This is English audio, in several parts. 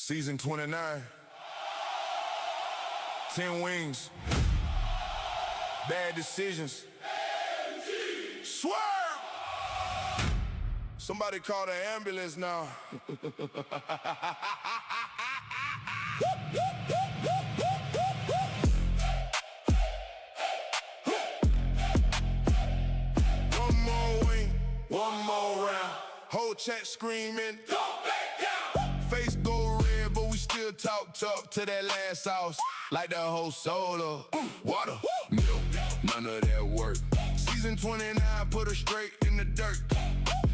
Season 29. 10 wings. Bad decisions. AMG. Swerve! Somebody call the ambulance now. One more wing, one more round. Whole chat screaming, don't back down. Face go red, but we still talk tough to that last sauce. Like the whole solo. Water, milk, none of that work. Season 29, put her straight in the dirt.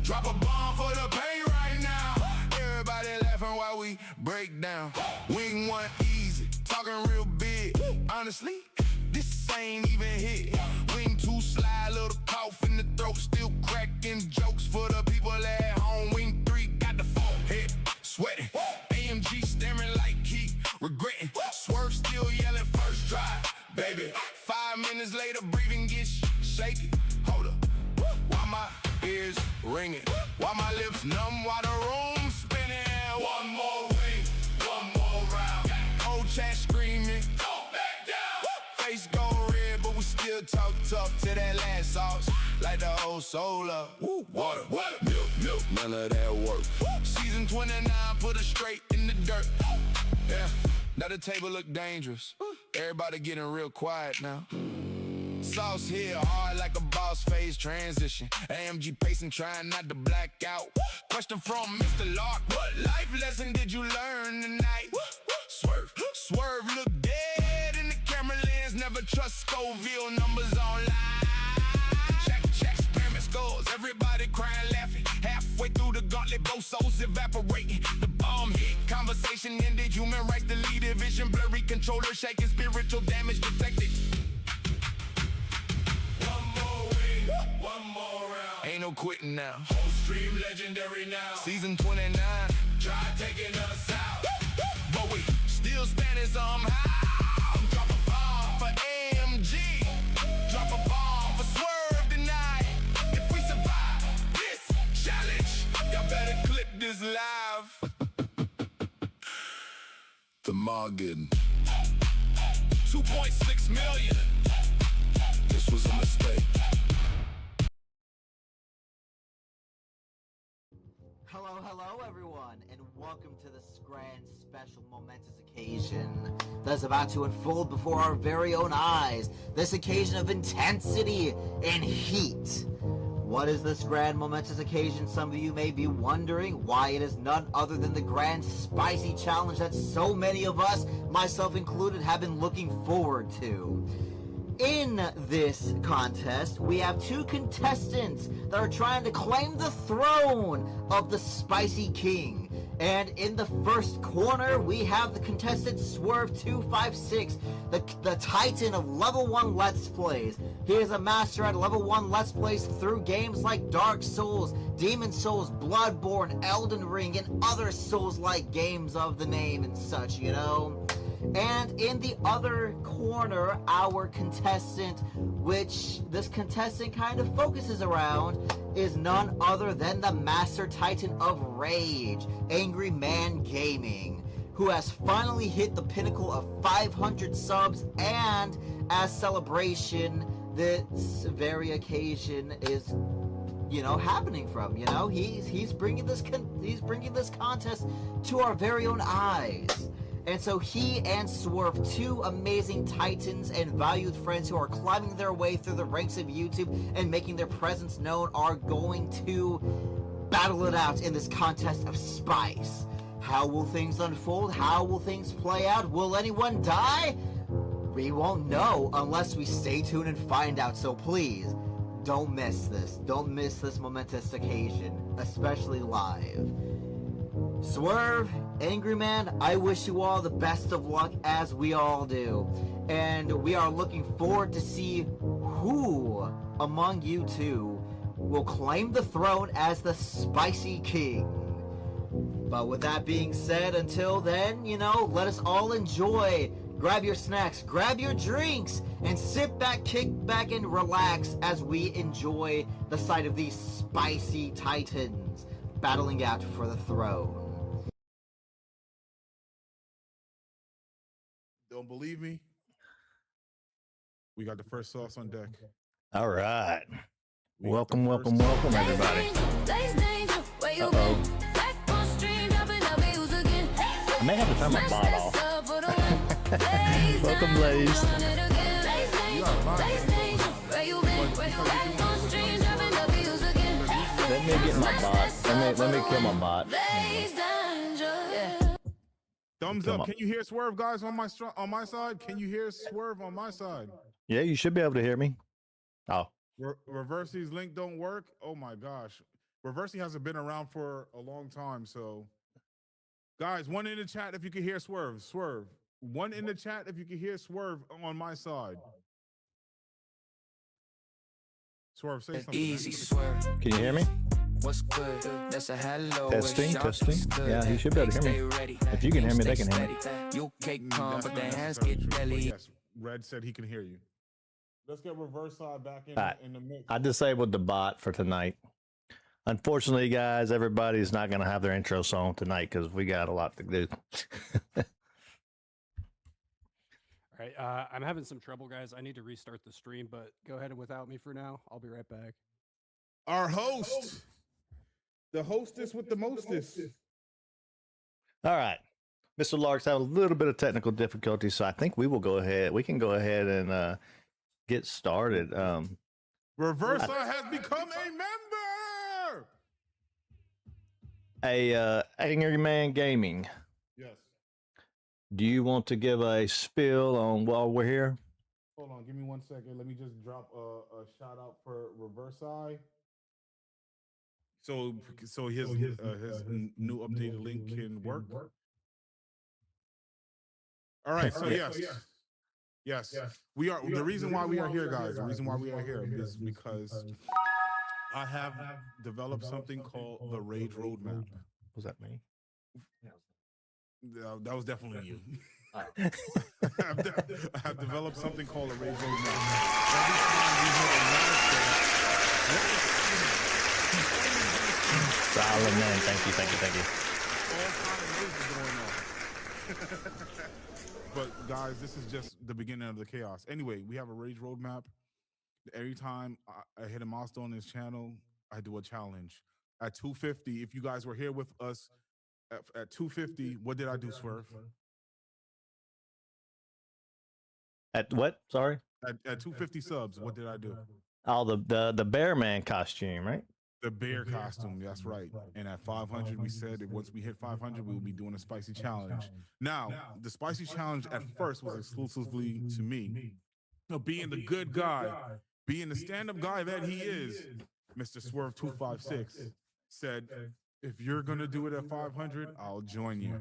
Drop a bomb for the pain right now. Everybody laughing while we break down. Wing one easy, talking real big. Honestly, this ain't even hit. Wing two slide, little cough in the throat. Still cracking jokes for the people at home. Wing three got the forehead sweating. AMG staring like he regretting. Swerve still yelling first try, baby. 5 minutes later, breathing gets shaky. Hold up, why my ears ringing? Why my lips numb while the room spinning? One more wing, one more round. Whole chat screaming, don't back down. Face go red, but we still talk tough to that last sauce. Like the whole solo. Water, milk, none of that work. Season 29, put her straight in the dirt. Yeah, now the table look dangerous. Everybody getting real quiet now. Sauce here hard like a boss phase transition. AMG pacing, trying not to black out. Question from Mr. Lark, what life lesson did you learn tonight? Swerve look dead in the camera lens. Never trust Scoville numbers online. Check, experiment scores. Everybody crying, laughing. Halfway through the gauntlet, both souls evaporating. The bomb hit, conversation ended. Human rights deleted, vision blurry, controller shaking, spiritual damage detected. One more round. Ain't no quitting now. Whole stream legendary now. Season 29. Try taking us out. But we still standing somehow. Drop a bomb for AMG. Drop a bomb for Swerve tonight. If we survive this challenge, y'all better clip this live. The Morgan. 2.6 million. This was a mistake. Hello everyone, and welcome to this grand, special, momentous occasion that's about to unfold before our very own eyes. This occasion of intensity and heat. What is this grand, momentous occasion? Some of you may be wondering why it is none other than the grand, spicy challenge that so many of us, myself included, have been looking forward to. In this contest, we have two contestants that are trying to claim the throne of the Spicy King. And in the first corner, we have the contestant Swerve256, the titan of level 1 Let's Plays. He is a master at level 1 Let's Plays through games like Dark Souls, Demon Souls, Bloodborne, Elden Ring, and other Souls-like games of the name and such, you know? And in the other corner, our contestant, which this contestant kind of focuses around, is none other than the Master Titan of Rage, Angry Man Gaming, who has finally hit the pinnacle of 500 subs, and as celebration, this very occasion is, you know, happening from, you know, he's bringing this contest to our very own eyes. And so he and Swerve, two amazing titans and valued friends who are climbing their way through the ranks of YouTube and making their presence known, are going to battle it out in this contest of spice. How will things unfold? How will things play out? Will anyone die? We won't know unless we stay tuned and find out, so please, don't miss this. Don't miss this momentous occasion, especially live. Swerve, Angry Man, I wish you all the best of luck, as we all do. And we are looking forward to see who among you two will claim the throne as the Spicy King. But with that being said, until then, you know, let us all enjoy. Grab your snacks, grab your drinks, and sit back, kick back, and relax as we enjoy the sight of these spicy titans battling out for the throne. Don't believe me? We got the first sauce on deck. All right. We got the Welcome, first- welcome, everybody. Uh-oh. I may have to turn my bot off. Welcome, Blaze. You are fine. Let me get my bot. Let me kill my bot. Thumbs Come up. on. Can you hear Swerve, guys, on my side? Can you hear Swerve on my side? Yeah, you should be able to hear me. Oh, Reversy's link don't work. Oh my gosh. Reversy hasn't been around for a long time, so guys, one in the chat if you can hear Swerve. Swerve. One in the chat if you can hear Swerve on my side. Swerve, say something. Easy man. Swerve. can you hear me? What's good? That's a hello. Testing, testing. Yeah, he should be able to hear me. If you can hear me, they can hear me. You cake calm, That's but the not hands necessarily get true, but belly. yes, Red said he can hear you. Let's get reverse side back in, Right. in the mix. I disabled the bot for tonight. Unfortunately, guys, everybody's not going to have their intro song tonight because we got a lot to do. All right, I'm having some trouble, guys. I need to restart the stream, but go ahead and without me for now. I'll be right back. Our host, the hostess with the mostest. All right. Mr. Lark's had a little bit of technical difficulty, so I think we will go ahead. We can go ahead and get started. Reverse Side has become a member. Angry Man Gaming. Yes. Do you want to give a spiel on while we're here? Hold on, give me 1 second. Let me just drop a shout out for Reverse Side. So his new updated link can work. All right. So yes, we are. The reason why we are here, guys. The reason why we are here is because I have developed something called the Rage Roadmap. Was that me? That was definitely you. I have developed something called a Rage Roadmap. Every time we hit a milestone, Solomon, thank you. all kind of noise is going on. But guys, this is just the beginning of the chaos. Anyway, we have a Rage Roadmap. Every time I hit a milestone on this channel, I do a challenge. At 250, if you guys were here with us at 250, what did I do, Swerve? At what? Sorry? At 250 subs, what did I do? Oh, the Bear Man costume, right? The bear costume, that's right. And at 500, we said that once we hit 500, we will be doing a spicy challenge. Now, the spicy challenge at first was exclusively to me. Being the good guy, being the stand-up guy that he is, Mr. Swerve 256 said, if you're going to do it at 500, I'll join you.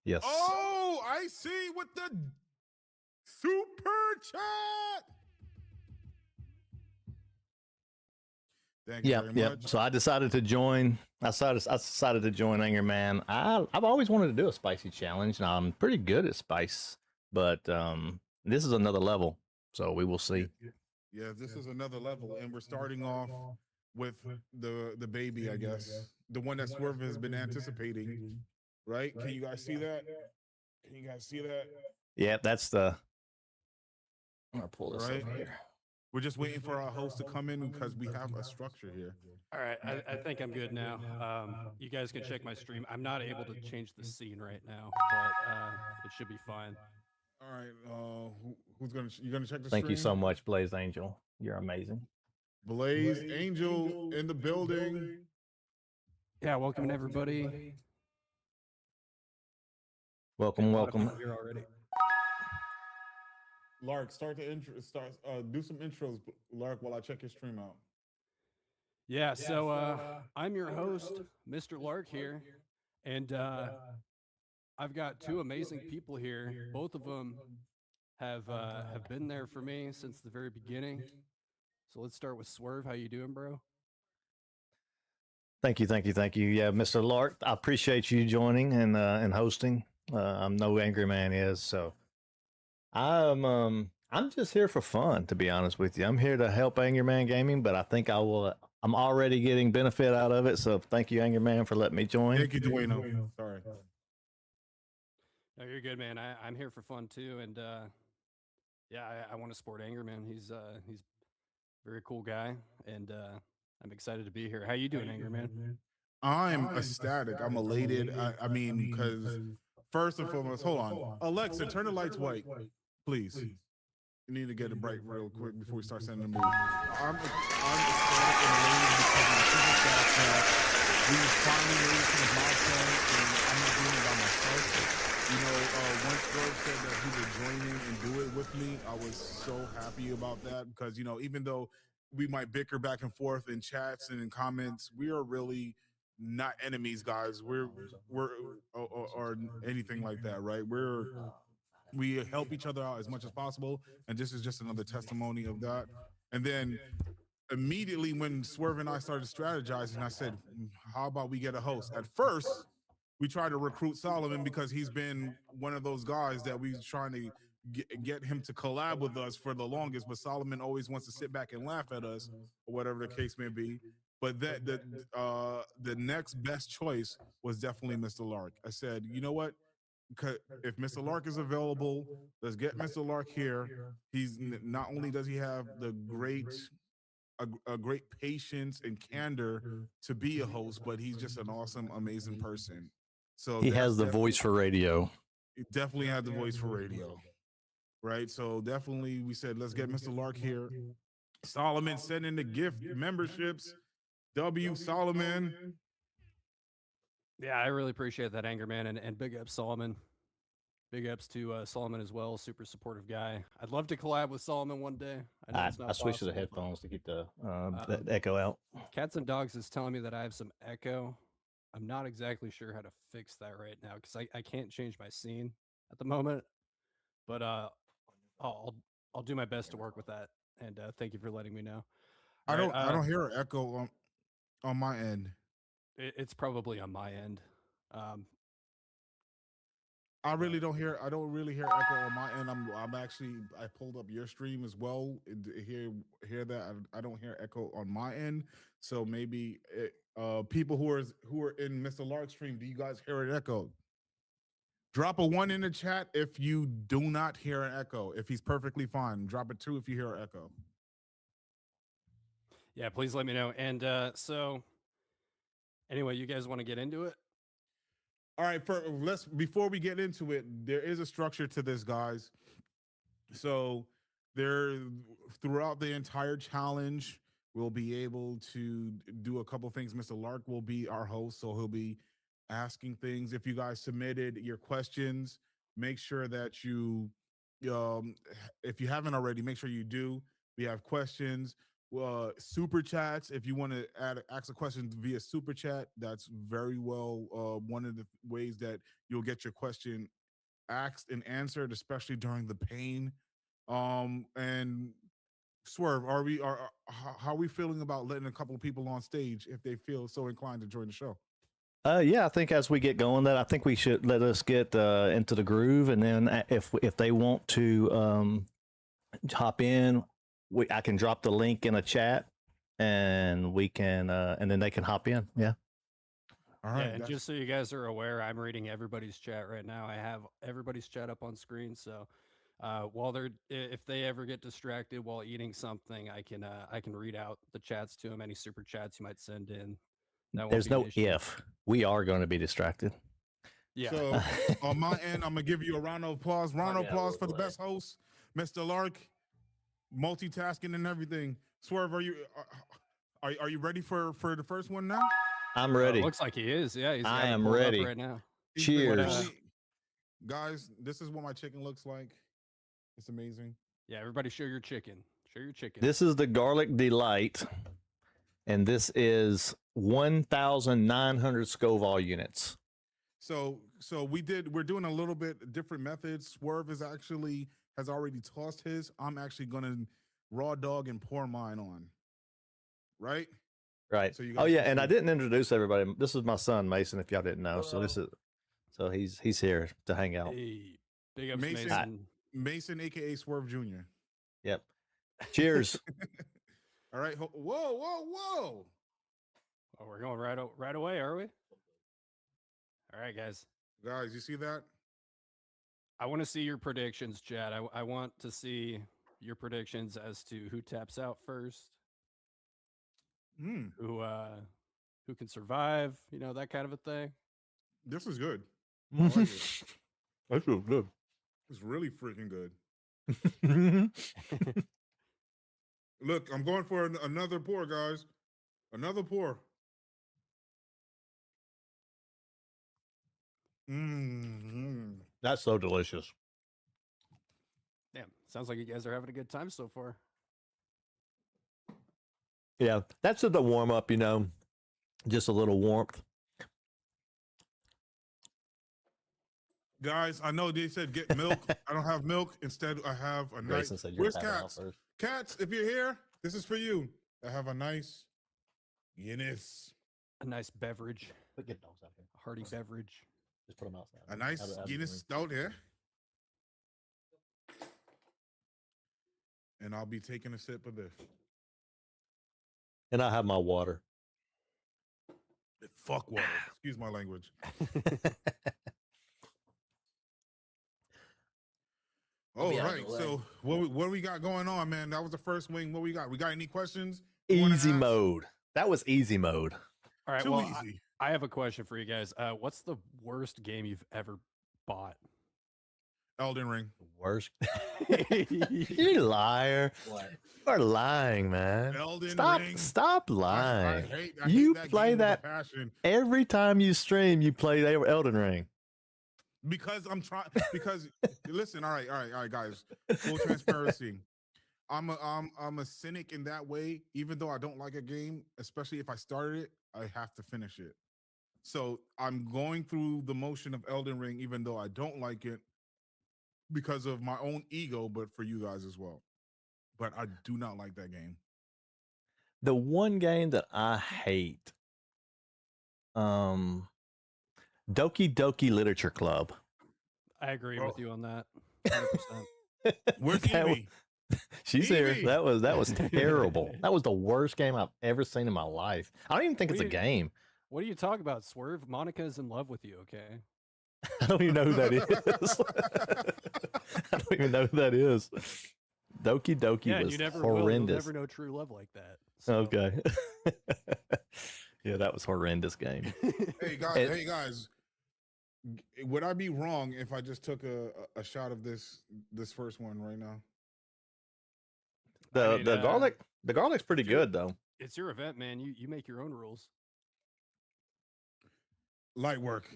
Yes. Oh, I see with the super chat. Thank you very much. So I decided to join. I decided to join Angry Man. I've always wanted to do a spicy challenge, and I'm pretty good at spice, but this is another level. So we will see. Yeah, this is another level, and we're starting off with the baby, I guess, the one that Swerve has been anticipating. Right? Can you guys see that? Can you guys see that? Yeah, that's the. I'm gonna pull this Right? up here. We're just waiting for our host to come in because we have a structure here. All right, I think I'm good now. You guys can check my stream. I'm not able to change the scene right now, but it should be fine. All right, who's you gonna check the Thank you stream? so much, Blaze Angel. You're amazing. Blaze Angel in the building. Yeah, welcome everybody. Welcome. Here already. Lark, do some intros, Lark, while I check your stream out. Yeah, so I'm your host, Mr. Lark here, and I've got two amazing people here. Both of them have been there for me since the very beginning. So let's start with Swerve. How you doing, bro? Thank you. Yeah, Mr. Lark, I appreciate you joining and hosting. I'm no Angry Man is, so I'm just here for fun, to be honest with you. I'm here to help Angry Man Gaming, but I think I'm already getting benefit out of it. So thank you, Angry Man, for letting me join. Thank you, Dwayno. Sorry. No, you're good, man. I'm here for fun too, and yeah, I want to support Angerman. He's a very cool guy, and I'm excited to be here. How you doing, Angerman? I'm ecstatic. I'm elated. I mean, because first and foremost, hold on. Alexa, turn the lights white, please. You need to get it bright real quick before we start sending the move. I'm ecstatic and elated because of the simple fact that we finally made it to the milestone, and I'm not doing it by myself. You know, once Swerve said that he would join in and do it with me, I was so happy about that because, you know, even though we might bicker back and forth in chats and in comments, we are really not enemies, guys. We're or anything like that, right? We help each other out as much as possible, and this is just another testimony of that. And then immediately when Swerve and I started strategizing, I said, how about we get a host? At first, we tried to recruit Solomon because he's been one of those guys that we trying to get him to collab with us for the longest, but Solomon always wants to sit back and laugh at us or whatever the case may be. But that the next best choice was definitely Mr. Lark. I said, you know what? If Mr. Lark is available, let's get Mr. Lark here. He's not only does he have the a great patience and candor to be a host, but he's just an awesome, amazing person. So He has the voice for radio. He definitely had the voice for radio, right? So definitely, we said let's get Mr. Lark here. Solomon sent in the gift memberships. W Solomon. Yeah, I really appreciate that, Angerman, and big ups Solomon. Big ups to Solomon as well. Super supportive guy. I'd love to collab with Solomon one day. I know it's not I switched to the possible, but, headphones to keep the echo out. Cats and Dogs is telling me that I have some echo. I'm not exactly sure how to fix that right now because I can't change my scene at the moment. But I'll do my best to work with that. And thank you for letting me know. I All right, don't hear an echo on my end. It's probably on my end. I don't really hear echo on my end. I'm actually, I pulled up your stream as well. Hear that. I don't hear echo on my end. So maybe people who are in Mr. Lark's stream, do you guys hear an echo? Drop a 1 in the chat if you do not hear an echo. If he's perfectly fine, drop a 2 if you hear an echo. Yeah, please let me know. And so anyway, you guys want to get into it? All right, before we get into it, there is a structure to this, guys. So throughout the entire challenge, we'll be able to do a couple things. Mr. Lark will be our host, so he'll be asking things. If you guys submitted your questions, make sure that you, if you haven't already, make sure you do. We have questions. Super chats. If you want to ask a question via super chat, that's very well one of the ways that you'll get your question asked and answered, especially during the pain. And Swerve, how are we feeling about letting a couple of people on stage if they feel so inclined to join the show? Yeah, I think as we get going, I think we should let us get into the groove, and then if they want to hop in, I can drop the link in a chat, and we can and then they can hop in. Yeah. All right. Yeah, and just so you guys are aware, I'm reading everybody's chat right now. I have everybody's chat up on screen, so if they ever get distracted while eating something, I can read out the chats to them. Any super chats you might send in. There's no if. We are going to be distracted. Yeah. So on my end, I'm gonna give you a round of applause. Round of applause for the best host, Mr. Lark. Multitasking and everything. Swerve, are you ready for the first one now? I'm ready. Looks like he is. Yeah, I am ready right now. Cheers. Guys, this is what my chicken looks like. It's amazing. Yeah, everybody show your chicken. Show your chicken. This is the Garlic Delight, and this is 1,900 Scoville units. So we're doing a little bit different methods. Swerve has already tossed his. I'm actually gonna raw dog and pour mine on. Right? Right. So and I didn't introduce everybody. This is my son Mason, if y'all didn't know. So he's here to hang out. Hey, big ups, Mason. Mason, aka Swerve Jr. Yep. Cheers. All right. Whoa. Oh, we're going right away, are we? All right, guys. Guys, you see that? I want to see your predictions, Chad. I want to see your predictions as to who taps out first, Mm, who can survive, that kind of a thing. this is good. I like it. That feels good. It's really freaking good. Look, I'm going for another pour, guys. Another pour. Mm. That's so delicious. Damn, sounds like you guys are having a good time so far. Yeah, that's the warm up, just a little warmth. Guys, I know they said get milk. I don't have milk. Instead, I have a nice. Grayson said you're Where's tapping out Cats? first. Cats, if you're here, this is for you. I have a nice Guinness. A nice beverage, Put your dogs out here. a hearty beverage. Just put them outside. A nice Out of the Guinness room. stout here. And I'll be taking a sip of this. And I have my water. Fuck water. Excuse my language. All be out of right. the way. So what we got going on, man? That was the first wing. What we got? We got any questions? you wanna Easy ask? mode. That was easy mode. All right, Too well, easy. I have a question for you guys. What's the worst game you've ever bought? Elden Ring. Worst. You liar. What? You are lying, man. Elden Stop. Ring. Stop I lying. hate You that play game with a that- passion Every time you stream, you play Elden Ring. because I'm trying. Because listen, all right, guys. Full transparency. I'm a cynic in that way. Even though I don't like a game, especially if I started it, I have to finish it. So I'm going through the motion of Elden Ring, even though I don't like it, because of my own ego, but for you guys as well. But I do not like that game. The one game that I hate, Doki Doki Literature Club. I agree Oh. with you on that. 100%. Where's That Evie? She's here. Evie! That was terrible. That was the worst game I've ever seen in my life. I don't even think it's a We- game. What are you talking about, Swerve? Monica's in love with you, okay? I don't even know who that is. I don't even know who that is. Doki Doki Yeah, and was you never will. You'll horrendous. never know true love like that. So. Okay. Yeah, that was horrendous game. Hey guys, would I be wrong if I just took a shot of this first one right now? The mean, the garlic's pretty dude. good though. It's your event, man. You make your own rules. Light work.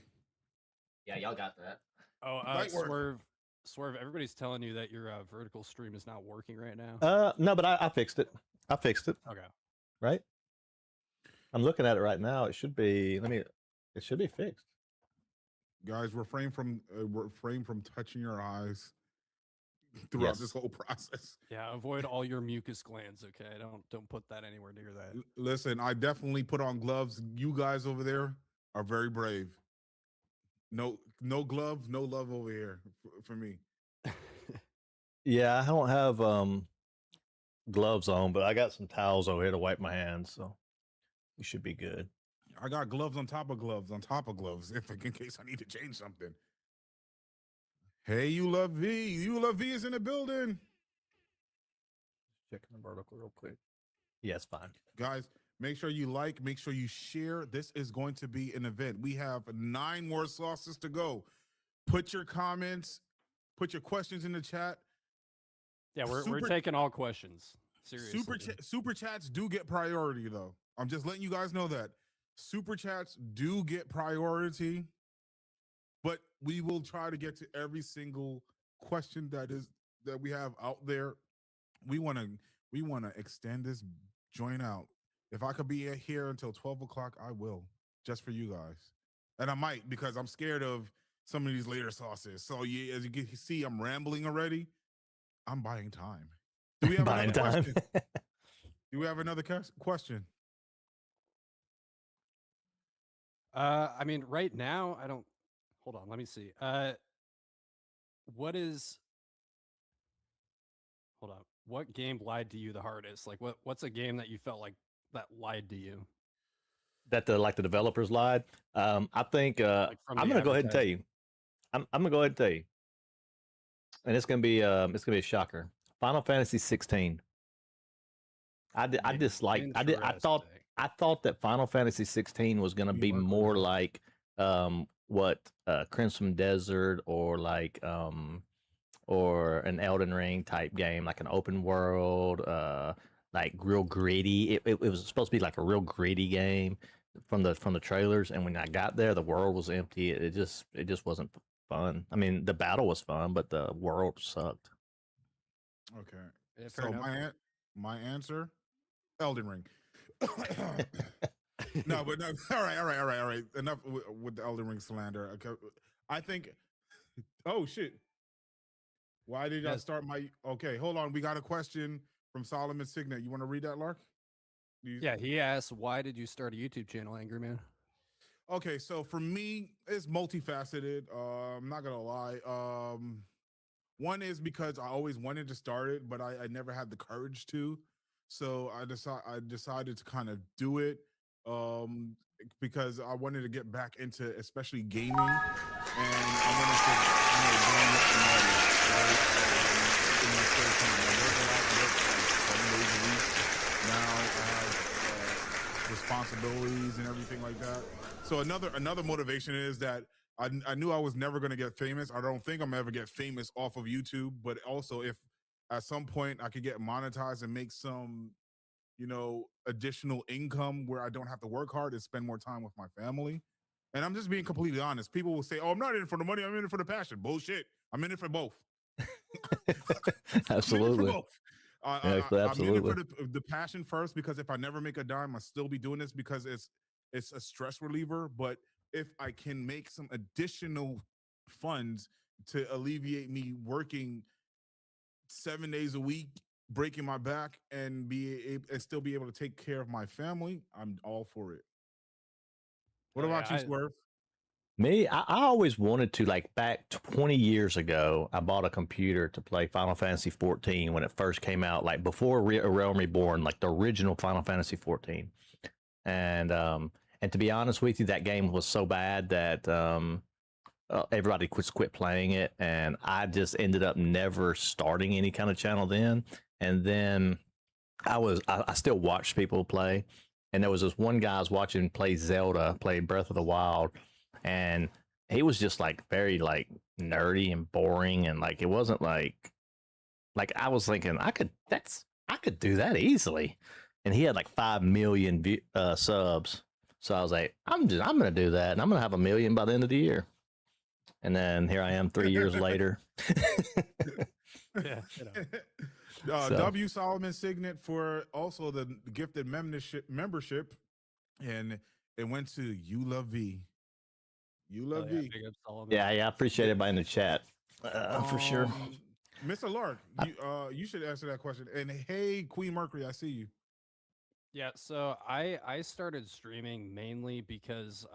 Yeah, y'all got that. Oh, Light work. Swerve. Everybody's telling you that your vertical stream is not working right now. No, but I fixed it. I fixed it, Okay. right? I'm looking at it right now. It should be it should be fixed. Guys, refrain from touching your eyes throughout this Yes. whole process. Yeah, avoid all your mucus glands. Okay, don't put that anywhere near that. Listen, I definitely put on gloves. You guys over there are very brave. No glove, no love over here for me. Yeah, I don't have gloves on, but I got some towels over here to wipe my hands, so you should be good. I got gloves on top of gloves on top of gloves if in case I need to change something. Hey, you love V. You love V is in the building. Checking the vertical real quick. Yeah, it's fine. Guys, make sure you like, make sure you share. This is going to be an event. We have 9 more sauces to go. Put your comments, put your questions in the chat. Yeah, we're Super- taking all questions. Seriously. Super chats do get priority though. I'm just letting you guys know that. Super chats do get priority, but we will try to get to every single question that we have out there. We want to extend this joint out. If I could be here until 12 o'clock, I will, just for you guys. And I might, because I'm scared of some of these later sauces. So yeah, as you can see, I'm rambling already. I'm buying time. Do we have Buying another time. question? Do we have another question? I mean, right now, I don't. Hold on, let me see. What is? Hold on. What game lied to you the hardest? Like, what's a game that you felt like that lied to you? That the developers lied. I think Like from I'm the gonna go ahead and tell advertising. you. I'm gonna go ahead and tell you. and it's gonna be a shocker. Final Fantasy 16. I disliked. Interesting. I thought that Final Fantasy 16 was gonna be more like what Crimson Desert or an Elden Ring type game, like an open world, like real gritty. It was supposed to be like a real gritty game from the trailers, and when I got there, the world was empty. It just wasn't fun. I mean, the battle was fun, but the world sucked. Okay. Yeah, fair So enough. my answer, Elden Ring. No, but no. All right. Enough with the Elden Ring slander. Okay. I think. Oh shit! Why did I Yes. start my? Okay, hold on. We got a question from SolomonSignet. You want to read that, Lark? Yeah, he asked, "Why did you start a YouTube channel, Angry Man?" Okay, so for me, it's multifaceted. I'm not gonna lie. One is because I always wanted to start it, but I never had the courage to. So I decided to kind of do it because I wanted to get back into especially gaming, and I wanted to gain with an audience, right? In my spare time, I work a lot. I work like 7 days a week. Now I have responsibilities and everything like that. So another motivation is that I knew I was never going to get famous. I don't think I'm ever get famous off of YouTube, but also if at some point I could get monetized and make some, additional income where I don't have to work hard and spend more time with my family. And I'm just being completely honest. People will say, "Oh, I'm not in it for the money. I'm in it for the passion." Bullshit. I'm in it for both. I'm in it for Absolutely. both. Yeah, I'm in it for absolutely. the passion first because if I never make a dime, I still be doing this because it's a stress reliever. But if I can make some additional funds to alleviate me working 7 days a week, breaking my back, and and still be able to take care of my family, I'm all for it. What Oh yeah, about you, Swerve? Me, I always wanted to, like, back 20 years ago, I bought a computer to play Final Fantasy 14 when it first came out, like before Realm Reborn, like the original Final Fantasy 14. And to be honest with you, that game was so bad that everybody quit playing it, and I just ended up never starting any kind of channel then. And then I still watched people play, and there was this one guy I was watching play Zelda, play Breath of the Wild, and he was just like very like nerdy and boring, and like it wasn't like I was thinking I could do that easily, and he had like 5 million subs. So I was like, I'm gonna do that, and I'm gonna have 1 million by the end of the year. And then here I am 3 years later. yeah. So W SolomonSignet for also the gifted membership, and it went to You Love V. You Oh Love yeah, V. big up Solomon. yeah, I appreciate everybody in the chat for sure. Mr. Lark, I, you should answer that question. And hey, Queen Mercury, I see you. Yeah, so I started streaming mainly because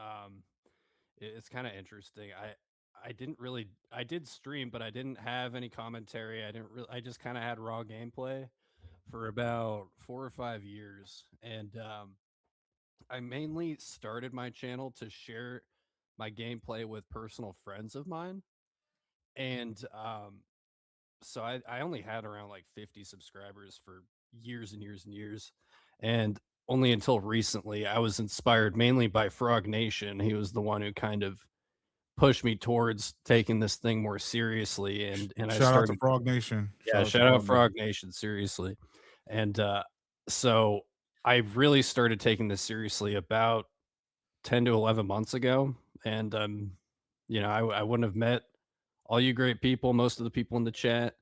it's kind of interesting. I did stream, but I didn't have any commentary. I just kind of had raw gameplay for about 4 or 5 years, and I mainly started my channel to share my gameplay with personal friends of mine, and so I only had around like 50 subscribers for years and years and years. And only until recently, I was inspired mainly by Frog Nation. He was the one who kind of pushed me towards taking this thing more seriously. And I Shout out to started, Frog Nation. yeah, Shout out to shout out Frog Frog Nation. Nation, seriously. And so I really started taking this seriously about 10 to 11 months ago. And, I wouldn't have met all you great people, most of the people in the chat,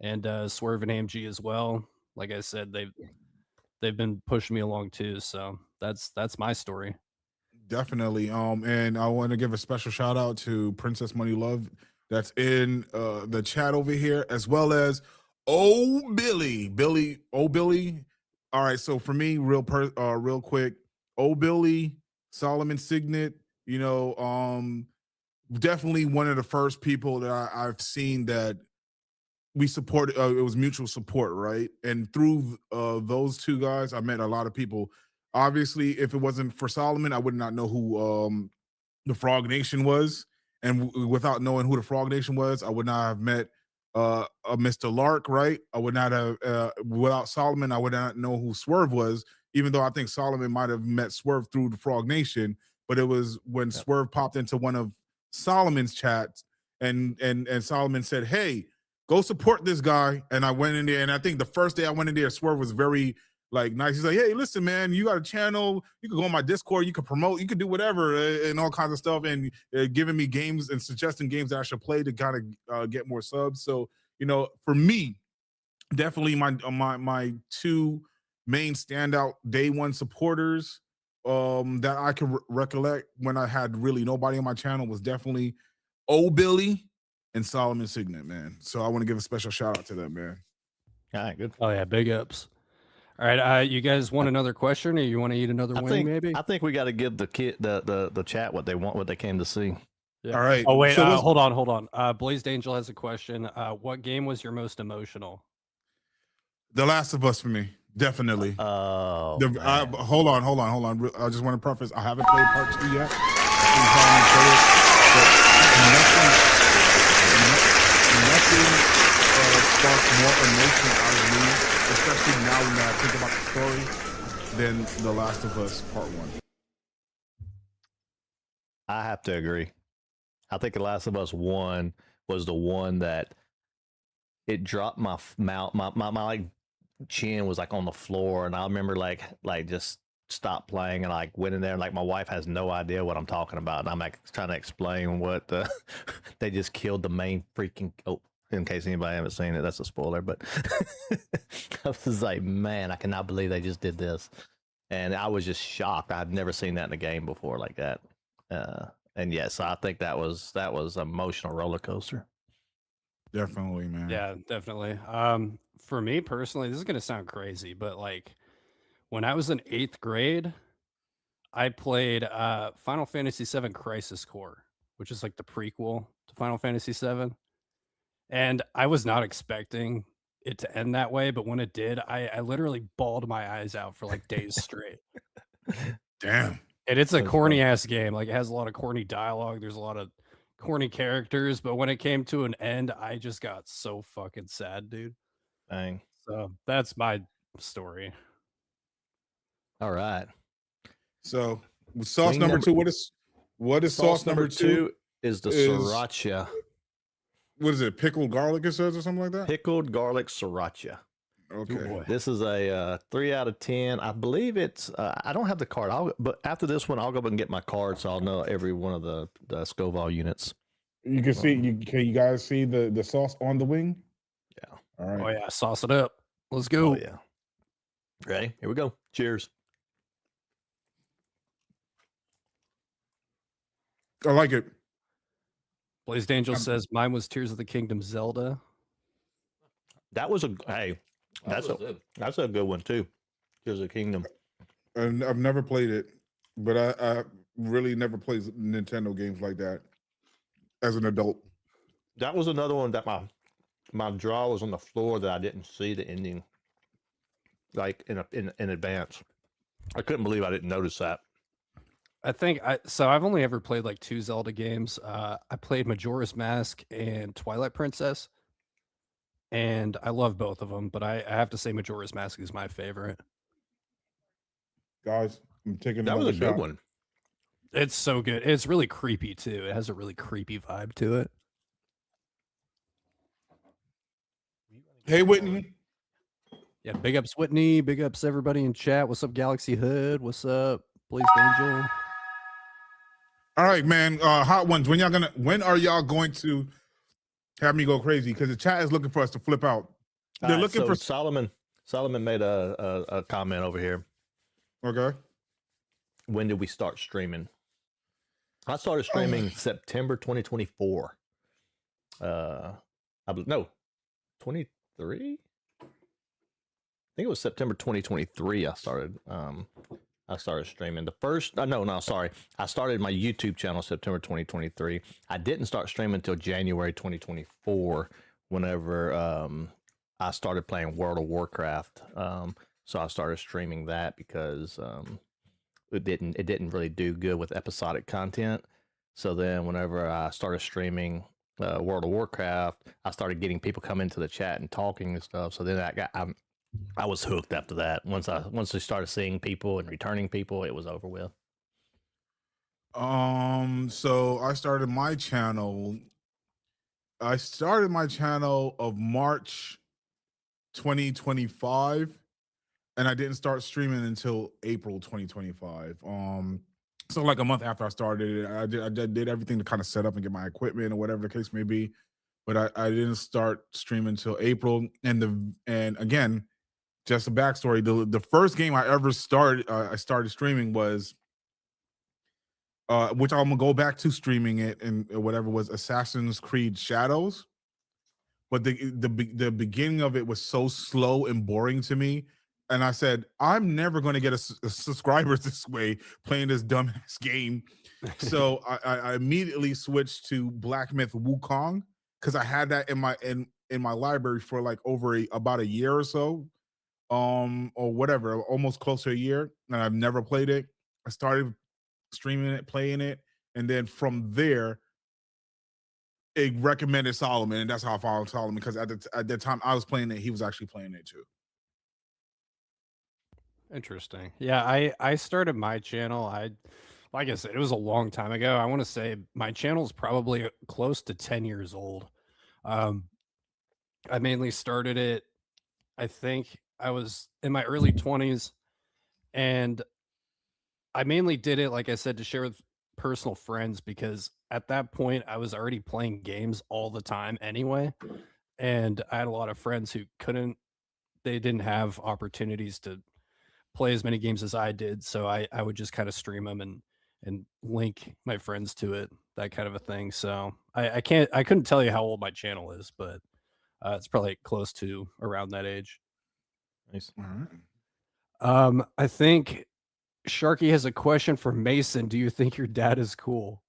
and Swerve and AMG as well. Like I said, they've been pushing me along too. So that's my story. Definitely. And I want to give a special shout out to Princess Money Love that's in the chat over here, as well as Billy. All right, so for me, real quick, Billy, SolomonSignet, definitely one of the first people that I've seen that we supported. It was mutual support, right? And through those two guys, I met a lot of people. Obviously, if it wasn't for Solomon, I would not know who the Frog Nation was, and without knowing who the Frog Nation was, I would not have met Mr. Lark, right? I would not have without Solomon, I would not know who Swerve was, even though I think Solomon might have met Swerve through the Frog Nation, but it was when Swerve popped into one of Solomon's chats and Solomon said, "Hey, go support this guy." And I went in there, and I think the first day I went in there, Swerve was very like nice. He's like, "Hey, listen, man, you got a channel. You could go on my Discord. You could promote. You could do whatever and all kinds of stuff." And giving me games and suggesting games that I should play to kind of get more subs. So for me, definitely my two main standout day one supporters that I can recollect when I had really nobody on my channel was definitely Billy and SolomonSignet, man. So I want to give a special shout out to them, man. All right, good. Oh yeah, big ups. All right, you guys want another question, or you want to eat another wing? Maybe. I think we got to give the kid the chat what they want, what they came to see. Yeah. All right. Oh wait, So hold on. Blazed Angel has a question. What game was your most emotional? The Last of Us for me, definitely. Oh, hold on. I just want to preface. I haven't played part 2 yet. I've seen Solomon play it, but nothing sparks more emotion out of me, especially now when I think about the story, than The Last of Us Part 1. I have to agree. I think The Last of Us 1 was the one that it dropped my mouth, my like chin was like on the floor, and I remember like just stopped playing and like went in there, and like my wife has no idea what I'm talking about, and I'm like trying to explain what they just killed the main freaking. Oh, in case anybody haven't seen it, that's a spoiler. But I was like, man, I cannot believe they just did this, and I was just shocked. I've never seen that in a game before like that. And yes, I think that was an emotional roller coaster. Definitely, man. Yeah, definitely. For me personally, this is gonna sound crazy, but like when I was in 8th grade, I played Final Fantasy VII Crisis Core, which is like the prequel to Final Fantasy VII. And I was not expecting it to end that way, but when it did, I literally bawled my eyes out for like days straight. Damn. And it's a corny ass game. Like it has a lot of corny dialogue. There's a lot of corny characters, but when it came to an end, I just got so fucking sad, dude. Dang. So that's my story. All right. So sauce Wing number number- 2. What is sauce number 2? Is the is- sriracha. What is it? Pickled garlic, it says, or something like that? Pickled garlic sriracha. Okay. This is a 3 out of 10. I believe it's. I don't have the card. But after this one, I'll go up and get my card, so I'll know every one of the Scoville units. You can see. Can you guys see the sauce on the wing? Yeah. All right. Oh yeah, sauce it up. Let's go. Oh yeah. Ready? Here we go. Cheers. I like it. Blazed Angel says mine was Tears of the Kingdom Zelda. That was that's a good one too. Tears of the Kingdom. And I've never played it, but I really never played Nintendo games like that as an adult. That was another one that my draw was on the floor that I didn't see the ending, like in advance. I couldn't believe I didn't notice that. I think I've only ever played like 2 Zelda games. I played Majora's Mask and Twilight Princess, and I love both of them, but I have to say Majora's Mask is my favorite. Guys, I'm taking That was another a good shot. one. It's so good. It's really creepy too. It has a really creepy vibe to it. Hey, Whitney. Yeah, big ups Whitney. Big ups everybody in chat. What's up, Galaxy Hood? What's up, Blazed Angel? All right, man. Hot ones. When are y'all going to have me go crazy? Because the chat is looking for us to flip out. They're looking for Solomon. Solomon made a comment over here. Okay. When did we start streaming? I started streaming September 2024. No, 23. I think it was September 2023. I started streaming. The first, sorry. I started my YouTube channel September 2023. I didn't start streaming until January 2024, whenever I started playing World of Warcraft. So I started streaming that because it didn't really do good with episodic content. So then whenever I started streaming, World of Warcraft. I started getting people coming into the chat and talking and stuff. So then I was hooked after that. Once I started seeing people and returning people, it was over with. So I started my channel. Of March 2025, and I didn't start streaming until April 2025. So like a month after I started it, I did everything to kind of set up and get my equipment or whatever the case may be, but I didn't start streaming until April. And again, just a backstory: the first game I ever started streaming was, which I'm gonna go back to streaming it and whatever, was Assassin's Creed Shadows. But the beginning of it was so slow and boring to me, and I said, I'm never going to get a subscribers this way playing this dumbass game. So I immediately switched to Black Myth Wukong because I had that in my library for like about a year or so, or whatever, almost close to a year, and I've never played it. I started streaming it, playing it, and then from there, it recommended Solomon, and that's how I followed Solomon, because at the time I was playing it, he was actually playing it too. Interesting. Yeah, I started my channel. Like I said, it was a long time ago. I want to say my channel is probably close to 10 years old. I mainly started it, I think I was in my early 20s, and I mainly did it, like I said, to share with personal friends, because at that point I was already playing games all the time anyway, and I had a lot of friends who they didn't have opportunities to play as many games as I did, so I would just kind of stream them and link my friends to it, that kind of a thing. So I couldn't tell you how old my channel is, but it's probably close to around that age. Nice. All right. I think Sharky has a question for Mason. Do you think your dad is cool?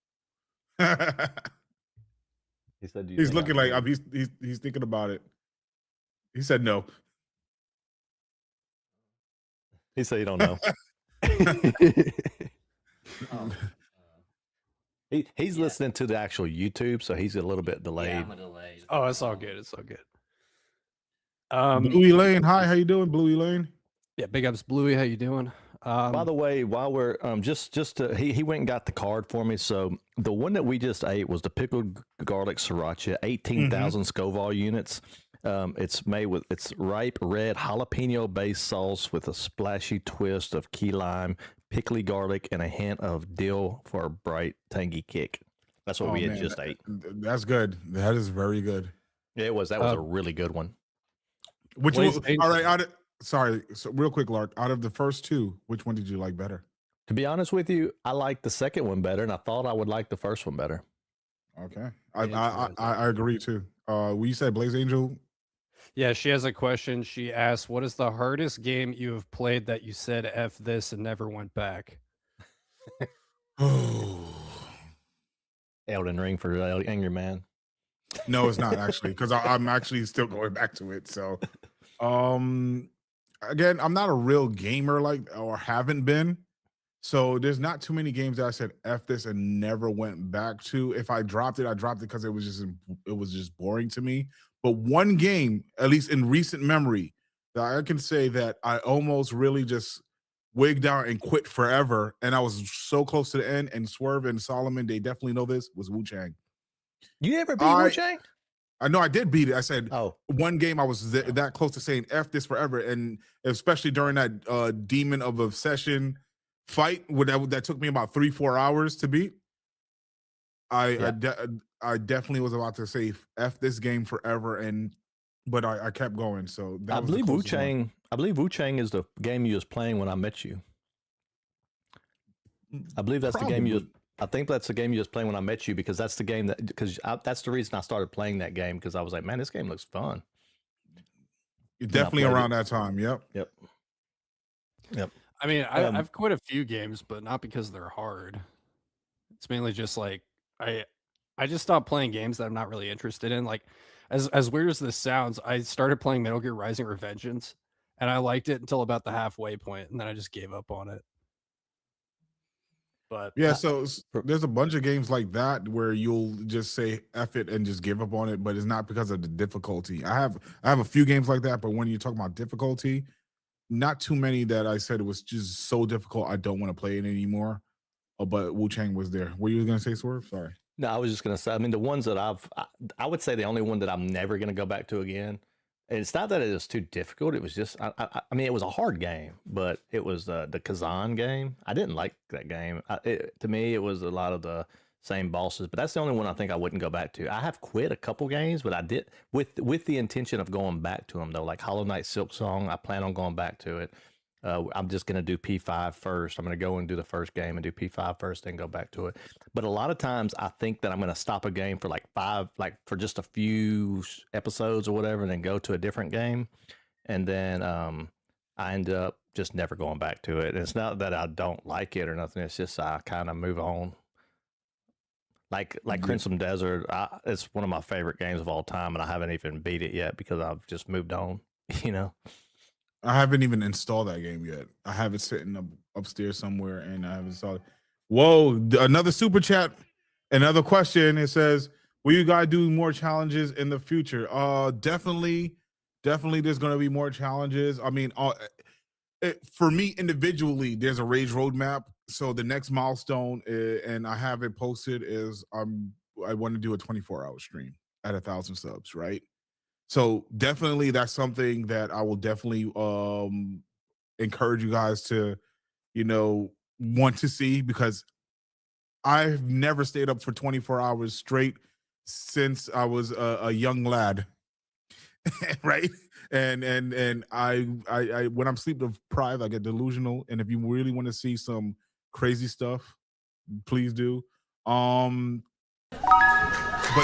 He said, He's looking like he's thinking about it. He said no. He said, you don't know. He's listening to the actual YouTube, so he's a little bit delayed. Yeah, I'm a delayed. Oh, it's all good. It's all good. Bluey Lane, hi, how you doing, Bluey Lane? Yeah, big ups, Bluey. How you doing? By the way, while we're he went and got the card for me. So the one that we just ate was the pickled garlic sriracha, 18,000 Scoville units. It's made with ripe red jalapeno based sauce with a splashy twist of key lime, pickly garlic, and a hint of dill for a bright tangy kick. That's what we had just ate. That's good. That is very good. Yeah, it was. That was a really good one. Which one? All right. Sorry. So real quick, Lark. Out of the first two, which one did you like better? To be honest with you, I liked the second one better, and I thought I would like the first one better. Okay. I agree too. You said Blaze Angel. Yeah, she has a question. She asked, "What is the hardest game you have played that you said F this and never went back?" Elden Ring for Angry Man. No, it's not actually, because I'm actually still going back to it. So, again, I'm not a real gamer or haven't been. So there's not too many games that I said F this and never went back to. If I dropped it, I dropped it because it was just boring to me. But one game, at least in recent memory, that I can say that I almost really just wigged out and quit forever, and I was so close to the end. And Swerve and Solomon, they definitely know this, was Wu Chang. You never beat Wu Chang? I know I did beat it. I said, oh, one game I was that close to saying F this forever, and especially during that Demon of Obsession fight that took me about 3-4 hours to beat. I definitely was about to say F this game forever, but I kept going. So that I believe Wu Chang. I believe Wu Chang is the game you was playing when I met you. I believe that's the game you. I think that's the game you was playing when I met you, because that's the game that's the reason I started playing that game, because I was like, man, this game looks fun. Definitely around that time. Yep. I mean, I've quit a few games, but not because they're hard. It's mainly just like I just stopped playing games that I'm not really interested in. Like, as weird as this sounds, I started playing Metal Gear Rising: Revengeance, and I liked it until about the halfway point, and then I just gave up on it. But Yeah, I- so there's a bunch of games like that where you'll just say F it and just give up on it, but it's not because of the difficulty. I have a few games like that, but when you talk about difficulty, not too many that I said it was just so difficult I don't want to play it anymore. Oh, but Wu Chang was there. What you gonna say, Swerve? Sorry. No, I was just gonna say. I mean, the ones that I would say the only one that I'm never gonna go back to again. And it's not that it was too difficult. It was just, I mean, it was a hard game, but it was the Kazan game. I didn't like that game. To me, it was a lot of the same bosses. But that's the only one I think I wouldn't go back to. I have quit a couple games, but I did with the intention of going back to them though. Like Hollow Knight Silk Song, I plan on going back to it. I'm just going to do P5 first. I'm going to go and do the first game and do P5 first, then go back to it. But a lot of times I think that I'm going to stop a game for like for just a few episodes or whatever, and then go to a different game. And then I end up just never going back to it. And it's not that I don't like it or nothing. It's just I kind of move on. Like Crimson Desert, it's one of my favorite games of all time, and I haven't even beat it yet because I've just moved on, you know? I haven't even installed that game yet. I have it sitting upstairs somewhere, and I haven't installed it. Whoa! Another super chat, another question. It says, "Will you guys do more challenges in the future?" Definitely. There's going to be more challenges. I mean, for me individually, there's a rage roadmap. So the next milestone, and I have it posted, is I want to do a 24-hour stream at 1,000 subs, right? So definitely that's something that I will definitely encourage you guys to, want to see, because I've never stayed up for 24 hours straight since I was a young lad. Right. And I when I'm sleep deprived, I get delusional. And if you really want to see some crazy stuff, please do. But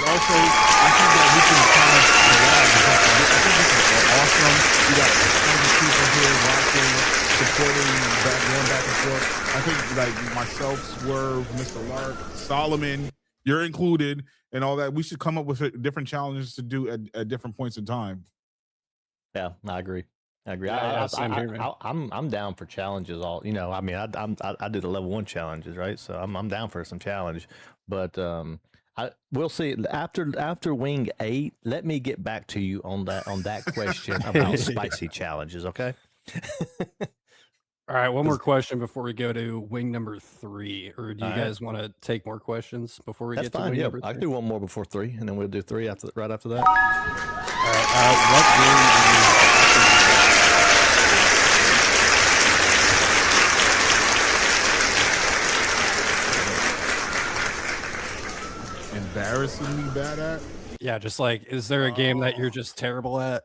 also, I think that we can kind of collab, because I think this is awesome. We got tons of people here watching, supporting, going back and forth. I think like myself, Swerve, Mr. Lark, Solomon, you're included, and all that. We should come up with different challenges to do at different points in time. Yeah, I agree. Yeah, same here, man. I'm down for challenges. I mean, I do the level 1 challenges, right? So I'm down for some challenge, but we'll see after Wing 8. Let me get back to you on that question about spicy challenges. Okay. All right, one more question before we go to wing number 3, or do you All right. guys want to take more questions before we That's get to fine. wing Yeah, number 3? I can do one more before 3, and then we'll do 3 right after that. All right, what Embarrassingly bad at? Yeah, just like, is there a game that you're just terrible at?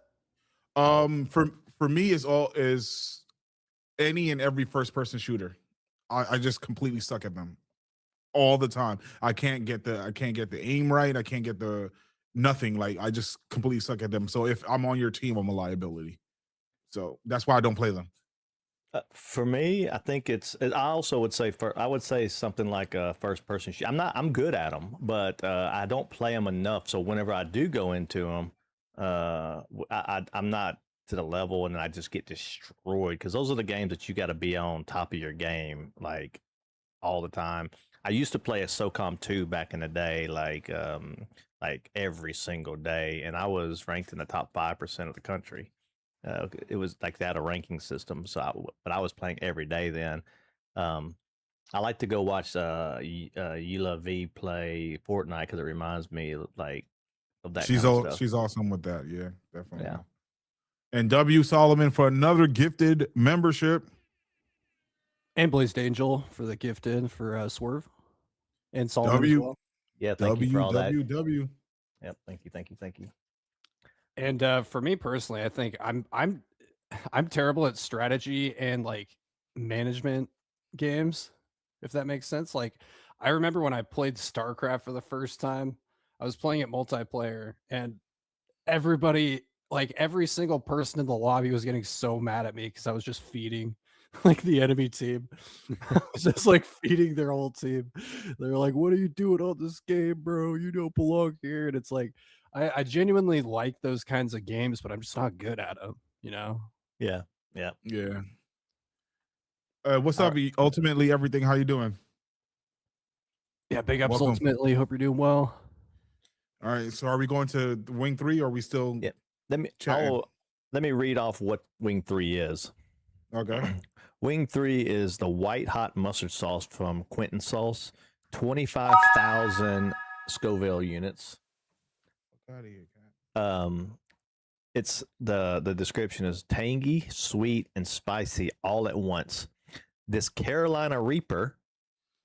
For me, is any and every first person shooter. I just completely suck at them all the time. I can't get the aim right. I can't get the nothing. Like, I just completely suck at them. So if I'm on your team, I'm a liability. So that's why I don't play them. For me, I think I also would say I would say something like a first person shoot. I'm good at them, but I don't play them enough. So whenever I do go into them, I'm not to the level, and I just get destroyed, because those are the games that you got to be on top of your game like all the time. I used to play a SOCOM 2 back in the day, like every single day, and I was ranked in the top 5% of the country. It was like that, a ranking system. But I was playing every day then. I like to go watch Yila V play Fortnite, because it reminds me like of that kind of stuff. She's awesome with that. Yeah, definitely. Yeah. And W Solomon for another gifted membership. And Blazed Angel for the gifted for Swerve. And Solomon as well. Yeah, thank you for all that. W. Yep, thank you. And for me personally, I think I'm terrible at strategy and like management games, if that makes sense. Like, I remember when I played StarCraft for the first time, I was playing it multiplayer, and everybody, like every single person in the lobby, was getting so mad at me because I was just feeding like the enemy team. I was just like feeding their whole team. They're like, "What are you doing on this game, bro? You don't belong here." And it's like, I genuinely like those kinds of games, but I'm just not good at them, you know? Yeah. What's up? Ultimately everything. How you doing? Yeah, big ups Welcome. ultimately. Hope you're doing well. All right, so are we going to wing 3 or are we still Yeah. Let me chatting? let me read off what wing 3 is. Okay. Wing 3 is the white hot mustard sauce from Quentin Sauce, 25,000 Scoville units. Fuck out of here, cat. It's the description is tangy, sweet, and spicy all at once. This Carolina Reaper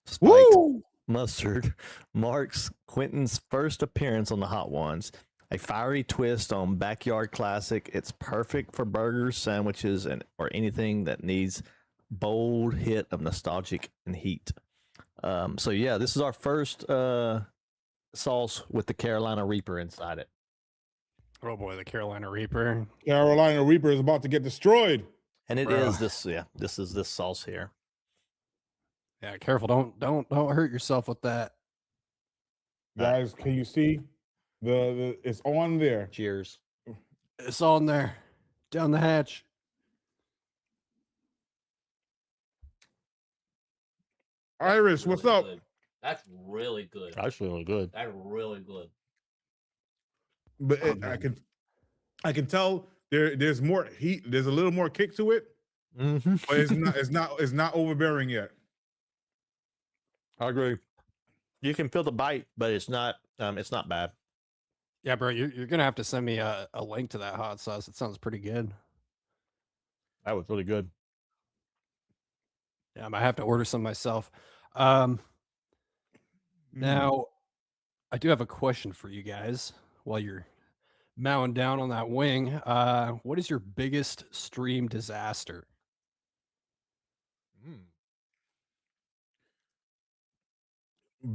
spiked Woo! mustard marks Quentin's first appearance on the Hot Ones. A fiery twist on backyard classic. It's perfect for burgers, sandwiches, or anything that needs bold hit of nostalgic and heat. So yeah, this is our first sauce with the Carolina Reaper inside it. Oh boy, the Carolina Reaper. Carolina Reaper is about to get destroyed. And it Bro. is this, yeah, this is this sauce here. Yeah, careful. Don't hurt yourself with that. Guys, can you see the it's on there? Cheers. It's on there. Down the hatch. Iris, what's up? Good. That's really good. That's really good. That's really good. But Oh, I can tell there's more heat. There's a little more kick to it, Mm-hmm. but it's not overbearing yet. I agree. You can feel the bite, but it's not bad. Yeah, bro, you're gonna have to send me a link to that hot sauce. It sounds pretty good. That was really good. Yeah, I might have to order some myself. Mm. Now, I do have a question for you guys while you're mowing down on that wing. What is your biggest stream disaster?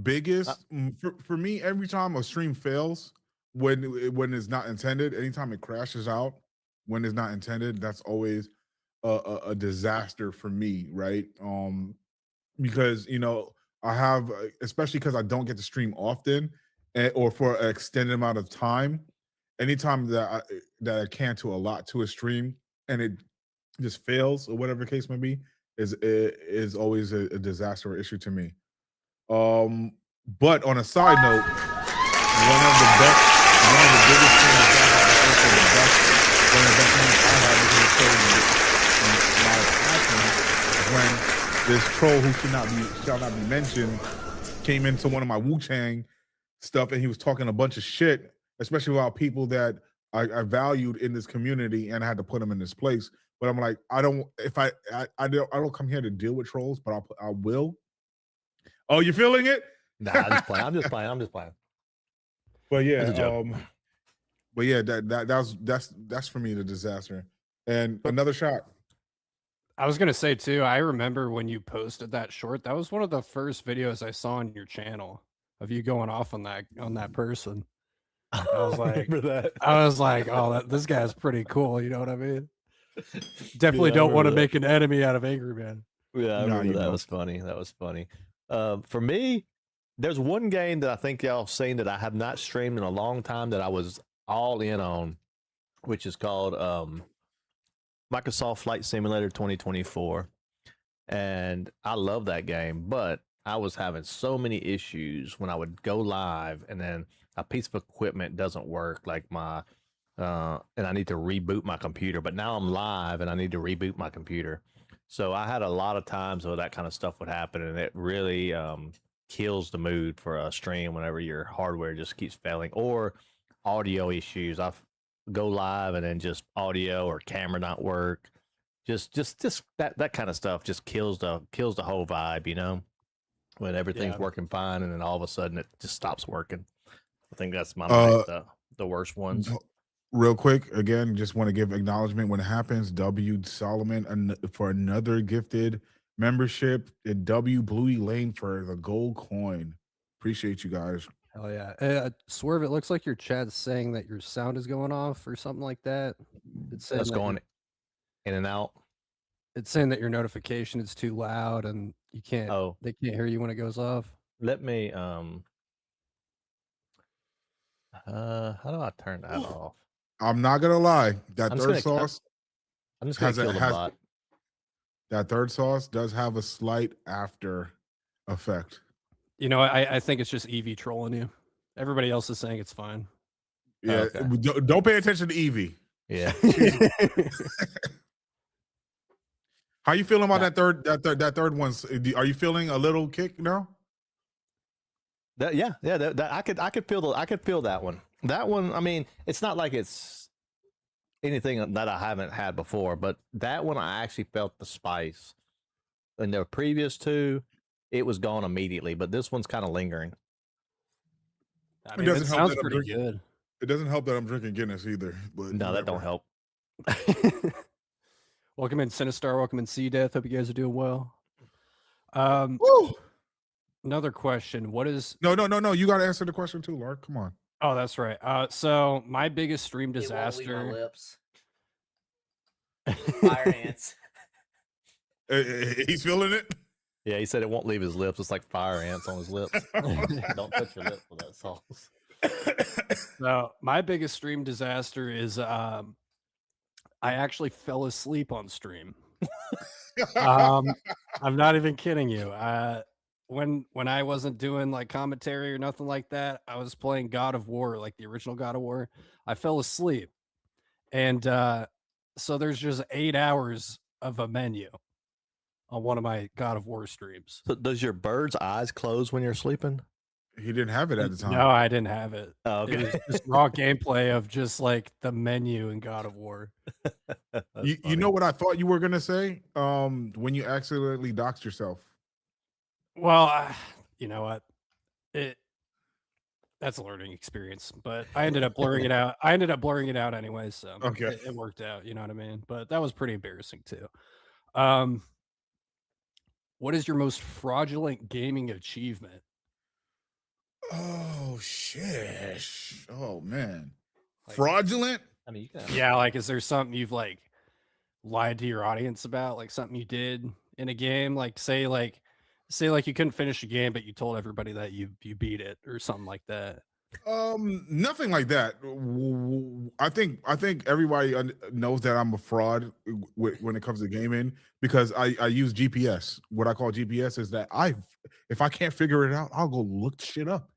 Biggest for me, every time a stream fails when it's not intended, anytime it crashes out when it's not intended, that's always a disaster for me, right? Because I have especially because I don't get to stream often or for an extended amount of time. Anytime that I can to a lot to a stream and it just fails or whatever the case may be is always a disaster or issue to me. But on a side note, one of the biggest things one of the best things I have is my passion is when this troll who shall not be mentioned came into one of my Wu-Tang stuff and he was talking a bunch of shit, especially about people that I valued in this community, and I had to put them in this place. But I'm like, I don't come here to deal with trolls, but I will. Oh, you feeling it? Nah, I'm just playing. But yeah, That's a joke. but yeah, that's for me the disaster. And another shot. I was gonna say too, I remember when you posted that short, that was one of the first videos I saw on your channel of you going off on that person. I was like, oh, this guy's pretty cool. You know what I mean? Definitely Yeah, I don't want to remember that. make an enemy out of Angry Man. Yeah, I Nah, remember you that. don't. Was funny. That was funny. For me, there's one game that I think y'all have seen that I have not streamed in a long time that I was all in on, which is called Microsoft Flight Simulator 2024. And I love that game, but I was having so many issues when I would go live and then a piece of equipment doesn't work, like my and I need to reboot my computer. But now I'm live and I need to reboot my computer. So I had a lot of times where that kind of stuff would happen, and it really kills the mood for a stream whenever your hardware just keeps failing, or audio issues. I go live and then just audio or camera not work. Just that kind of stuff just kills the whole vibe, you know, when everything's Yeah. working fine and then all of a sudden it just stops working. I think that's my the worst ones. Real quick, again, just want to give acknowledgement when it happens. W Solomon for another gifted membership, and W Bluey Lane for the gold coin. Appreciate you guys. Hell yeah. Swerve, it looks like your chat's saying that your sound is going off or something like that. It's saying That's that going in and out. it's saying that your notification is too loud and you can't Oh, they can't hear you when it goes off. let me how do I turn that off? I'm not gonna lie, that I'm just third gonna- sauce I'm just gonna kill the bot. that third sauce does have a slight after effect. You know, I think it's just Evie trolling you. Everybody else is saying it's fine. Yeah, Okay. don't pay attention to Evie. Yeah. How you feeling about Nah. that third one? Are you feeling a little kick now? I could feel that one. That one, I mean, it's not like it's anything that I haven't had before, but that one I actually felt the spice. In the previous two, it was gone immediately, but this one's kind of lingering. I It mean, doesn't it help sounds that I'm pretty drinking. good. It doesn't help that I'm drinking Guinness either. But No, that don't help. Welcome in Sinistar. Welcome in C Death. Hope you guys are doing well. Woo! Another question. What is? No. You got to answer the question too, Lark. Come on. Oh, that's right. So my biggest stream It won't leave my disaster. lips. Fire ants. He's feeling it. Yeah, he said it won't leave his lips. It's like fire ants on his lips. Don't touch your lips with that sauce. So my biggest stream disaster is I actually fell asleep on stream. I'm not even kidding you. When I wasn't doing like commentary or nothing like that, I was playing God of War, like the original God of War. I fell asleep, and so there's just 8 hours of a menu on one of my God of War streams. So does your bird's eyes close when you're sleeping? He didn't have it at the time. No, I didn't have it. Oh, It okay. was just raw gameplay of just like the menu in God of War. You know what I thought you were gonna say? When you accidentally doxed yourself. Well, you know what? That's a learning experience, but I ended up blurring it out. I ended up blurring it out anyway, so Okay. it worked out. You know what I mean? But that was pretty embarrassing too. What is your most fraudulent gaming achievement? Oh shit! Oh man, Like- fraudulent. I mean, you can. Yeah, like is there something you've like lied to your audience about, like something you did in a game, like say you couldn't finish a game, but you told everybody that you beat it or something like that. Nothing like that. I think everybody knows that I'm a fraud when it comes to gaming because I use GPS. What I call GPS is that if I can't figure it out, I'll go look shit up.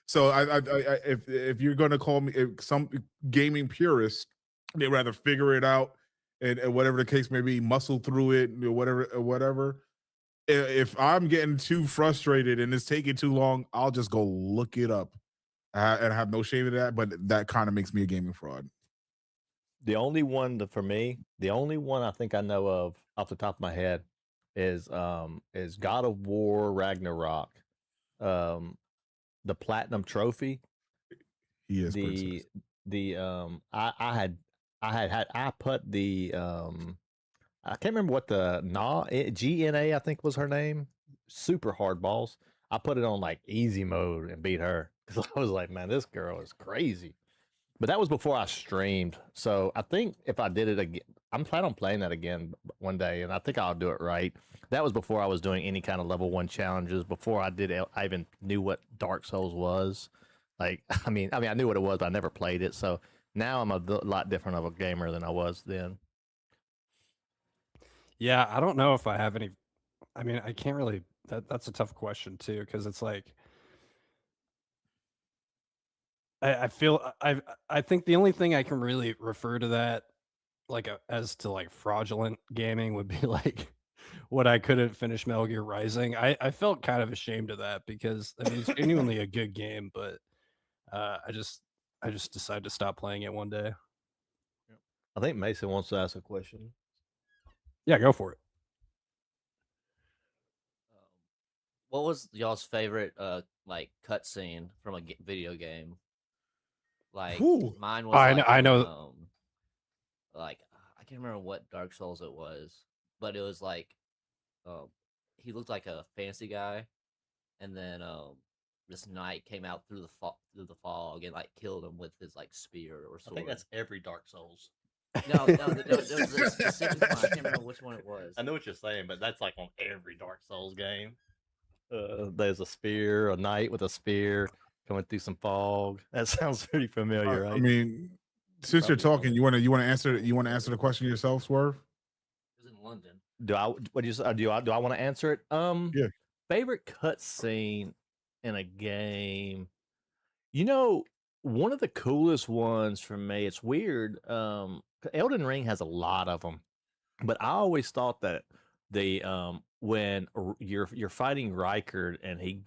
So if you're gonna call me some gaming purist, they rather figure it out and whatever the case may be, muscle through it, whatever. If I'm getting too frustrated and it's taking too long, I'll just go look it up and I have no shame in that. But that kind of makes me a gaming fraud. The only one for me, the only one I think I know of off the top of my head is God of War Ragnarok, the platinum trophy. He is princess. I put the I can't remember what the GNA I think was her name. Super hard balls. I put it on like easy mode and beat her because I was like, man, this girl is crazy. But that was before I streamed, so I think if I did it again, I'm planning on playing that again one day, and I think I'll do it right. That was before I was doing any kind of level 1 challenges. Before I even knew what Dark Souls was. Like, I mean, I knew what it was, but I never played it. So now I'm a lot different of a gamer than I was then. Yeah, I don't know if I have any. I mean, I can't really. That's a tough question too, because it's like I think the only thing I can really refer to that like as to like fraudulent gaming would be like when I couldn't finish Metal Gear Rising. I felt kind of ashamed of that because I mean it's genuinely a good game, but I just decided to stop playing it one day. I think Mason wants to ask a question. Yeah, go for it. What was y'all's favorite like cutscene from a video game? Like Ooh. mine was. I know. Like I can't remember what Dark Souls it was, but it was like, he looked like a fancy guy, and then this knight came out through the fog and like killed him with his like spear or sword. I think that's every Dark Souls. No, there was a specific one. I can't remember which one it was. I know what you're saying, but that's like on every Dark Souls game. There's a spear, a knight with a spear coming through some fog. That sounds pretty familiar, right? I mean, since you're talking, you want to answer the question yourself, Swerve? It was in London. Do I want to answer it? Yeah. favorite cutscene in a game. You know, one of the coolest ones for me. It's weird. Elden Ring has a lot of them, but I always thought that the when you're fighting Riker and he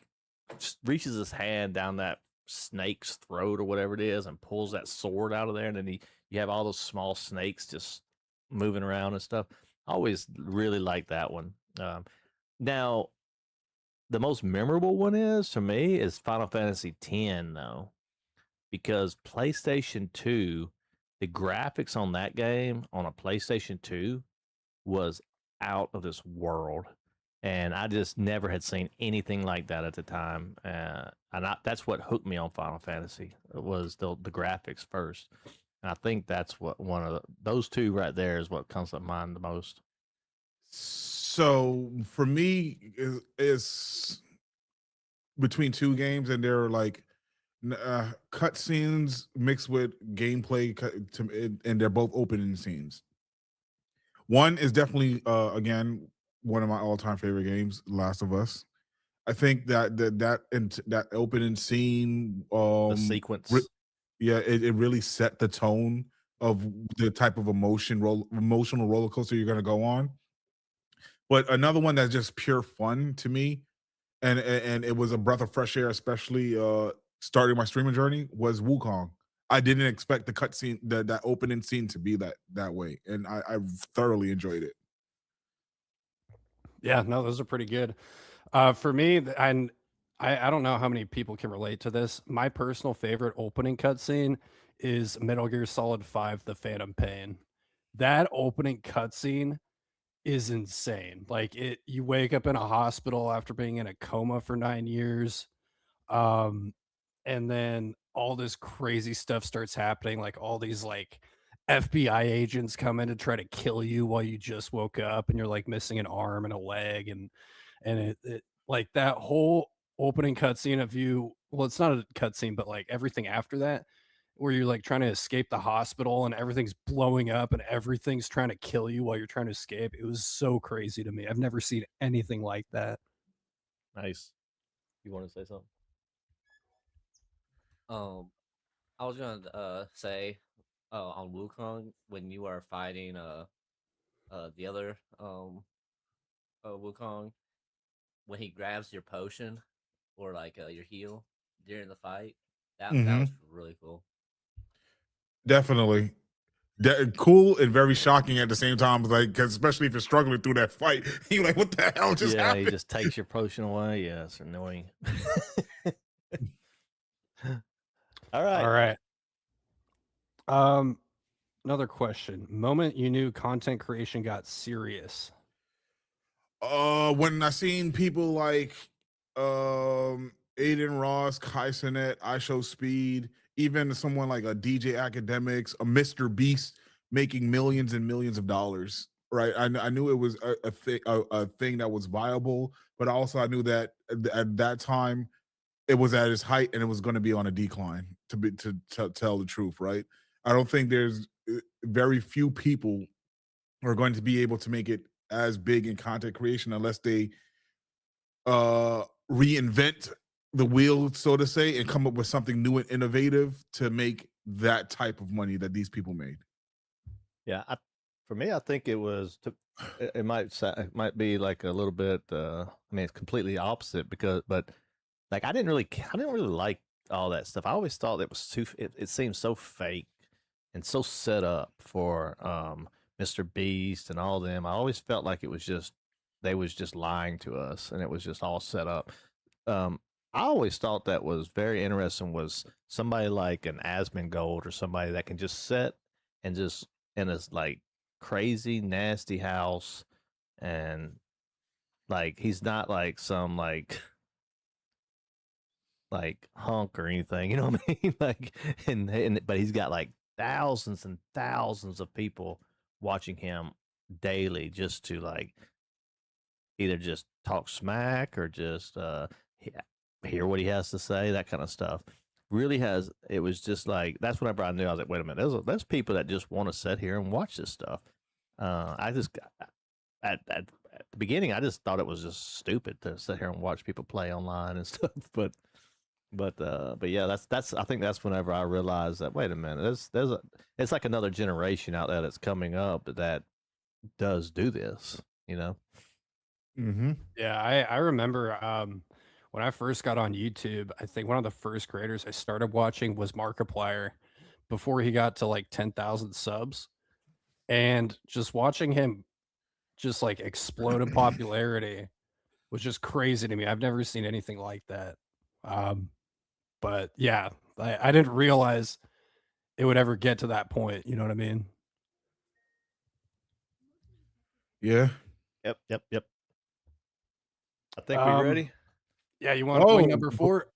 reaches his hand down that snake's throat or whatever it is and pulls that sword out of there, and then you have all those small snakes just moving around and stuff. I always really liked that one. Now, the most memorable one is for me is Final Fantasy X, though, because PlayStation 2, the graphics on that game on a PlayStation 2 was out of this world. And I just never had seen anything like that at the time. That's what hooked me on Final Fantasy. It was the graphics first. And I think that's what those two right there is what comes to mind the most. So for me, is between two games, and they're like cutscenes mixed with gameplay, and they're both opening scenes. One is definitely again one of my all-time favorite games, Last of Us. I think that opening scene, The sequence. it really set the tone of the type of emotional roller coaster you're going to go on. But another one that's just pure fun to me, and it was a breath of fresh air, especially starting my streaming journey, was Wukong. I didn't expect the cutscene, that opening scene, to be that way, and I thoroughly enjoyed it. Yeah, no, those are pretty good. For me, and I don't know how many people can relate to this. My personal favorite opening cutscene is Metal Gear Solid 5: The Phantom Pain. That opening cutscene is insane. Like you wake up in a hospital after being in a coma for 9 years. Um, and then all this crazy stuff starts happening, like all these like FBI agents come in to try to kill you while you just woke up and you're like missing an arm and a leg, and it like that whole opening cutscene of you, well, it's not a cutscene, but like everything after that, where you're like trying to escape the hospital and everything's blowing up and everything's trying to kill you while you're trying to escape. It was so crazy to me. I've never seen anything like that. Nice. You want to say something? I was gonna say on Wukong, when you are fighting the other Wukong, when he grabs your potion or like your heal during the fight, that was really cool. Definitely. Cool and very shocking at the same time, like, 'cause especially if you're struggling through that fight, you're like, "What the hell just Yeah, happened?" he just takes your potion away. Yeah, it's annoying. All right. All right. Another question. Moment you knew content creation got serious. When I seen people like Aiden Ross, Kai Cenat, I Show Speed, even someone like a DJ Academics, a Mr. Beast making millions and millions of dollars, right? I knew it was a thing that was viable, but also I knew that at that time it was at its height and it was going to be on a decline, to tell the truth, right? I don't think there's very few people are going to be able to make it as big in content creation unless they reinvent the wheel, so to say, and come up with something new and innovative to make that type of money that these people made. Yeah, for me, I think it was. It might be like a little bit. I mean, it's completely opposite but like I didn't really like all that stuff. I always thought it was too. It seemed so fake and so set up for Mr. Beast and all them. I always felt like it was just they was just lying to us, and it was just all set up. I always thought that was very interesting was somebody like an Asmongold or somebody that can just sit and just in this like crazy nasty house, and like he's not like some like hunk or anything, you know what I mean? Like and but he's got like thousands and thousands of people watching him daily just to like either just talk smack or just hear what he has to say, that kind of stuff. Really has it was just like that's whenever I knew I was like, wait a minute, there's people that just want to sit here and watch this stuff. I just at the beginning, I just thought it was just stupid to sit here and watch people play online and stuff. But yeah, that's I think that's whenever I realized that wait a minute, it's like another generation out there that's coming up that does do this, you know. Mm-hmm. Yeah, I remember when I first got on YouTube, I think one of the first creators I started watching was Markiplier before he got to like 10,000 subs. And just watching him just like explode in popularity was just crazy to me. I've never seen anything like that. Um, but yeah, I didn't realize it would ever get to that point. You know what I mean? Yeah. Yep. I think we Um, ready. yeah, you want to play Oh, number 4?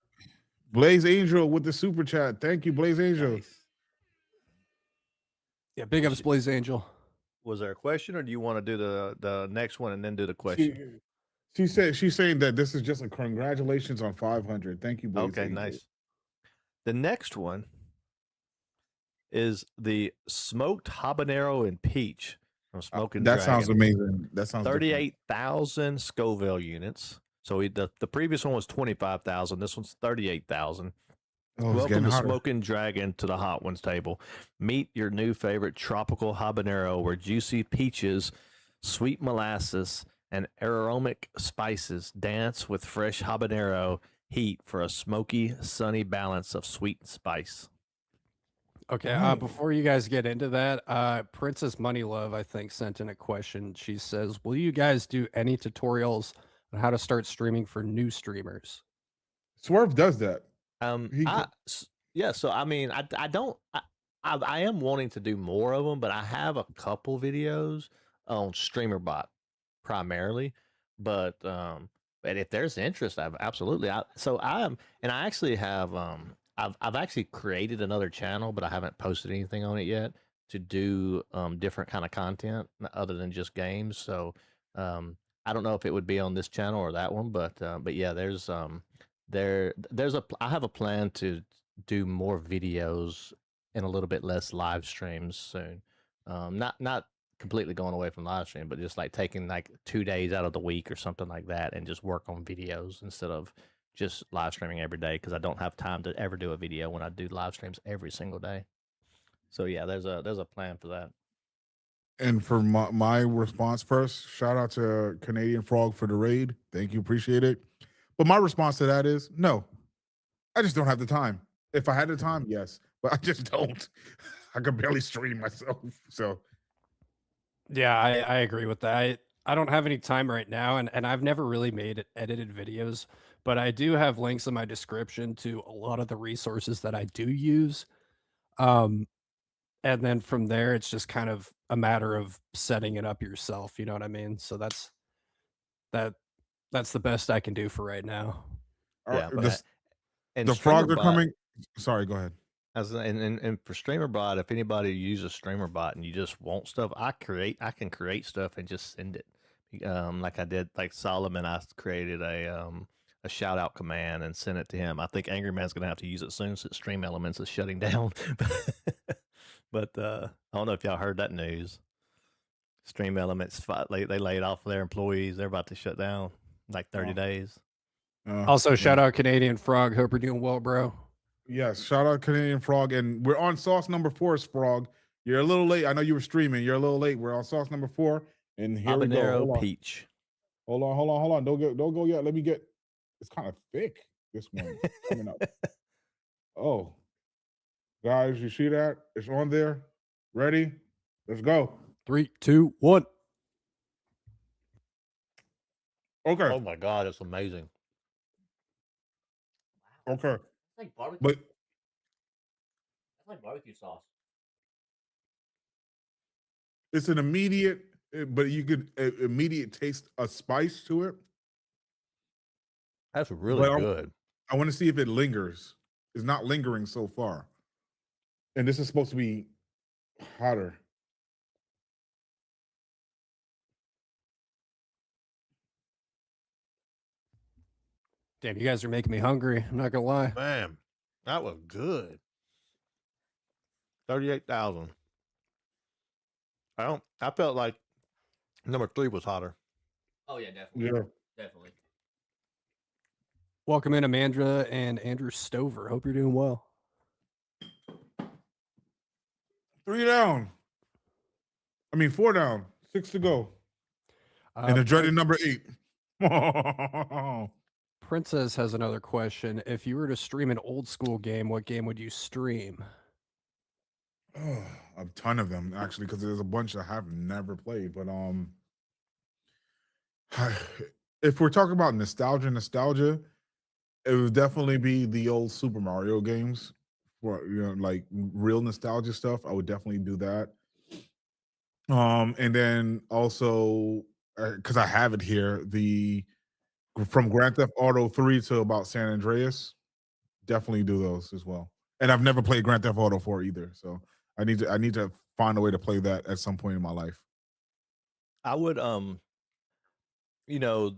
Blaze Angel with the super chat. Thank you, Blaze Angel. Nice. Yeah, big ups, Blaze Angel. Was there a question, or do you want to do the next one and then do the question? She's saying that this is just a congratulations on 500. Thank you, Blaze Okay, Angel. nice. The next one is the smoked habanero and peach from Smoking That Dragon. sounds amazing. That sounds 38,000 Scoville units. So the previous one was 25,000. This one's 38,000. Oh, it's Welcome getting to hotter. Smoking Dragon to the Hot Ones table. Meet your new favorite tropical habanero, where juicy peaches, sweet molasses, and aromatic spices dance with fresh habanero heat for a smoky, sunny balance of sweet and spice. Okay, before you guys get into that, Princess Money Love, I think, sent in a question. She says, will you guys do any tutorials on how to start streaming for new streamers? Swerve does that. Yeah. So I mean, I don't. I am wanting to do more of them, but I have a couple videos on StreamerBot primarily. But if there's interest, I've absolutely. So I am, and I actually have. I've actually created another channel, but I haven't posted anything on it yet to do different kind of content other than just games. So I don't know if it would be on this channel or that one, but yeah, there's I have a plan to do more videos and a little bit less live streams soon. Not completely going away from live stream, but just like taking like 2 days out of the week or something like that, and just work on videos instead of just live streaming every day, because I don't have time to ever do a video when I do live streams every single day. So yeah, there's a plan for that. And for my response first, shout out to Canadian Frog for the raid. Thank you, appreciate it. But my response to that is no. I just don't have the time. If I had the time, yes, but I just don't. I can barely stream myself. So Yeah, I agree with that. I don't have any time right now, and I've never really made edited videos, but I do have links in my description to a lot of the resources that I do use. And then from there, it's just kind of a matter of setting it up yourself. You know what I mean? So that's the best I can do for right now. Yeah, the and frogs are StreamerBot- coming. Sorry, go ahead. And for StreamerBot, if anybody uses StreamerBot and you just want stuff, I can create stuff and just send it. Like I did, like Solomon, I created a shout out command and sent it to him. I think Angry Man's gonna have to use it soon since Stream Elements is shutting down. But I don't know if y'all heard that news. Stream Elements, they laid off their employees. They're about to shut down like 30 days. Also, shout out Canadian Frog. Hope you're doing well, bro. Yes, shout out Canadian Frog, and we're on sauce number 4. Frog, you're a little late. I know you were streaming. You're a little late. We're on sauce number 4, and here we go. Habanero peach. Hold on. Don't go yet. Let me get. It's kind of thick. This one coming up. Oh, guys, you see that? It's on there. Ready? Let's go. 3, 2, 1. Okay. Oh my god, it's amazing. Okay. It's like barbecue. But It's like barbecue sauce. it's an immediate, but you could immediate taste a spice to it. That's really Well, good. I want to see if it lingers. It's not lingering so far. And this is supposed to be hotter. Damn, you guys are making me hungry. I'm not gonna lie. Man, that was good. 38,000. I felt like number 3 was hotter. Oh yeah, definitely. Yeah. Definitely. Welcome in, Amanda and Andrew Stover. Hope you're doing well. 3 down. I mean, 4 down. 6 to go. And the dreaded number 8. Princess has another question. If you were to stream an old school game, what game would you stream? A ton of them actually, because there's a bunch I have never played. But if we're talking about nostalgia, it would definitely be the old Super Mario games. For like real nostalgia stuff, I would definitely do that. And then also because I have it here, the from Grand Theft Auto 3 to about San Andreas, definitely do those as well. And I've never played Grand Theft Auto 4 either, so I need to find a way to play that at some point in my life. I would you know,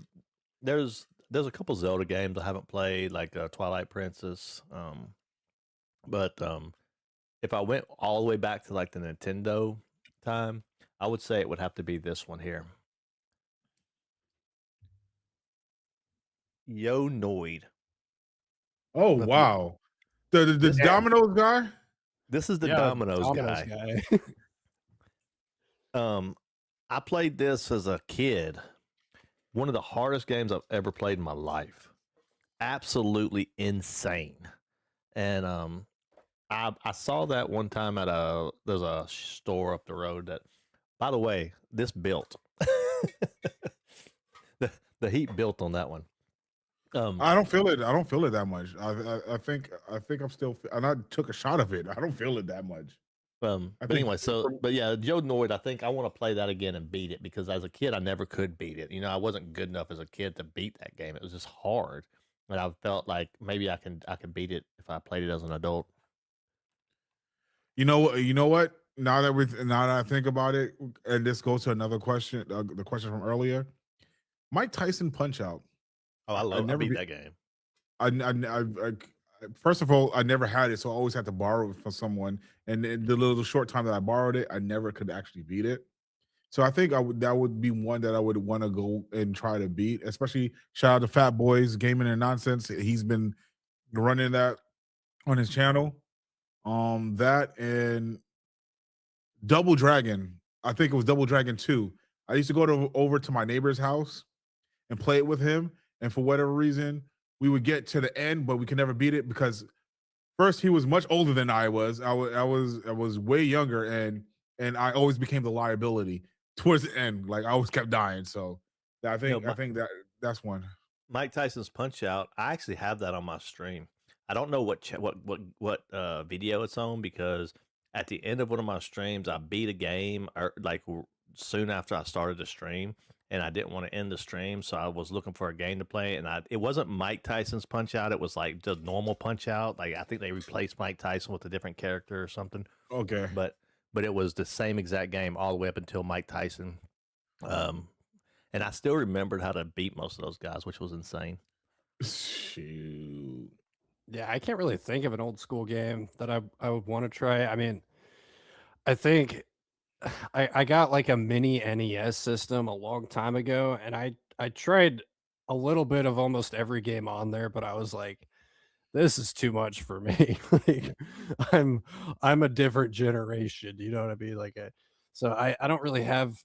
there's a couple Zelda games I haven't played, like Twilight Princess. But if I went all the way back to like the Nintendo time, I would say it would have to be this one here. Yo Noid. Oh Nothing- wow, the This- Domino's guy. This is the Domino's guy. I played this as a kid. One of the hardest games I've ever played in my life. Absolutely insane. And I saw that one time at there's a store up the road that, by the way, this built. the heat built on that one. I don't feel it. I don't feel it that much. I think I'm still. And I took a shot of it. I don't feel it that much. But anyway, but yeah, Joe Noid, I think I want to play that again and beat it, because as a kid I never could beat it. I wasn't good enough as a kid to beat that game. It was just hard. And I felt like maybe I could beat it if I played it as an adult. You know what? Now that I think about it, and this goes to another question, the question from earlier. Mike Tyson Punch Out. Oh, I beat that game. I first of all, I never had it, so I always had to borrow it from someone. And in the little short time that I borrowed it, I never could actually beat it. So I think that would be one that I would want to go and try to beat. Especially shout out to Fat Boys Gaming and Nonsense. He's been running that on his channel. That and Double Dragon. I think it was Double Dragon 2. I used to go over to my neighbor's house and play it with him. And for whatever reason, we would get to the end, but we could never beat it because first he was much older than I was. I was way younger, and I always became the liability towards the end. Like I always kept dying. So I think that's one. Mike Tyson's Punch Out. I actually have that on my stream. I don't know what video it's on, because at the end of one of my streams, I beat a game like soon after I started the stream, and I didn't want to end the stream, so I was looking for a game to play, and it wasn't Mike Tyson's Punch Out. It was like just normal Punch Out. Like I think they replaced Mike Tyson with a different character or something. Okay, but it was the same exact game all the way up until Mike Tyson. And I still remembered how to beat most of those guys, which was insane. Shoot. Yeah, I can't really think of an old school game that I would want to try. I mean, I think I got like a mini NES system a long time ago, and I tried a little bit of almost every game on there, but I was like, this is too much for me. Like I'm a different generation, you know what I mean? So I don't really have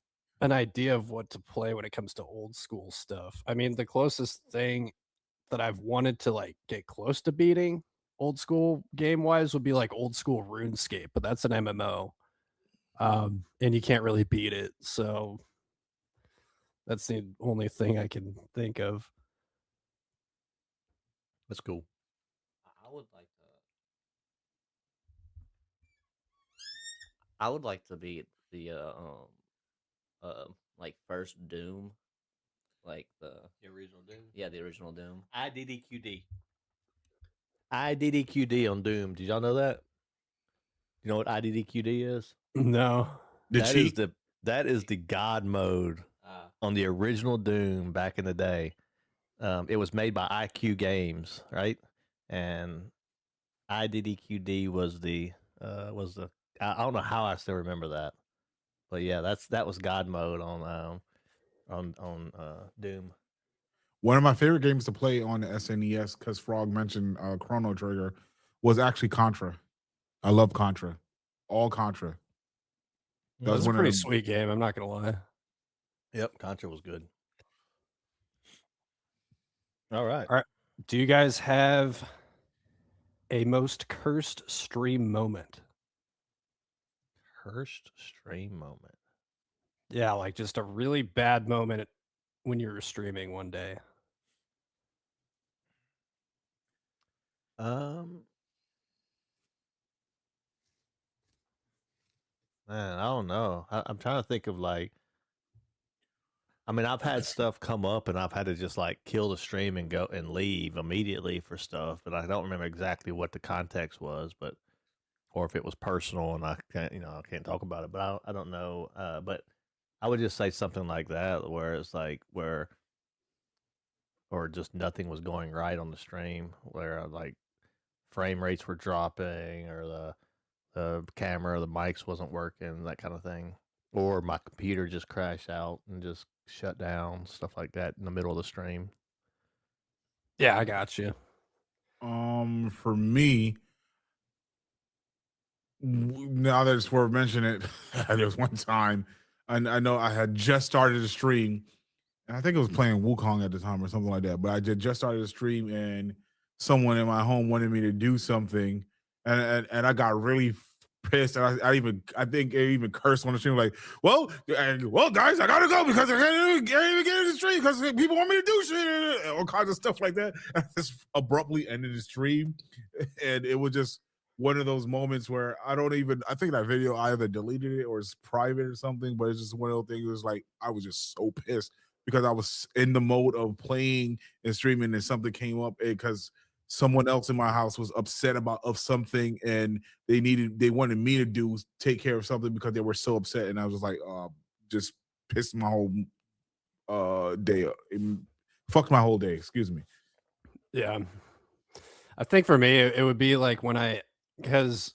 an idea of what to play when it comes to old school stuff. I mean, the closest thing that I've wanted to like get close to beating old school game wise would be like old school RuneScape, but that's an MMO. And you can't really beat it. So that's the only thing I can think of. That's cool. I would like to beat the like first Doom, like the original Doom. Yeah, the original Doom. IDDQD on Doom. Did y'all know that? You know what IDDQD is? No. That is the God mode on the original Doom back in the day. It was made by IQ Games, right? And IDDQD was the I don't know how I still remember that, but yeah, that was God mode on on Doom. One of my favorite games to play on the SNES, because Frog mentioned Chrono Trigger, was actually Contra. I love Contra. All Contra. That was That's a one of pretty the sweet game. I'm not gonna lie. Yep, Contra was good. All right. All right. Do you guys have a most cursed stream moment? Cursed stream moment. Yeah, like just a really bad moment when you were streaming one day. Man, I don't know. I'm trying to think of like. I mean, I've had stuff come up, and I've had to just like kill the stream and go and leave immediately for stuff, but I don't remember exactly what the context was, but or if it was personal, and I can't talk about it. But I don't know. But I would just say something like that, where it's like or just nothing was going right on the stream, where like frame rates were dropping, or the camera, the mics wasn't working, that kind of thing, or my computer just crashed out and just shut down, stuff like that in the middle of the stream. Yeah, I got you. For me, now that Swerve mentioned it, there was one time I know I had just started a stream, and I think it was playing Wukong at the time or something like that. But I just started a stream, and someone in my home wanted me to do something, and I got really pissed, and I think I even cursed on the stream like, well, guys, I gotta go because I can't even get in the stream because people want me to do shit, all kinds of stuff like that. I just abruptly ended the stream, and it was just one of those moments where I think that video I either deleted it or it's private or something, but it's just one of those things. It was like I was just so pissed because I was in the mode of playing and streaming, and something came up because someone else in my house was upset of something, and they wanted me to take care of something because they were so upset, and I was just like, just pissed my whole day up. Fucked my whole day. Excuse me. Yeah. I think for me, it would be like because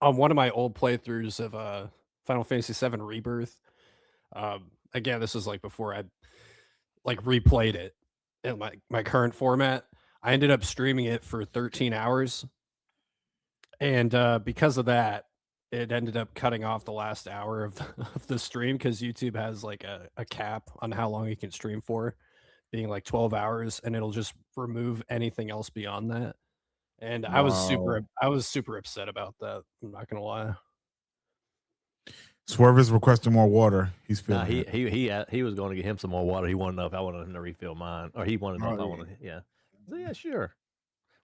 on one of my old playthroughs of Final Fantasy VII Rebirth, again, this was like before I like replayed it in my current format. I ended up streaming it for 13 hours, and because of that, it ended up cutting off the last hour of of the stream because YouTube has like a cap on how long you can stream for, being like 12 hours, and it'll just remove anything else beyond that. And I was Wow. super upset about that. I'm not gonna lie. Swerve is requesting more water. He's Nah, feeling it. he was going to get him some more water. He wanted to know if I wanted him to refill mine, or he wanted to know if I Oh, wanted. Yeah, so, yeah, sure.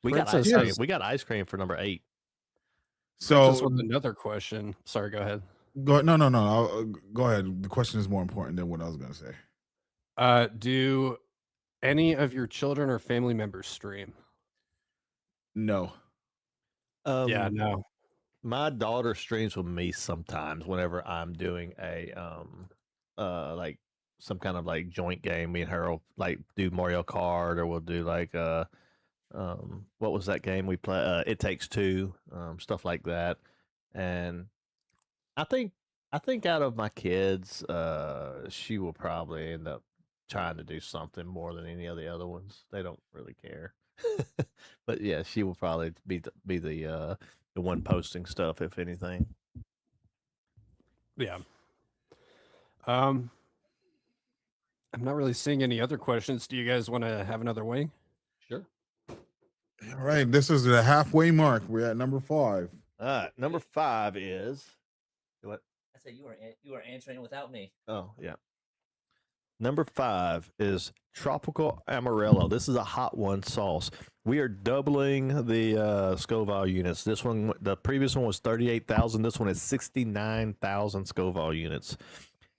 We got Princess ice cream. has We got ice cream for number 8. Princess So with another question. Sorry, go ahead. go no. Go ahead. The question is more important than what I was gonna say. Do any of your children or family members stream? No. Yeah, Um, no. my daughter streams with me sometimes whenever I'm doing a like some kind of like joint game. Me and her will like do Mario Kart, or we'll do like what was that game we play? It Takes Two, stuff like that. And I think out of my kids, she will probably end up trying to do something more than any of the other ones. They don't really care. But yeah, she will probably be the one posting stuff, if anything. Yeah. I'm not really seeing any other questions. Do you guys want to have another wing? Sure. All right. This is the halfway mark. We're at number 5. All right, number 5 is what? I said you were answering without me. Oh yeah. Number 5 is tropical amarillo. This is a hot one sauce. We are doubling the Scoville units. This one, the previous one was 38,000. This one is 69,000 Scoville units.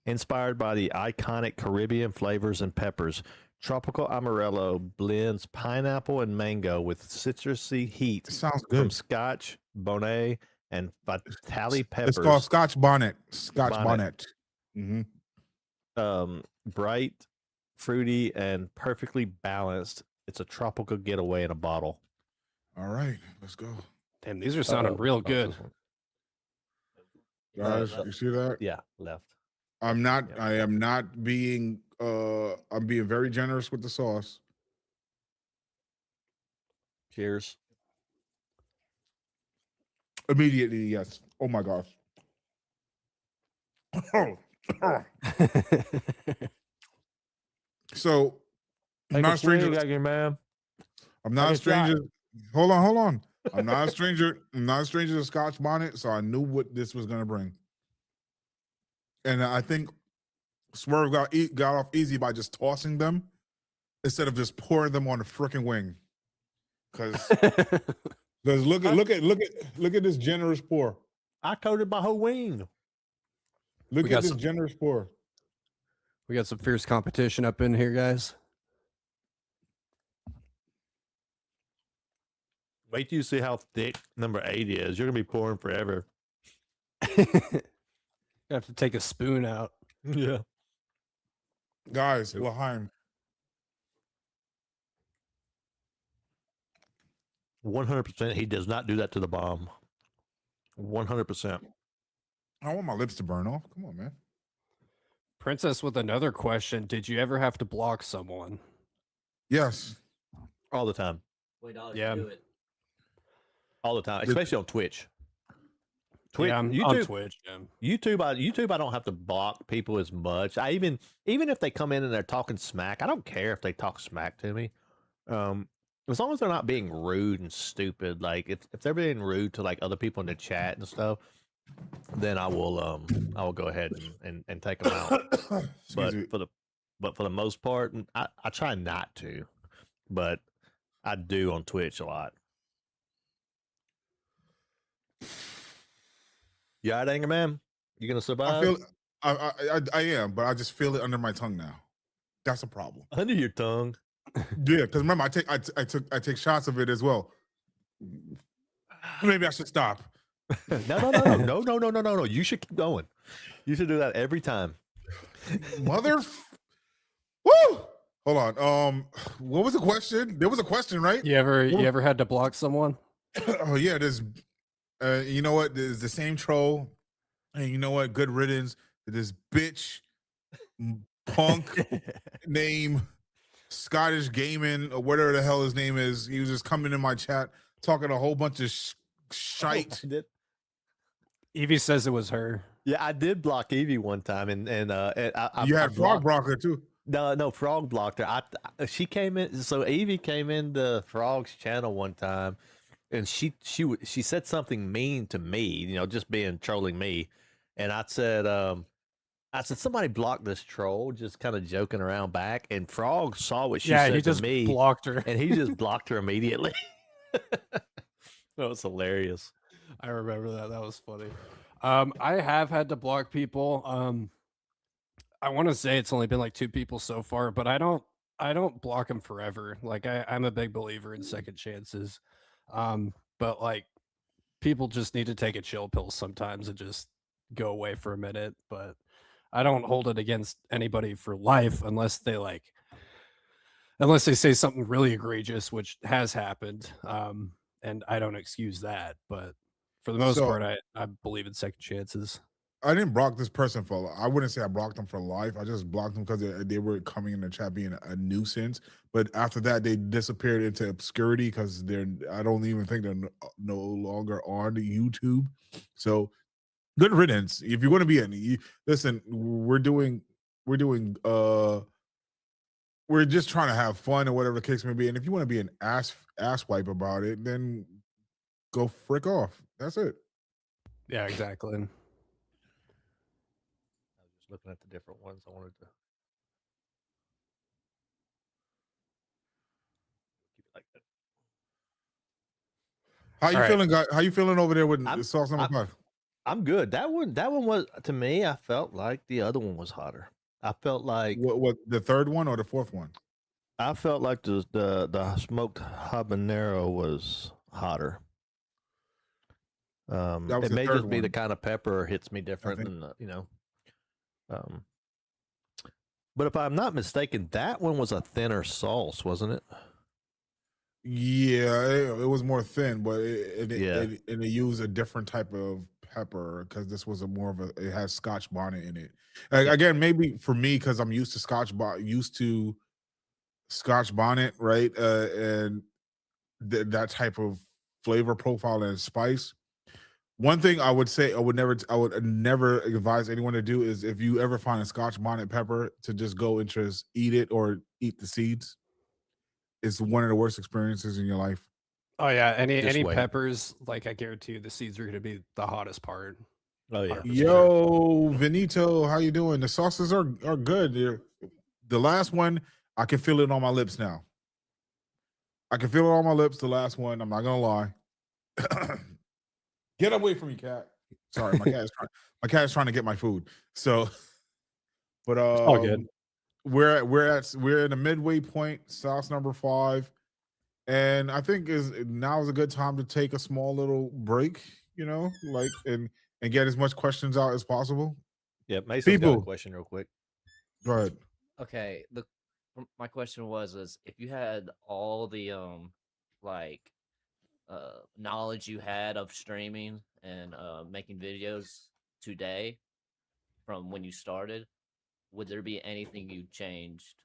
Inspired by the iconic Caribbean flavors and peppers, tropical amarillo blends pineapple and mango with citrusy heat Sounds from good. Scotch, Bonnet, and Vitali peppers. It's called Scotch Bonnet. Scotch Bonnet. Bright, fruity, and perfectly balanced. It's a tropical getaway in a bottle. All right, let's go. Damn, these are sounding real good. Guys, you see that? Yeah, left. I am not being I'm being very generous with the sauce. Cheers. Immediately, yes. Oh my gosh. So I'm not a stranger. man. I'm not a Take a shot. stranger. Hold on. I'm not a stranger. I'm not a stranger to Scotch bonnet, so I knew what this was gonna bring. And I think Swerve got off easy by just tossing them instead of just pouring them on the freaking wing. Because look at this generous pour. I coated my whole wing. Look We at got this some- generous pour. We got some fierce competition up in here, guys. Wait till you see how thick number 8 is. You're gonna be pouring forever. You have to take a spoon out. Yeah. Guys, Laheim. 100%. He does not do that to the bomb. 100%. I don't want my lips to burn off. Come on, man. Princess with another question. Did you ever have to block someone? Yes. All the time. $20 Yeah. to do it. All the time. Especially on Twitch. Yeah, I'm on Twitch. Yeah. YouTube, I don't have to block people as much. I even if they come in and they're talking smack, I don't care if they talk smack to me. As long as they're not being rude and stupid. Like if they're being rude to like other people in the chat and stuff, then I will go ahead and take them out. Excuse me. But for the most part, I try not to, but I do on Twitch a lot. You all right, Anger Man? You gonna survive? I am, but I just feel it under my tongue now. That's a problem. Under your tongue. Yeah, because remember, I take shots of it as well. Maybe I should stop. No. You should keep going. You should do that every time. Woo! Hold on. What was the question? There was a question, right? You ever had to block someone? Oh yeah, there's you know what? There's the same troll. And you know what? Good riddance to this bitch punk name Scottish Gaming or whatever the hell his name is. He was just coming in my chat talking a whole bunch of shite. Evie says it was her. Yeah, I did block Evie one time, and you had Frog blocker too. No, Frog blocked her. She came in, so Evie came into Frog's channel one time, and she said something mean to me, you know, just trolling me, and I said somebody blocked this troll, just kind of joking around back, and Frog saw what she said he to just me, blocked her, and he just blocked her immediately. That was hilarious. I remember that. That was funny. I have had to block people. I want to say it's only been like 2 people so far, but I don't block them forever. Like I'm a big believer in second chances. But like people just need to take a chill pill sometimes and just go away for a minute. But I don't hold it against anybody for life unless they say something really egregious, which has happened. And I don't excuse that, but for the most part, I believe in second chances. I didn't block this person I wouldn't say I blocked them for life. I just blocked them because they were coming in the chat being a nuisance. But after that, they disappeared into obscurity because I don't even think they're no longer on YouTube. So good riddance. If you're going to be listen, we're just trying to have fun or whatever the case may be. And if you want to be an ass wipe about it, then go frick off. That's it. Yeah, exactly. I was just looking at the different ones I wanted to keep it like that. How you feeling, guys? How you feeling over there with sauce number 5? I'm good. That one was, to me, I felt like the other one was hotter. I felt like what the third one or the fourth one? I felt like the smoked habanero was hotter. It may just be the kind of pepper hits me different than you know. But if I'm not mistaken, that one was a thinner sauce, wasn't it? Yeah, it was more thin, but it used a different type of pepper because this was a more of a it has Scotch bonnet in it. Yeah. Again, maybe for me because I'm used to Scotch bonnet, right? And that type of flavor profile and spice. One thing I would say I would never advise anyone to do is if you ever find a Scotch bonnet pepper to just go and just eat it or eat the seeds. It's one of the worst experiences in your life. Oh yeah, any Just any wait. peppers, like I guarantee you, the seeds are going to be the hottest part. Oh yeah. 100%. Yo, Benito, how you doing? The sauces are good. The last one, I can feel it on my lips now. I can feel it on my lips. The last one, I'm not gonna lie. Get away from me, cat. Sorry, my cat is trying to get my food. So, but All good. we're in the midway point, sauce number 5, and I think now is a good time to take a small little break. Like and get as much questions out as possible. Yeah. Mason's got a People, question real quick. go ahead. Okay, my question was if you had all the like knowledge you had of streaming and making videos today from when you started, would there be anything you changed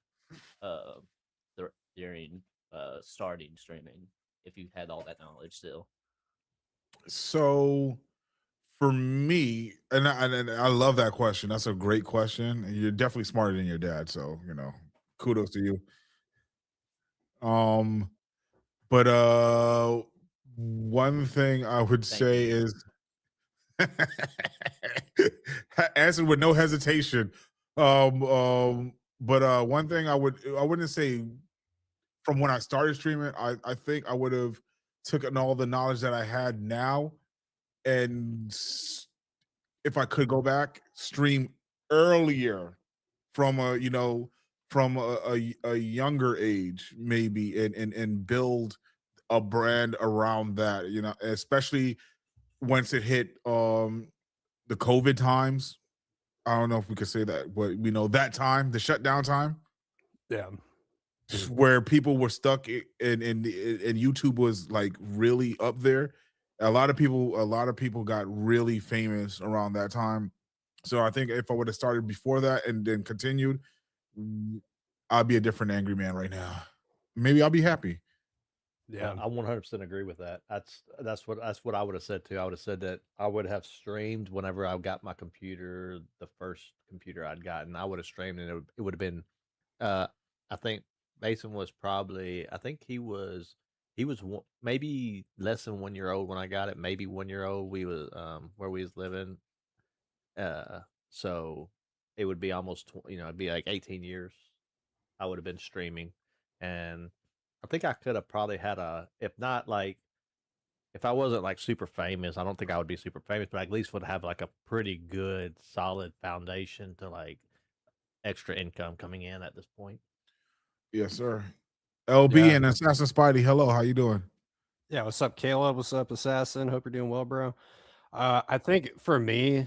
uh during starting streaming if you had all that knowledge still? So for me, and I love that question. That's a great question. And you're definitely smarter than your dad. So, kudos to you. Um, but one thing I would Thank say you. is answer with no hesitation. But one thing I wouldn't say from when I started streaming, I think I would have taken all the knowledge that I had now and if I could go back, stream earlier from a younger age maybe and build a brand around that, especially once it hit the COVID times. I don't know if we could say that, but that time, the shutdown time Yeah. where people were stuck and YouTube was like really up there. A lot of people got really famous around that time. So I think if I would have started before that and then continued, I'd be a different angry man right now. Maybe I'll be happy. Yeah. I 100% agree with that. That's what I would have said too. I would have said that I would have streamed whenever I got my computer, the first computer I'd gotten. I would have streamed, and it would have been. Uh, I think Mason was probably. I think he was maybe less than 1 year old when I got it. Maybe 1 year old. We was where we was living. So it would be almost it'd be like 18 years. I would have been streaming, and I think I could have probably had if not like, if I wasn't like super famous, I don't think I would be super famous, but I at least would have like a pretty good, solid foundation to like extra income coming in at this point. Yes, sir. LB Yeah. and Assassin Spidey, hello, how you doing? Yeah. What's up, Caleb? What's up, Assassin? Hope you're doing well, bro. I think for me,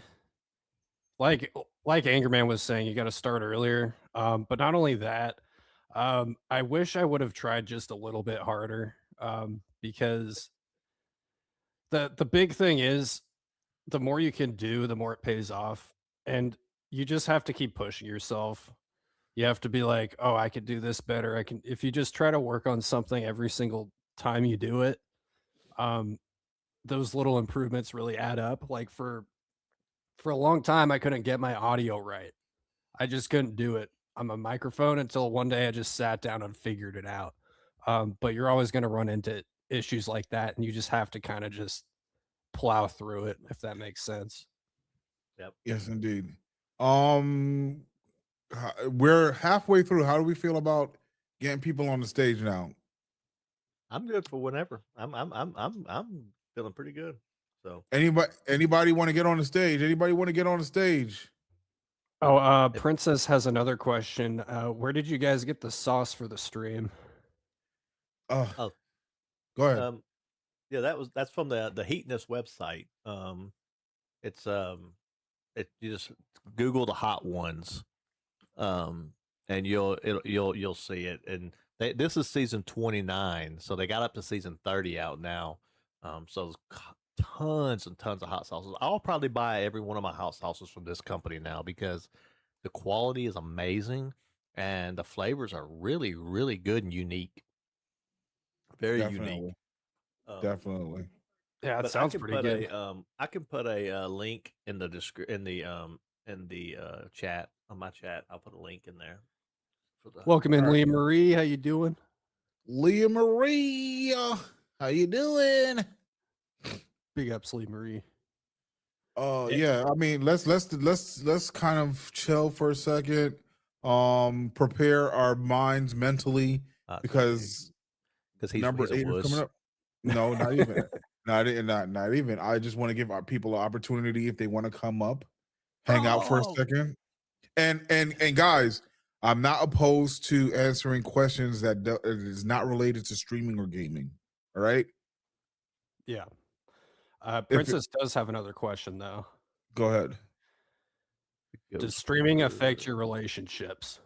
like Angerman was saying, you got to start earlier. But not only that, I wish I would have tried just a little bit harder. Because the big thing is the more you can do, the more it pays off. And you just have to keep pushing yourself. You have to be like, oh, I could do this better. I can, if you just try to work on something every single time you do it, um, those little improvements really add up. Like for a long time, I couldn't get my audio right. I just couldn't do it on my microphone until one day I just sat down and figured it out. But you're always going to run into issues like that, and you just have to kind of just plow through it, if that makes sense. Yep. Yes, indeed. Um, we're halfway through. How do we feel about getting people on the stage now? I'm good for whenever. I'm feeling pretty good. So Anybody want to get on the stage? Anybody want to get on the stage? Oh, If- Princess has another question. Where did you guys get the sauce for the stream? oh, Go ahead. yeah, that's from the Heatness website. It's you just Google the hot ones, and you'll see it. And this is season 29, so they got up to season 30 out now. So tons and tons of hot sauces. I'll probably buy every one of my hot sauces from this company now because the quality is amazing and the flavors are really, really good and unique. Very unique. Definitely, Um, definitely. Yeah, it but sounds pretty good. I can put a link in the chat on my chat. I'll put a link in there for the. Welcome in, All right. Leah Marie. How you doing? Leah Marie, how you doing? Big ups, Leah Marie. Yeah. I mean, let's kind of chill for a second. Prepare our minds mentally because he's number a 8 is coming wuss. up. No, not even. Not even. I just want to give our people an opportunity if they want to come up, hang out for a second. And guys, I'm not opposed to answering questions that is not related to streaming or gaming. All right. Yeah. Princess does have another question though. Go ahead. Does streaming affect your relationships?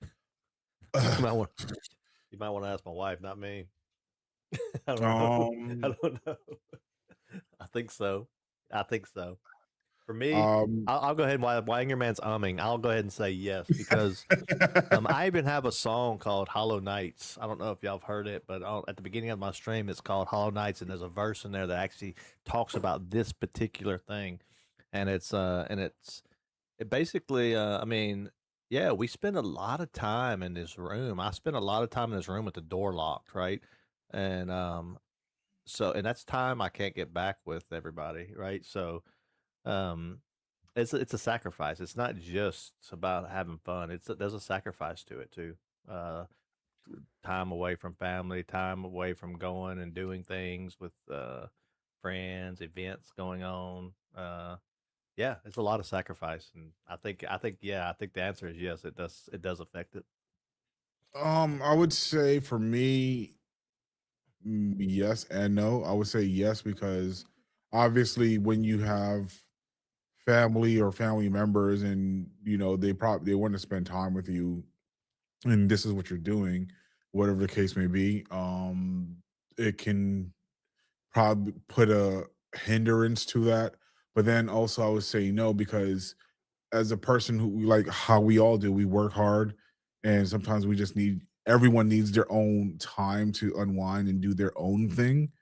You might want to ask my wife, not me. I don't know. I don't know. I think so. For me, I'll go ahead and while Angry Man's umming, I'll go ahead and say yes because I even have a song called Hollow Nights. I don't know if y'all have heard it, but at the beginning of my stream, it's called Hollow Nights, and there's a verse in there that actually talks about this particular thing, and it basically, I mean, yeah, we spend a lot of time in this room. I spend a lot of time in this room with the door locked, right, and and that's time I can't get back with everybody, right? So it's a sacrifice. It's not just about having fun. There's a sacrifice to it too. Time away from family, time away from going and doing things with friends, events going on. Yeah, it's a lot of sacrifice, and I think the answer is yes. It does affect it. I would say for me, yes and no. I would say yes because obviously when you have family or family members and they want to spend time with you and this is what you're doing, whatever the case may be, it can probably put a hindrance to that. But then also I would say no because as a person who like how we all do, we work hard and sometimes we just need everyone needs their own time to unwind and do their own thing.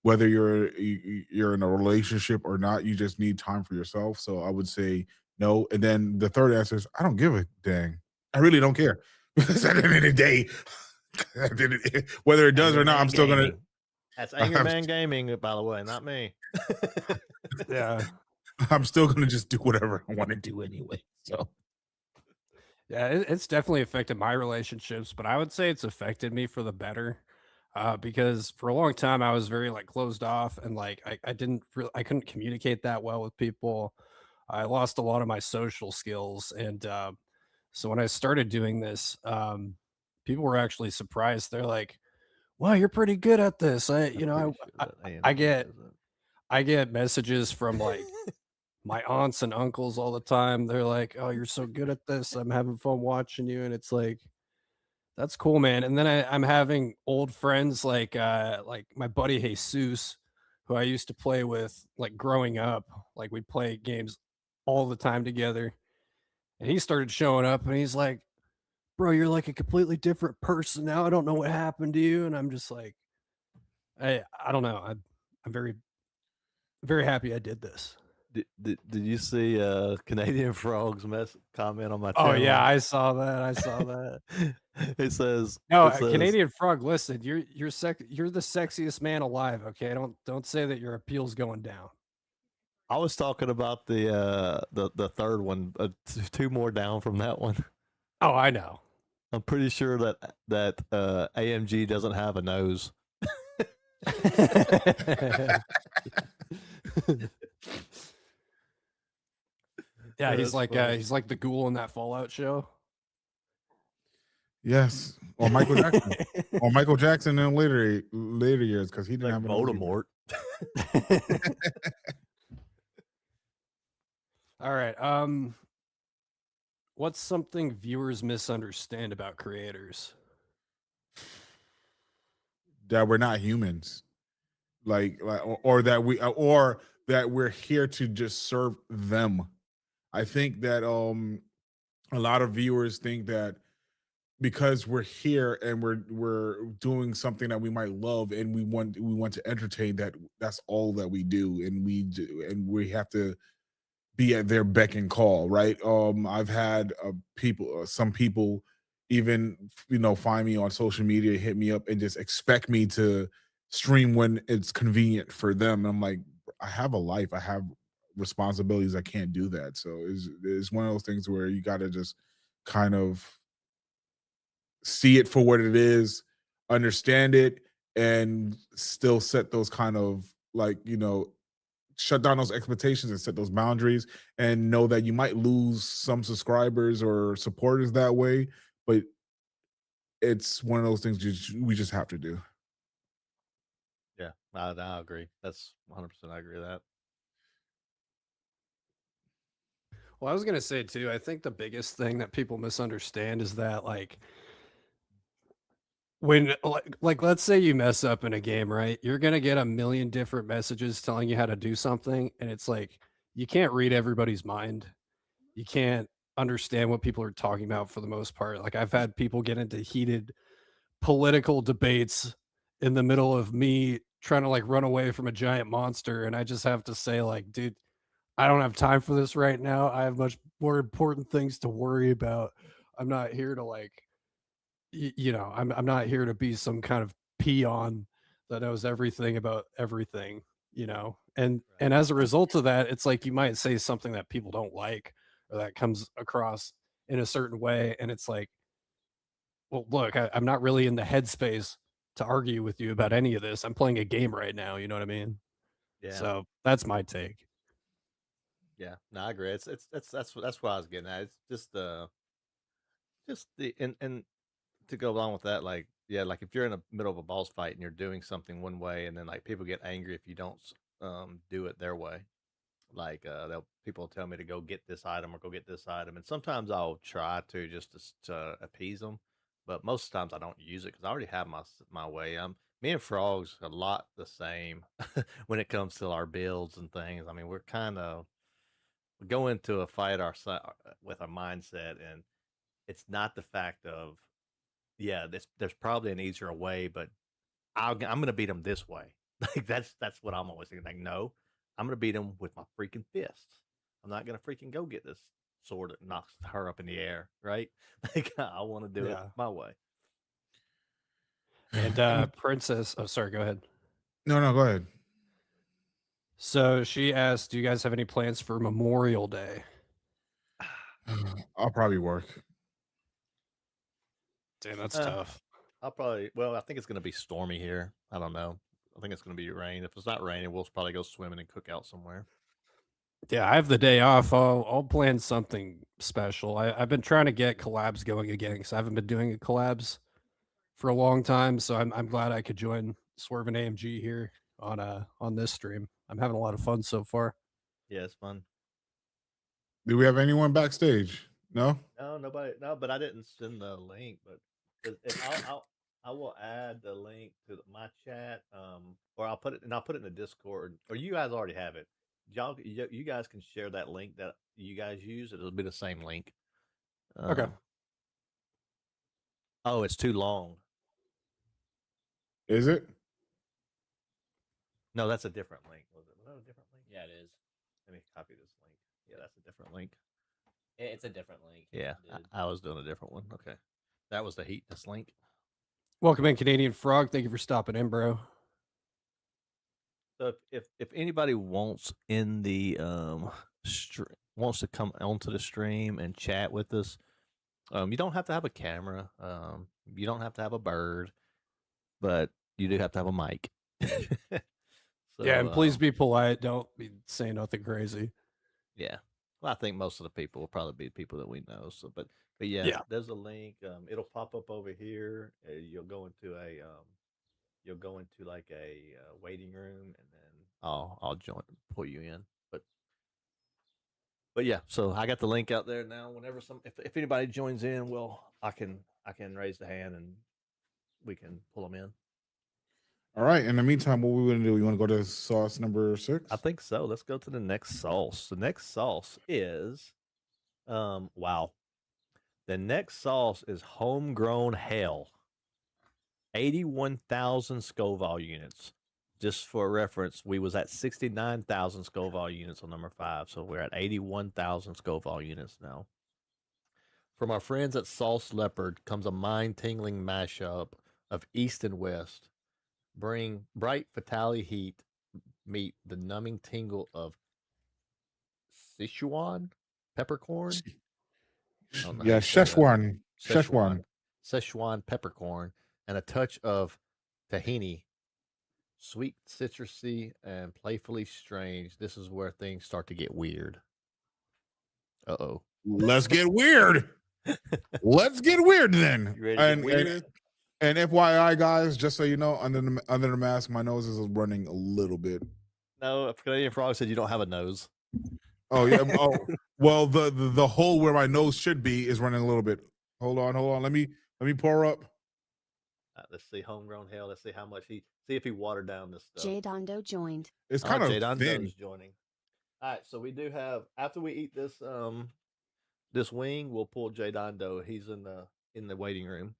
Whether you're in a relationship or not, you just need time for yourself. So I would say no. And then the third answer is I don't give a dang. I really don't care because at the end of the day, whether it does Angry or not, Man I'm still gonna. Gaming. That's Angry Man Gaming, by the way, not me. Yeah. I'm still gonna just do whatever I want to do anyway. So yeah, it's definitely affected my relationships, but I would say it's affected me for the better. Because for a long time I was very like closed off and like I couldn't communicate that well with people. I lost a lot of my social skills, and so when I started doing this, people were actually surprised. They're like, "Wow, you're pretty good at this." I get messages from like my aunts and uncles all the time. They're like, "Oh, you're so good at this. I'm having fun watching you." And it's like, that's cool, man. And then I'm having old friends like my buddy Jesus, who I used to play with like growing up. Like we'd play games all the time together. And he started showing up and he's like, "Bro, you're like a completely different person now. I don't know what happened to you." And I'm just like, I don't know. I'm very, very happy I did this. Did you see Canadian Frog's comment on my Oh channel? yeah, I saw that. It says No, Canadian Frog, listen, you're the sexiest man alive, okay? Don't say that your appeal's going down. I was talking about the third one, two more down from that one. Oh, I know. I'm pretty sure that AMG doesn't have a nose. Yeah, he's like the ghoul in that Fallout show. yes, or Michael Jackson, or Michael Jackson in later years because he didn't have Voldemort. All right. What's something viewers misunderstand about creators? that we're not humans. or that we're here to just serve them. I think that a lot of viewers think that because we're here and we're doing something that we might love and we want to entertain, that's all that we do, and we have to be at their beck and call, right? I've had some people even find me on social media, hit me up, and just expect me to stream when it's convenient for them. And I'm like, I have a life, I have responsibilities, I can't do that. So it's one of those things where you got to just kind of see it for what it is, understand it, and still set those kind of shut down those expectations and set those boundaries, and know that you might lose some subscribers or supporters that way, but it's one of those things we just have to do. Yeah, I agree. That's 100%. I agree with that. Well, I was gonna say too, I think the biggest thing that people misunderstand is that like when like let's say you mess up in a game, right? You're gonna get a million different messages telling you how to do something, and it's like you can't read everybody's mind. You can't understand what people are talking about for the most part. Like I've had people get into heated political debates in the middle of me trying to like run away from a giant monster, and I just have to say like, dude, I don't have time for this right now. I have much more important things to worry about. I'm not here to like I'm not here to be some kind of peon that knows everything about everything, And as a result of that, it's like you might say something that people don't like or that comes across in a certain way, and it's like, well, look, I'm not really in the headspace to argue with you about any of this. I'm playing a game right now, you know what I mean? Yeah, So that's my take. yeah. No, I agree. That's what I was getting at. It's just the and to go along with that, like yeah, like if you're in the middle of a boss fight and you're doing something one way, and then like people get angry if you don't do it their way. Like people tell me to go get this item or go get this item, and sometimes I'll try to just to appease them, but most times I don't use it because I already have my way. Me and Frog's a lot the same when it comes to our builds and things. I mean, we're kind of we go into a fight with a mindset, and it's not the fact of yeah, there's probably an easier way, but I'm gonna beat him this way. Like that's what I'm always thinking. Like, no, I'm gonna beat him with my freaking fists. I'm not gonna freaking go get this sword that knocks her up in the air, right? Like I want to do it Yeah. my way. And Princess, oh sorry, go ahead. No, go ahead. So she asked, "Do you guys have any plans for Memorial Day?" I'll probably work. Damn, that's Uh, tough. I'll probably. Well, I think it's gonna be stormy here. I don't know. I think it's gonna be rain. If it's not raining, we'll probably go swimming and cook out somewhere. Yeah, I have the day off. I'll plan something special. I've been trying to get collabs going again because I haven't been doing a collabs for a long time. So I'm glad I could join Swerve and AMG here on this stream. I'm having a lot of fun so far. Yeah, it's fun. Do we have anyone backstage? No. No, nobody. No, but I didn't send the link. But I will add the link to my chat. Or I'll put it in the Discord. Or you guys already have it. You guys can share that link that you guys use. It'll be the same link. Okay. Oh, it's too long. Is it? No, that's a different link. Was that a different link? Yeah, it is. Let me copy this link. Yeah, that's a different link. It's a different link. Yeah, dude. I was doing a different one. Okay, that was the Heatness link. Welcome in, Canadian Frog. Thank you for stopping in, bro. So if anybody wants in the wants to come onto the stream and chat with us, you don't have to have a camera. You don't have to have a bird, but you do have to have a mic. So, Yeah, and please be polite. Don't be saying nothing crazy. yeah. Well, I think most of the people will probably be people that we know. So, but yeah, Yeah. there's a link. It'll pop up over here. You'll go into like a waiting room, and then I'll join, pull you in. But yeah, so I got the link out there now. Whenever if anybody joins in, well, I can raise the hand and we can pull them in. All right. In the meantime, what we gonna do? You want to go to sauce number 6? I think so. Let's go to the next sauce. The next sauce is, wow. The next sauce is homegrown hell. 81,000 Scoville units. Just for reference, we was at 69,000 Scoville units on number 5, so we're at 81,000 Scoville units now. From our friends at Sauce Leopard comes a mind-tingling mashup of East and West. Bring bright fatality heat, meet the numbing tingle of Sichuan peppercorn. Yeah, Szechuan. Szechuan peppercorn, and a touch of tahini. Sweet, citrusy, and playfully strange. This is where things start to get weird. Uh-oh. Let's get weird. Let's get weird then. You ready to get weird? And FYI, guys, just so you know, under the mask, my nose is running a little bit. No, Canadian Frog said you don't have a nose. Oh yeah. Oh well, the hole where my nose should be is running a little bit. Hold on. Let me pour up. Let's see, homegrown hell. Let's see how much see if he watered down this stuff. Jay Dondo joined. It's kind of Jay Dondo's thin. joining. All right, so we do have, after we eat this this wing, we'll pull Jay Dondo. He's in the waiting room.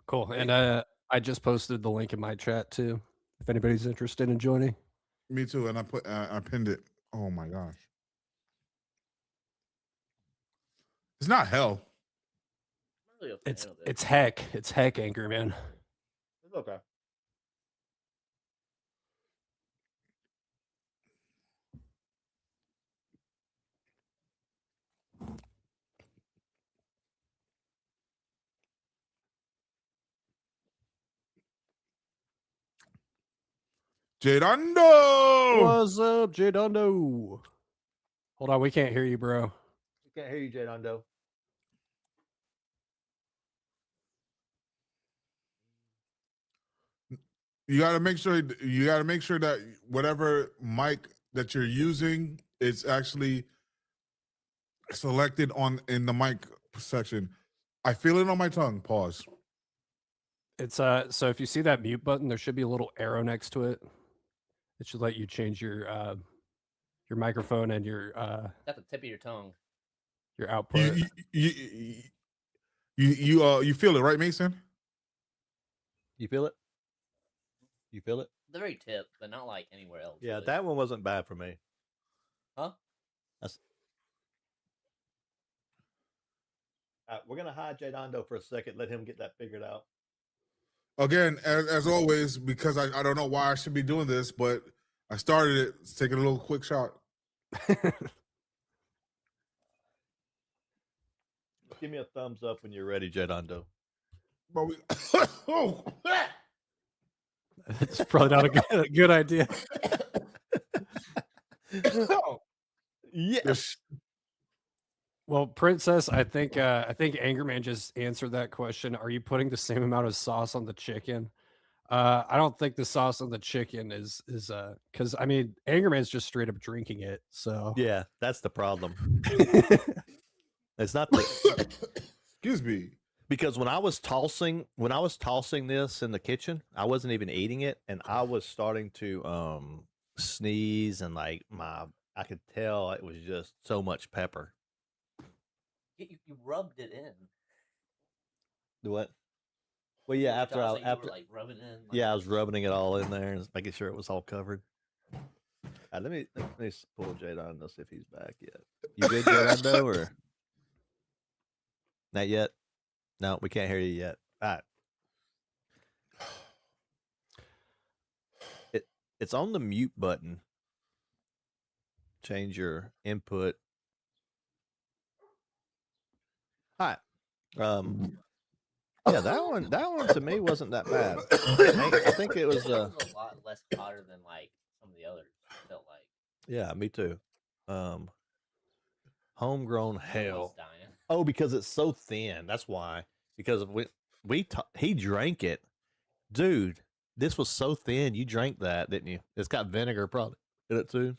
Cool. And I just posted the link in my chat too, if anybody's interested in joining. Me too, and I pinned it. Oh my gosh, it's not hell. It's heck. It's heck, Angry Man. It's okay. Jay Dondo! What's up, Jay Dondo? Hold on, we can't hear you, bro. We can't hear you, Jay Dondo. You got to make sure that whatever mic that you're using is actually selected in the mic section. I feel it on my tongue. Pause. It's so if you see that mute button, there should be a little arrow next to it. It should let you change your microphone and your At the tip of your tongue. your output. You feel it, right, Mason? You feel it? You feel it? The very tip, but not like anywhere else. Yeah, really. that one wasn't bad for me. Huh? We're gonna hide Jay Dondo for a second. Let him get that figured out. Again, as always, because I don't know why I should be doing this, but I started it. Let's take a little quick shot. Give me a thumbs up when you're ready, Jay Dondo. But we, oh, It's probably not a good idea. Yes. Well, Princess, I think Angerman just answered that question. Are you putting the same amount of sauce on the chicken? I don't think the sauce on the chicken is because I mean Angerman's just straight up drinking it. So Yeah, that's the problem. It's not the excuse me. because when I was tossing this in the kitchen, I wasn't even eating it, and I was starting to sneeze and like I could tell it was just so much pepper. You rubbed it in. The what? Well, yeah, You were like rubbing it in. Like, yeah, I was rubbing it all in there and making sure it was all covered. Let me pull Jay Dondo, see if he's back yet. You good, Jay Dondo, or not yet? No, we can't hear you yet. All right. It's on the mute button. Change your input. All right. Yeah, that one to me wasn't that bad. I think it was a lot less hotter than like some of the others. Felt like. Yeah, me too. Homegrown hell. Dying. Oh, because it's so thin. That's why. Because he drank it, dude. This was so thin. You drank that, didn't you? It's got vinegar probably in it too.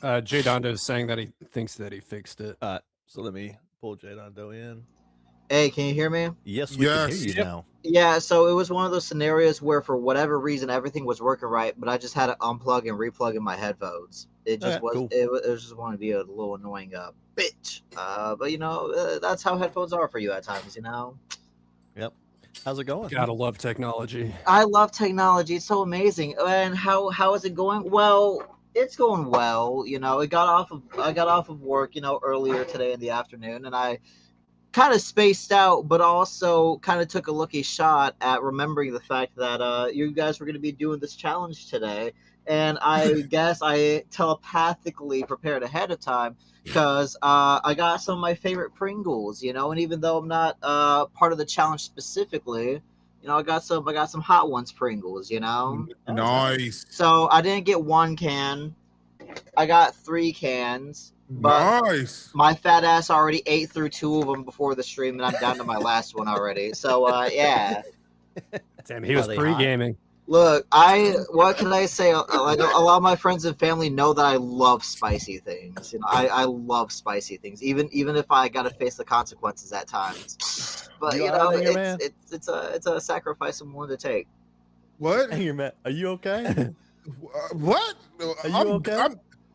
Jay Dondo is saying that he thinks that he fixed it. So let me pull Jay Dondo in. Hey, can you hear me? Yes, we can Yes. hear you Yep. now. Yeah, so it was one of those scenarios where, for whatever reason, everything was working right, but I just had to unplug and replug in my headphones. It just Okay, was, cool. it was just want to be a little annoying bitch. But that's how headphones are for you at times. Yep. How's it going? Gotta love technology. I love technology; it's so amazing. And how is it going? Well, it's going well. I got off of work, earlier today in the afternoon, and I kind of spaced out, but also kind of took a lucky shot at remembering the fact that you guys were going to be doing this challenge today. And I guess I telepathically prepared ahead of time because I got some of my favorite Pringles, and even though I'm not part of the challenge specifically, I got some Hot Ones Pringles. Oh, nice. Nice. So I didn't get one can, I got 3 cans, but Nice. my fat ass already ate through 2 of them before the stream, and I'm down to my last one already. So, yeah. Damn, he Are was they pre-gaming. Look, what can I say? Like, a lot of my friends and family know that I love spicy things. I love spicy things, even if I got to face the consequences at times. But You all right, Angry it's Man? it's a sacrifice I'm willing to take. What? Angry Man, are you okay? What? Are you okay?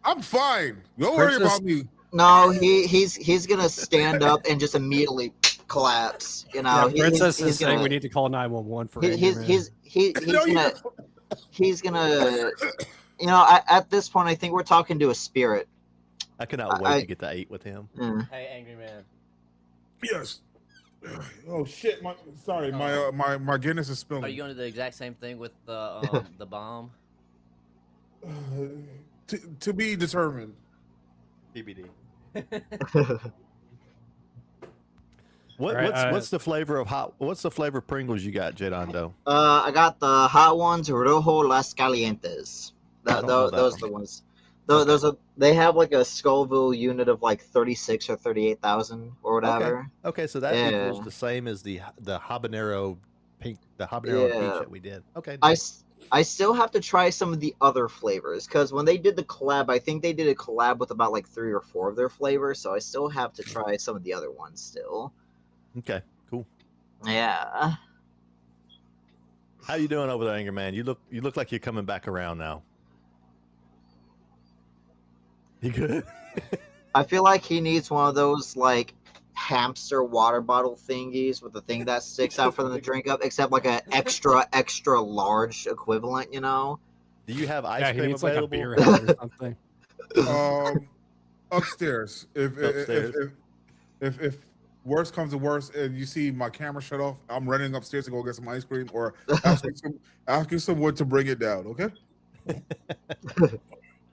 I'm fine. Don't worry Princess- about me. No, he's gonna stand up and just immediately collapse. Yeah, Princess he's is saying gonna, we need to call 911 for he- Angry he's Man. he's No, you gonna don't. he's gonna at this point I think we're talking to a spirit. I cannot wait to get to eat with him. Hey, Angry Man. Yes. Oh shit! Sorry, my Guinness is spilling. Are you going to do the exact same thing with the the bomb? To be determined. TBD. All right, What's the flavor of What's the flavor of Pringles you got, Jedondo? I got the hot ones, Rojo Las Calientes. I don't know that Those one. are the ones. Okay. Those they have like a Scoville unit of like 36 or 38,000 or whatever. Okay, so that Yeah. equals the same as the habanero pink, the habanero and peach Yeah. that we did. Okay. I still have to try some of the other flavors because when they did the collab, I think they did a collab with about like 3 or 4 of their flavors. So I still have to try some of the other ones still. Okay. Cool. Yeah. How you doing over there, Angry Man? You look like you're coming back around now. You good? I feel like he needs one of those like hamster water bottle thingies with the thing that sticks out for them to drink up, except like an extra large equivalent. Do you have ice yeah, he cream needs like a available? beer head or something. Upstairs. Upstairs. If worst comes to worst, and you see my camera shut off, I'm running upstairs to go get some ice cream or asking someone to bring it down. Okay.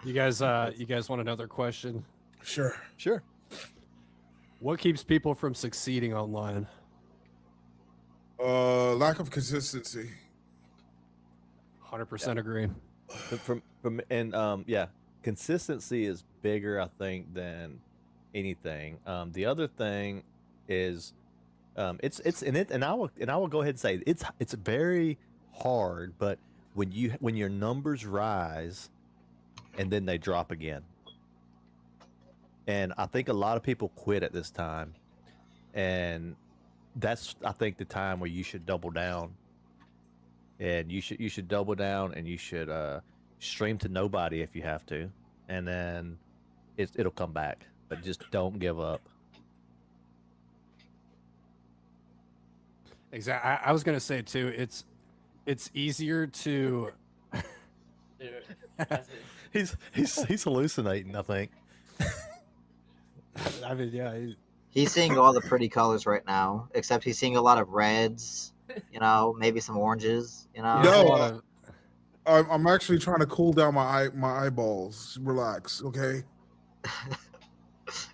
You guys want another question? Sure. Sure. What keeps people from succeeding online? Lack of consistency. 100% agree. Yeah, consistency is bigger, I think, than anything. The other thing is, it's in it, and I will go ahead and say it's very hard, but when your numbers rise, and then they drop again. And I think a lot of people quit at this time. And that's, I think, the time where you should double down. And you should double down, and you should stream to nobody if you have to. And then it'll come back. But just don't give up. Exactly. I was gonna say too. It's easier to. He's hallucinating, I think. I mean, yeah. He's seeing all the pretty colors right now, except he's seeing a lot of reds. Maybe some oranges. No, I'm actually trying to cool down my eyeballs. Relax, okay?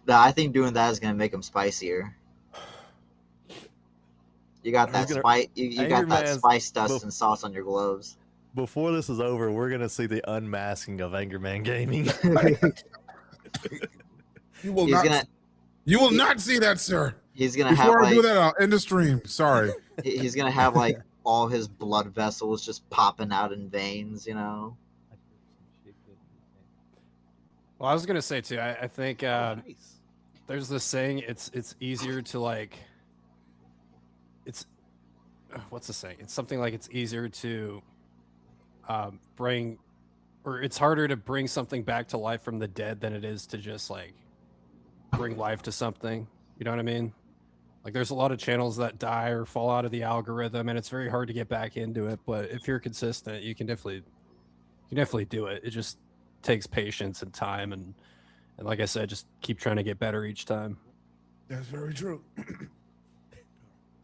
No, I think doing that is gonna make him spicier. You got that spice. You got that spice dust and sauce on your gloves. Before this is over, we're gonna see the unmasking of Angry Man Gaming. You will not see that, sir. He's gonna Before have I like do that, I'll end the stream. Sorry. he's gonna have like all his blood vessels just popping out in veins. Well, I was gonna say too. I think there's this saying. It's easier to like it's what's the saying? It's something like it's easier to bring, or it's harder to bring something back to life from the dead than it is to just like bring life to something. You know what I mean? Like there's a lot of channels that die or fall out of the algorithm, and it's very hard to get back into it. But if you're consistent, you can definitely do it. It just takes patience and time, and like I said, just keep trying to get better each time. That's very true.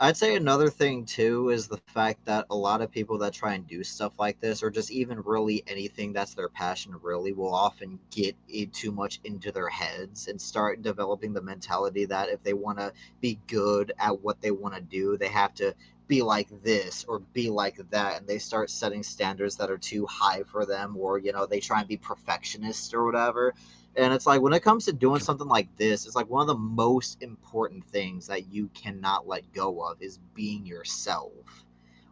I'd say another thing too is the fact that a lot of people that try and do stuff like this, or just even really anything that's their passion, really will often get it too much into their heads and start developing the mentality that if they want to be good at what they want to do, they have to be like this or be like that, and they start setting standards that are too high for them, or they try and be perfectionists or whatever. And it's like when it comes to doing something like this, it's like one of the most important things that you cannot let go of is being yourself.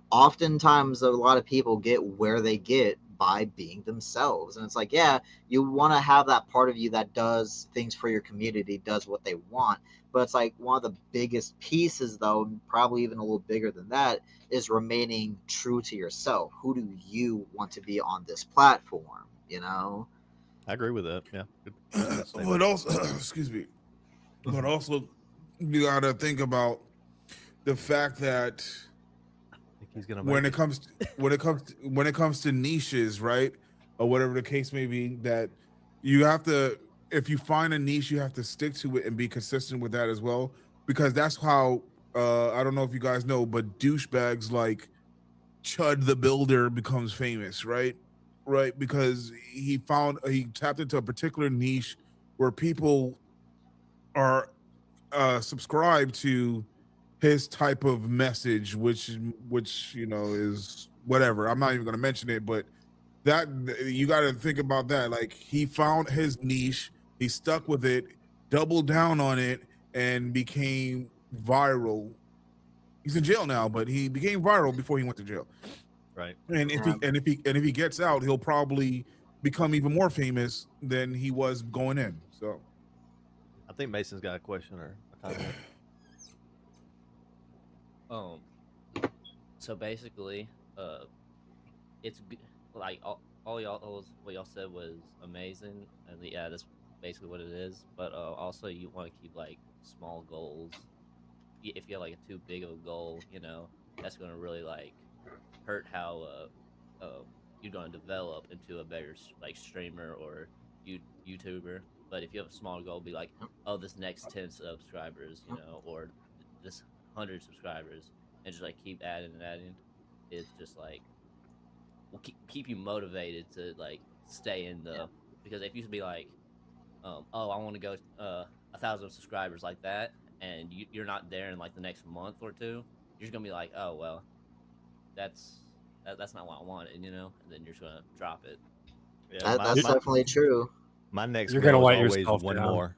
Oftentimes, a lot of people get where they get by being themselves. And it's like, yeah, you want to have that part of you that does things for your community, does what they want. But it's like one of the biggest pieces, though, probably even a little bigger than that, is remaining true to yourself. Who do you want to be on this platform? I agree with that. Yeah. But also, excuse me. But also, you gotta think about the fact that He's gonna when it comes to niches, right, or whatever the case may be, that you have to, if you find a niche, you have to stick to it and be consistent with that as well, because that's how I don't know if you guys know, but douchebags like Chud the Builder becomes famous, right? Right, because he tapped into a particular niche where people are subscribed to his type of message, which is whatever. I'm not even going to mention it, but that you got to think about that. Like he found his niche, he stuck with it, doubled down on it, and became viral. He's in jail now, but he became viral before he went to jail. Right. And if he gets out, he'll probably become even more famous than he was going in. So I think Mason's got a question or a comment. So basically, it's like all y'all what y'all said was amazing, and yeah, that's basically what it is. But also you want to keep like small goals. If you have like too big of a goal, that's gonna really like hurt how you're gonna develop into a better like streamer or YouTuber. But if you have a small goal, be like, oh, this next 10 subscribers, or this 100 subscribers, and just like keep adding and adding. It's just like will keep you motivated to like stay in the, because if you should be like, oh, I want to go 1,000 subscribers like that, and you're not there in like the next month or two, you're just gonna be like, oh well, that's not what I wanted, and then you're just gonna drop it. Yeah, That's definitely true. My next You're goal gonna is let always yourself one down. more.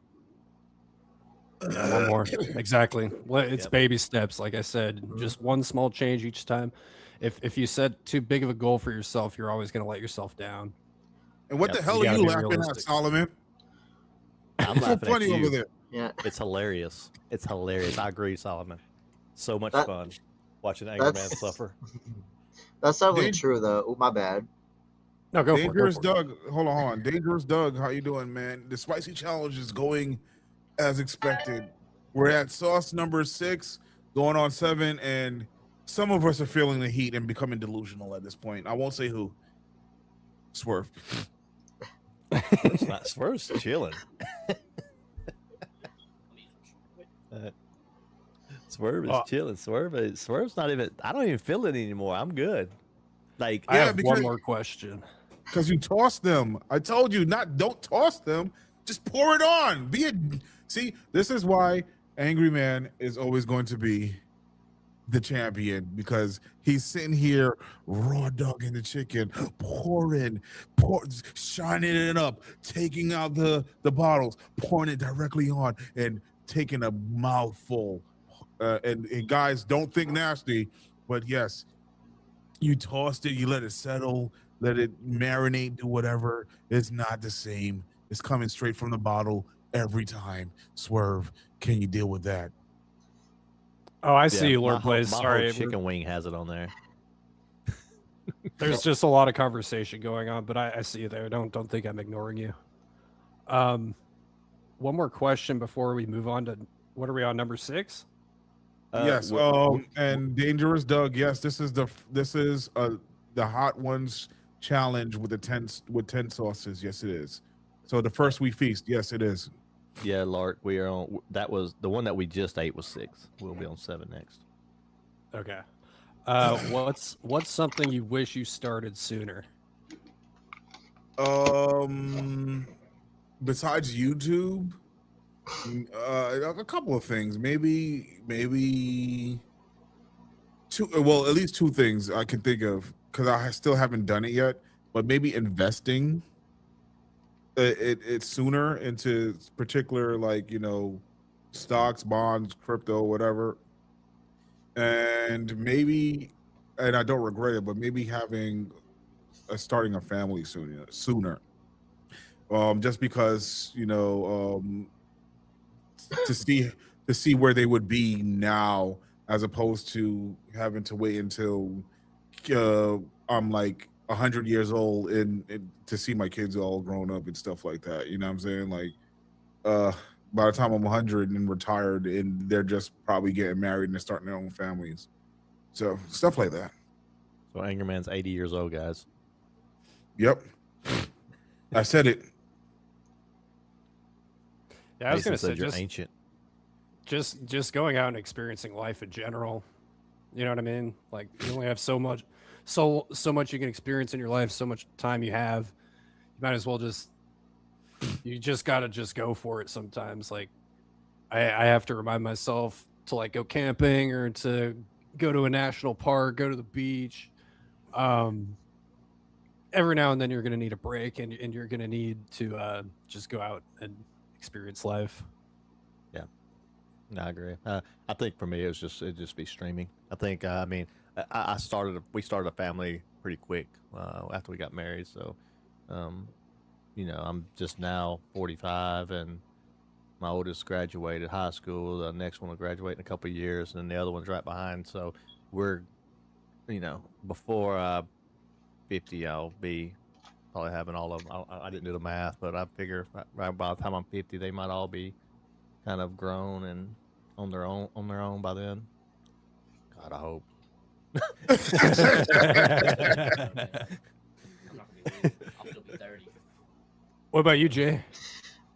Yeah, one more. Exactly. Well, it's Yep. baby steps. Like I said, just one small change each time. If you set too big of a goal for yourself, you're always going to let yourself down. and what Yep. the hell You are gotta you be laughing at, realistic. Solomon? I'm It's so laughing at funny over you. there. Yeah, It's hilarious. It's hilarious. I agree, Solomon. So much That- fun watching Angry Man that's suffer. that's definitely Dan- true, though. Oh, my bad. No, go Dangerous for it. Doug, hold on. Dangerous Doug, how you doing, man? The spicy challenge is going as expected. We're at sauce number 6, going on 7, and some of us are feeling the heat and becoming delusional at this point. I won't say who. Swerve. Swerve's chilling. Swerve is chilling. Swerve's not even. I don't even feel it anymore. I'm good. Like I have because- one more question. Because you tossed them. I told you don't toss them. Just pour it on. See, this is why Angry Man is always going to be the champion, because he's sitting here raw dogging the chicken, shining it up, taking out the bottles, pouring it directly on, and taking a mouthful. And guys, don't think nasty, but yes, you tossed it, you let it settle, let it marinate, do whatever. It's not the same. It's coming straight from the bottle every time. Swerve, can you deal with that? Oh, I see Yeah, you, my Lord whole, Blaze. my whole Sorry, chicken wing has it on there. there's just a lot of conversation going on, but I see you there. Don't think I'm ignoring you. Um, one more question before we move on to what are we on, number 6? Yes. W- And Dangerous Doug. Yes, this is the Hot Ones challenge with the 10 sauces. Yes, it is. So the first we feast. Yes, it is. yeah, Lark, we are on. That was the one that we just ate was 6. We'll be on 7 next. Okay. What's something you wish you started sooner? Besides YouTube, a couple of things. Maybe two. Well, at least two things I can think of because I still haven't done it yet. But maybe investing it sooner into particular, like, stocks, bonds, crypto, whatever. And maybe, and I don't regret it, but maybe starting a family sooner. Just because, to see where they would be now, as opposed to having to wait until uh, I'm like 100 years old and to see my kids all grown up and stuff like that. You know what I'm saying? Like, by the time I'm 100 and retired, and they're just probably getting married and starting their own families. So stuff like that. So Angry Man's 80 years old, guys. Yep, I said it. Yeah, I was Mason gonna say said you're ancient. just going out and experiencing life in general. You know what I mean? Like you only have so much you can experience in your life, so much time you have. You might as well you just gotta just go for it sometimes. Like I have to remind myself to like go camping or to go to a national park, go to the beach. Um, every now and then you're gonna need a break and you're gonna need to just go out and experience life. Yeah, no, I agree. I think for me, it'd just be streaming. I think, I mean, we started a family pretty quick after we got married. So, um, I'm just now 45, and my oldest graduated high school. The next one will graduate in a couple of years, and then the other one's right behind. So we're, before 50, I'll be probably having all of them. I didn't do the math, but I figure right by the time I'm 50, they might all be kind of grown and on their own by then. God, I hope. I'll still be 30. What about you, Jay?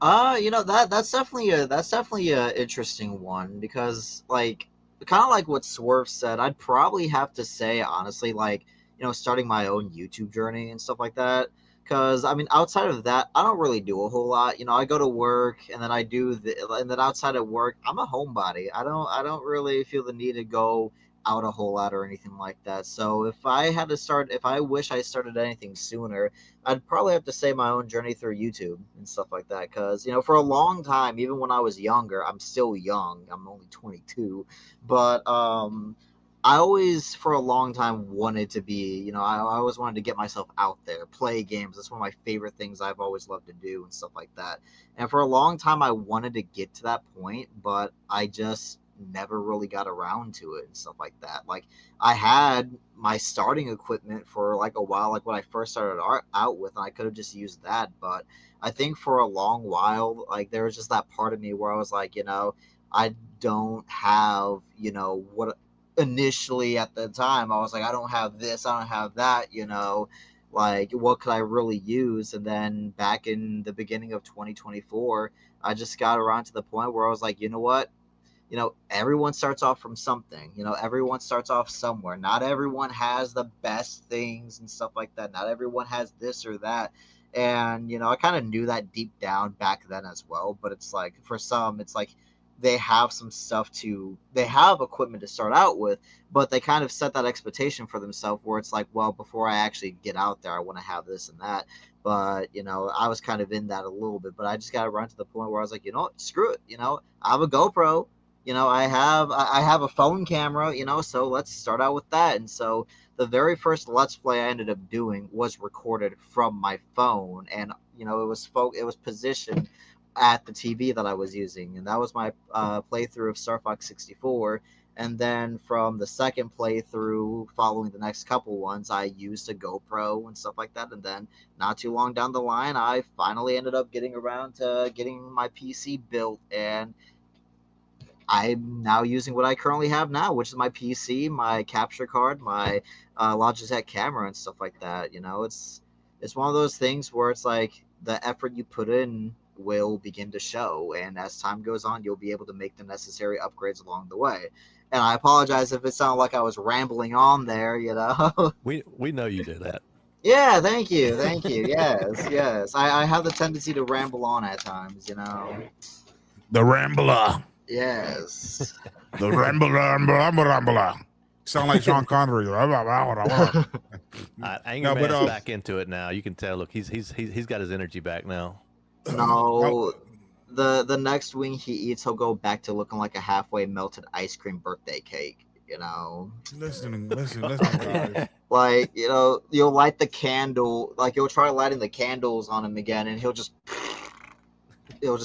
That's definitely a interesting one because like kind of like what Swerve said, I'd probably have to say honestly like starting my own YouTube journey and stuff like that. Because I mean, outside of that, I don't really do a whole lot. I go to work and then and then outside of work, I'm a homebody. I don't really feel the need to go out a whole lot or anything like that. So if I wish I started anything sooner, I'd probably have to say my own journey through YouTube and stuff like that. Because for a long time, even when I was younger, I'm still young. I'm only 22, but I always, for a long time, wanted to be. I always wanted to get myself out there, play games. That's one of my favorite things I've always loved to do and stuff like that. And for a long time, I wanted to get to that point, but I just never really got around to it and stuff like that. Like I had my starting equipment for like a while, like when I first started out with, and I could have just used that. But I think for a long while, like there was just that part of me where I was like, I don't have, what initially at the time I was like, I don't have this, I don't have that, like what could I really use? And then back in the beginning of 2024, I just got around to the point where I was like, you know what? Everyone starts off from something. Everyone starts off somewhere. Not everyone has the best things and stuff like that. Not everyone has this or that. And, I kind of knew that deep down back then as well. But it's like, for some, it's like they have they have equipment to start out with, but they kind of set that expectation for themselves where it's like, well, before I actually get out there, I want to have this and that. But, I was kind of in that a little bit, but I just got to run to the point where I was like, screw it. I have a GoPro. I have a phone camera, so let's start out with that. And so the very first Let's Play I ended up doing was recorded from my phone, and it was positioned at the TV that I was using, and that was my playthrough of Star Fox 64. And then from the second playthrough, following the next couple ones, I used a GoPro and stuff like that. And then not too long down the line, I finally ended up getting around to getting my PC built. And I'm now using what I currently have now, which is my PC, my capture card, my Logitech camera, and stuff like that. You know, it's one of those things where it's like the effort you put in will begin to show, and as time goes on, you'll be able to make the necessary upgrades along the way. And I apologize if it sounded like I was rambling on there. You know. We know you do that. Yeah, thank you. Yes. I have the tendency to ramble on at times. You know. The Rambler. Yes. The Rambler. Sound like Sean Connery. Anger No, but, Man's back into it now. You can tell. Look, he's got his energy back now. No, the next wing he eats, he'll go back to looking like a halfway melted ice cream birthday cake. You know, Listen, guys. like, you know, you'll light the candle, like you'll try lighting the candles on him again, and he'll just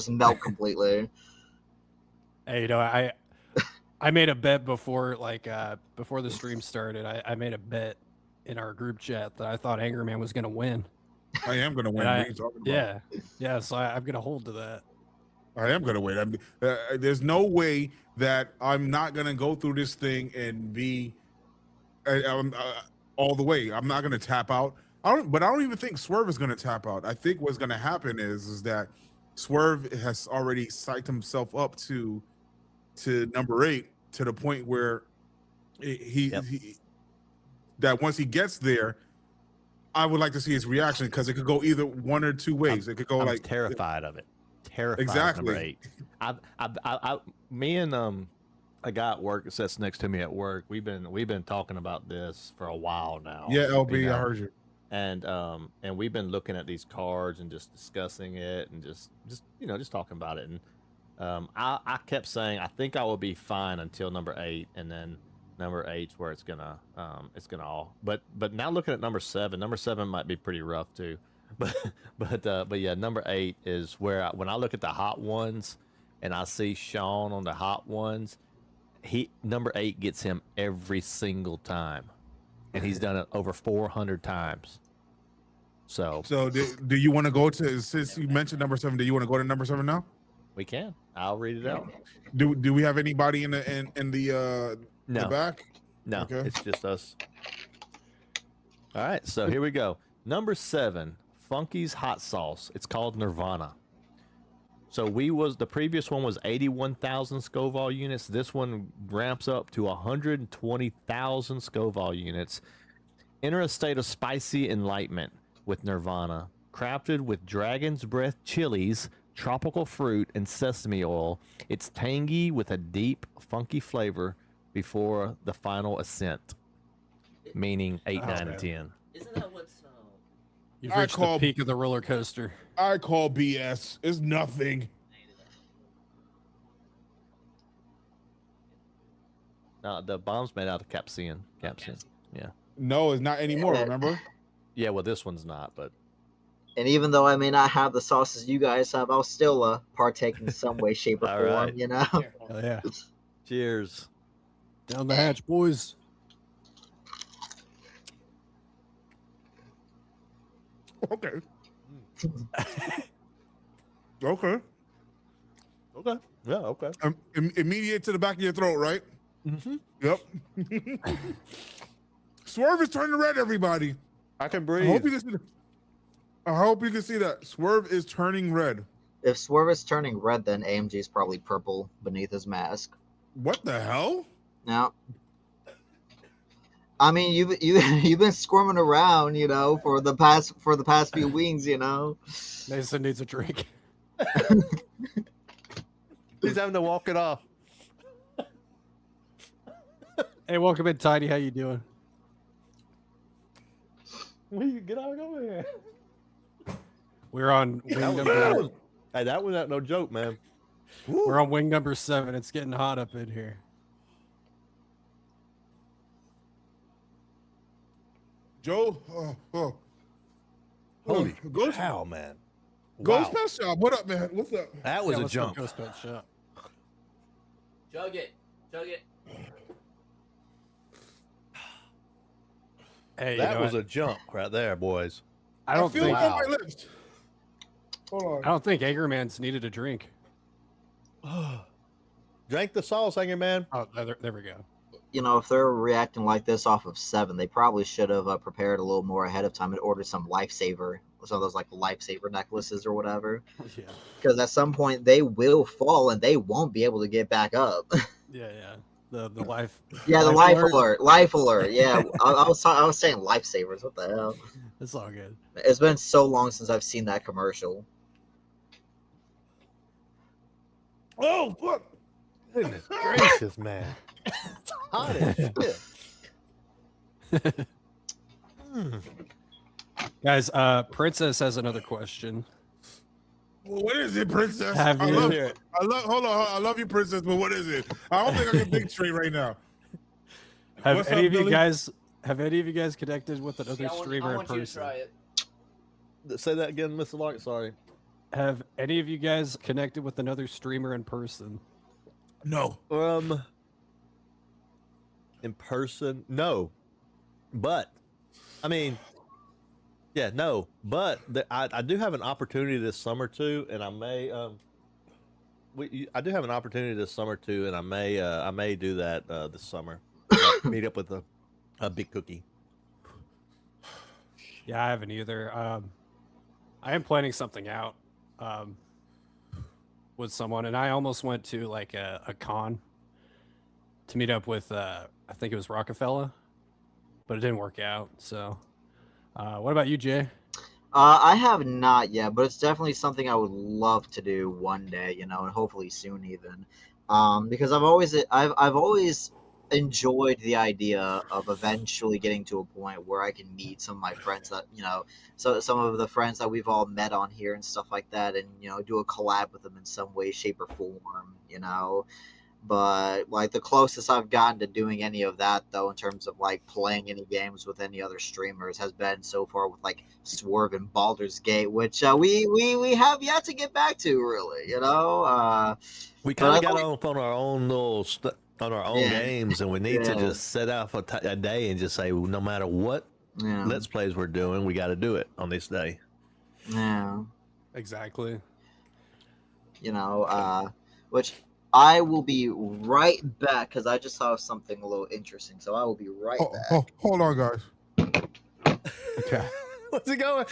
melt completely. Hey, you know, I made a bet before before the stream started. I made a bet in our group chat that I thought Anger Man was gonna win. I am going to win. And What are you talking about? Yeah. So I'm gonna hold to that. I am going to win. There's no way that I'm not going to go through this thing and be all the way. I'm not going to tap out. But I don't even think Swerve is going to tap out. I think what's going to happen is that Swerve has already psyched himself up to number 8 to the point where that once he gets there, I would like to see his reaction, because it could go either one or two ways. It could go I'm terrified of it. Terrified. Exactly. Of number 8. Me and a guy at work that sits next to me at work. We've been talking about this for a while now. Yeah, LB, you know? I heard you. And we've been looking at these cards and just discussing it and just talking about it. And I kept saying I think I will be fine until number 8, and then number 8's where it's gonna all. But now looking at number 7, number 7 might be pretty rough too. But yeah, number 8 is where when I look at the hot ones and I see Sean on the hot ones, number 8 gets him every single time, and he's done it over 400 times. So do you want to go to, since you mentioned number 7, do you want to go to number 7 now? we can. I'll read it out. Do we have anybody in the No. the back? No, Okay. it's just us. All right, so here we go. Number 7, Funky's hot sauce. It's called Nirvana. So the previous one was 81,000 Scoville units. This one ramps up to 120,000 Scoville units. Enter a state of spicy enlightenment with Nirvana, crafted with dragon's breath chilies, tropical fruit, and sesame oil. It's tangy with a deep, funky flavor before the final ascent, meaning 8, 9, and 10. Isn't that what's You've reached the peak of the roller coaster. I call BS. It's nothing. No, the bomb's made out of capsaicin. Yeah. No, it's not anymore. Yeah. Remember? Yeah, well, this one's not, but And even though I may not have the sauces you guys have, I'll still partake in some way, shape, or All form. right. You know. Hell yeah. cheers. Down the hatch, boys. Okay. Okay. Okay. Yeah, okay. Immediate to the back of your throat, right? Mm-hmm. Yep. Swerve is turning red, everybody. I can I breathe. hope you can see that. I hope you can see that. Swerve is turning red. If Swerve is turning red, then AMG is probably purple beneath his mask. What the hell? Now, I mean, you've been squirming around, you know, for the past few weeks, you know. Mason needs a drink. He's having to walk it off. Hey, welcome in, Tiny. How you doing? Get out over here. We're on wing number. Hey, that was no joke, man. We're on wing number 7. It's getting hot up in here. Joe? Holy Ghost, cow, man. Ghost Wow. Pet Shop. What up, man? What's up? That was Yeah, a let's go jump. Ghost Pet Shop. Chug it. Hey, you That know was what? a jump right there, boys. I don't feel think it on my lips. Hold on. I don't think Angerman's needed a drink. Drank the sauce, Angry Man. Oh, there we go. You know, if they're reacting like this off of 7, they probably should have prepared a little more ahead of time and ordered some lifesaver, some of those like lifesaver necklaces or whatever. Yeah. Because at some point they will fall and they won't be able to get back up. Yeah. The life. Yeah, the life alert. Life alert. Yeah, I was saying lifesavers. What the hell? It's all good. It's been so long since I've seen that commercial. Oh, fuck. Goodness gracious, man. It's hot as shit. Guys, Princess has another question. Well, what is it, Princess? Have I you- love it. Hold on. I love you, Princess, but what is it? I don't think I can think straight right now. Have What's any up, of you Billy? guys connected with another Yeah, I streamer in want you to person? try it. Say that again, Mr. Lark. Sorry. Have any of you guys connected with another streamer in person? No. In person, no. But, I mean, yeah, no. But I do have an opportunity this summer too, and I may I do have an opportunity this summer too, and I may do that this summer. Meet up with a big cookie. Yeah, I haven't either. I am planning something out with someone, and I almost went to like a con to meet up with I think it was Rockefeller, but it didn't work out. So, what about you, Jay? I have not yet, but it's definitely something I would love to do one day, you know, and hopefully soon even. Because I've always enjoyed the idea of eventually getting to a point where I can meet some of my friends that, you know, so some of the friends that we've all met on here and stuff like that, and you know, do a collab with them in some way, shape, or form, you know. But like the closest I've gotten to doing any of that though, in terms of like playing any games with any other streamers, has been so far with like Swerve and Baldur's Gate, which we have yet to get back to, really, you know. We But kind I've of got always- off on our own on our own Yeah. games, and we need to Yeah. just set out for a day and just say, no matter what Yeah, let's plays we're doing, we got to do it on this day. yeah, Exactly. you know, which I will be right back because I just saw something a little interesting, so I will be right back. Hold on, guys. Okay. What's it going?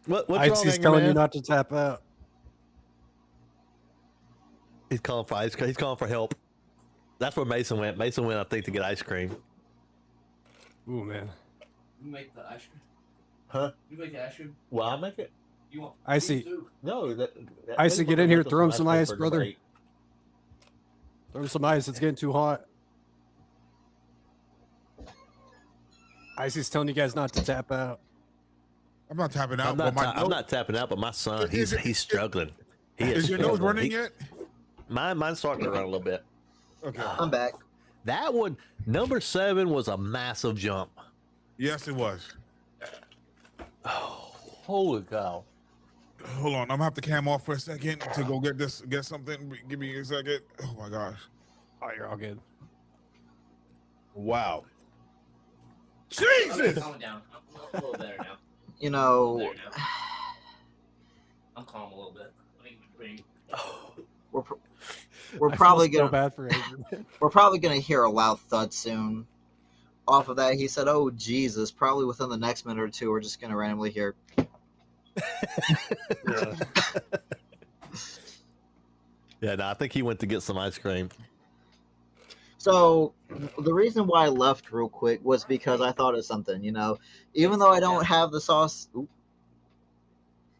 What's wrong, Icy's Angry telling you Man? not to tap out. He's calling for ice cream. He's calling for help. That's where Mason went. Mason went, I think, to get ice cream. Ooh, man. You make the ice cream. Huh? You make the ice cream. Well, I make it. You want? Icy. Me too. No. Icy, get in here, throw him some ice, for brother. debate. Throw him some ice. It's getting too hot. Icy's telling you guys not to tap out. I'm not tapping out. I'm not, but my I'm not tapping out, but my son, he's struggling. He Is your nose struggling. running yet? Mine's starting to run a little bit. Okay. I'm back. That one, number 7 was a massive jump. Yes, it was. Oh, holy cow. Hold on. I'm gonna have to cam off for a second to go get something. Give me a second. Oh my gosh. Oh, you're all good. Wow. Okay, Jesus. calm down. I'm a little better now. You know, There now. I'm calm a little bit. Let me bring. we're I probably feel so gonna bad for Adrian. we're probably gonna hear a loud thud soon. Off of that, he said, "Oh Jesus!" Probably within the next minute or two, we're just gonna randomly hear. Yeah, no, I think he went to get some ice cream. So the reason why I left real quick was because I thought of something. You know, even though I don't have the sauce,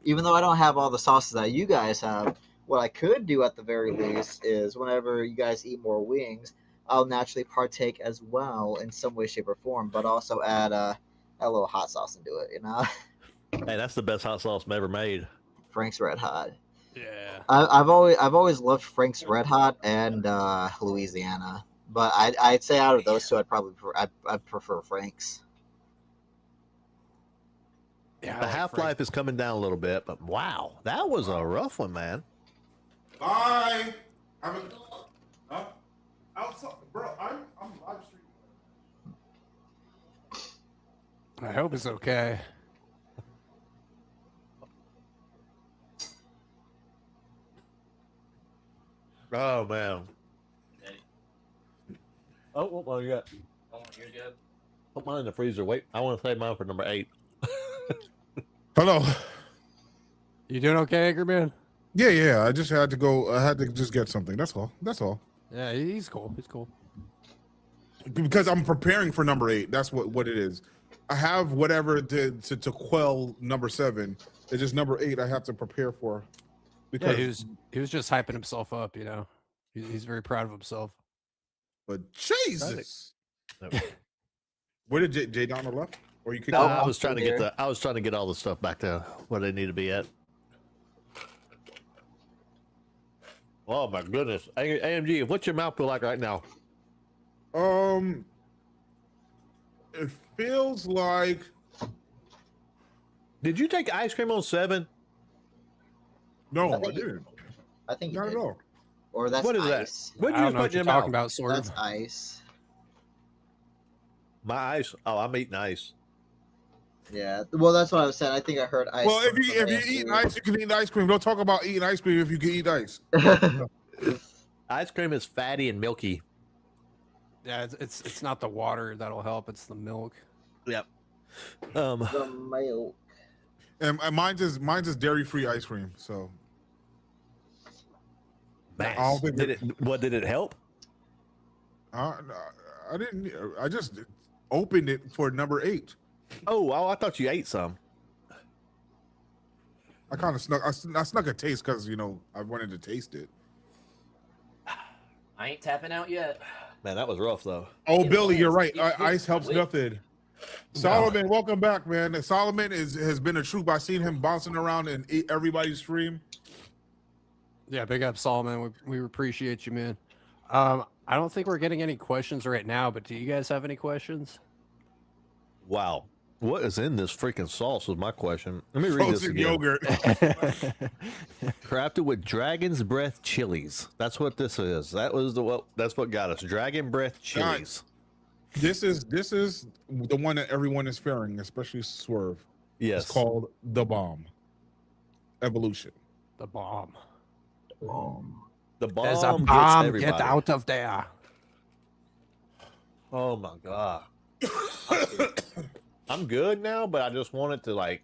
even though I don't have all the sauces that you guys have, what I could do at the very least is whenever you guys eat more wings, I'll naturally partake as well in some way, shape, or form, but also add a little hot sauce into it. You know, Hey, that's the best hot sauce I've ever made. Frank's Red Hot. Yeah. I've always loved Frank's Red Hot and Louisiana, but I'd say out of those two, I'd prefer Frank's. Yeah. The half-life is coming down a little bit, but wow, that was a rough one, man. Bye. Outside, bro. I'm live streaming. hope it's okay. Oh man. Oh, what one you got? You're good. Put mine in the freezer. Wait, I want to save mine for number 8. Hello. You doing okay, Angry Man? Yeah. I just had to go. I had to just get something. That's all. Yeah, he's cool. He's cool. Because I'm preparing for number 8. That's what it is. I have whatever to quell number 7. It's just number 8 I have to prepare for. Yeah, he was just hyping himself up, you know. He's very proud of himself. But Jesus. Where did Jay Donald left? Or you could I was trying to get all the stuff back to where they need to be at. Oh my goodness. AMG, what's your mouth feel like right now? It feels like. Did you take ice cream on 7? No, I didn't. I think Not at all. Or that's What is that? ice. What I did you don't know what put in you're your talking mouth? about, Swerve. That's ice. My ice. Oh, I'm eating ice. Yeah. Well, that's what I was saying. I think I heard ice. Well, if from you eat ice, you can eat ice cream. Don't talk about eating ice cream if you can eat ice. Ice cream is fatty and milky. Yeah, it's not the water that'll help. It's the milk. Yep. The milk. And mine's is dairy-free ice cream. So Nice. I don't think did it help? I didn't. I just opened it for number 8. Oh, I thought you ate some. I kind of snuck. I snuck a taste because I wanted to taste it. I ain't tapping out yet. Man, that was rough though. Oh, It Billy, you're was. right. It Ice helps wait. nothing. Solomon, welcome back, man. Solomon has been a troop. I've seen him bouncing around in everybody's stream. Yeah, big up, Solomon. We appreciate you, man. I don't think we're getting any questions right now, but do you guys have any questions? Wow. What is in this freaking sauce is my question. Let me read this Frozen again. yogurt. Crafted with dragon's breath chilies. That's what this is. That's what got us. Dragon breath chilies. This is the one that everyone is fearing, especially Swerve. Yes. It's called the bomb. Evolution. The bomb. The bomb. There's a gets bomb. everybody. Get out of there. Oh my god. I'm good now, but I just want it to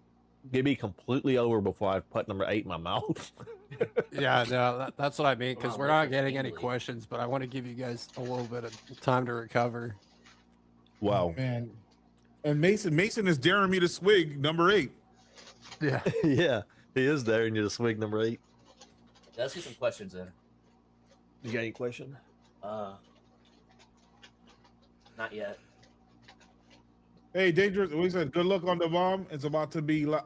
get me completely over before I put number 8 in my mouth. Yeah, no, that's what I mean, because we're not getting any questions, but I want to give you guys a little bit of time to recover. Wow. Man. And Mason is daring me to swig number 8. Yeah. Yeah, he is there and you to swig number 8. Let's get some questions in. You got any question? Not yet. Hey, Dangerous. We said good luck on the bomb. It's about to be Let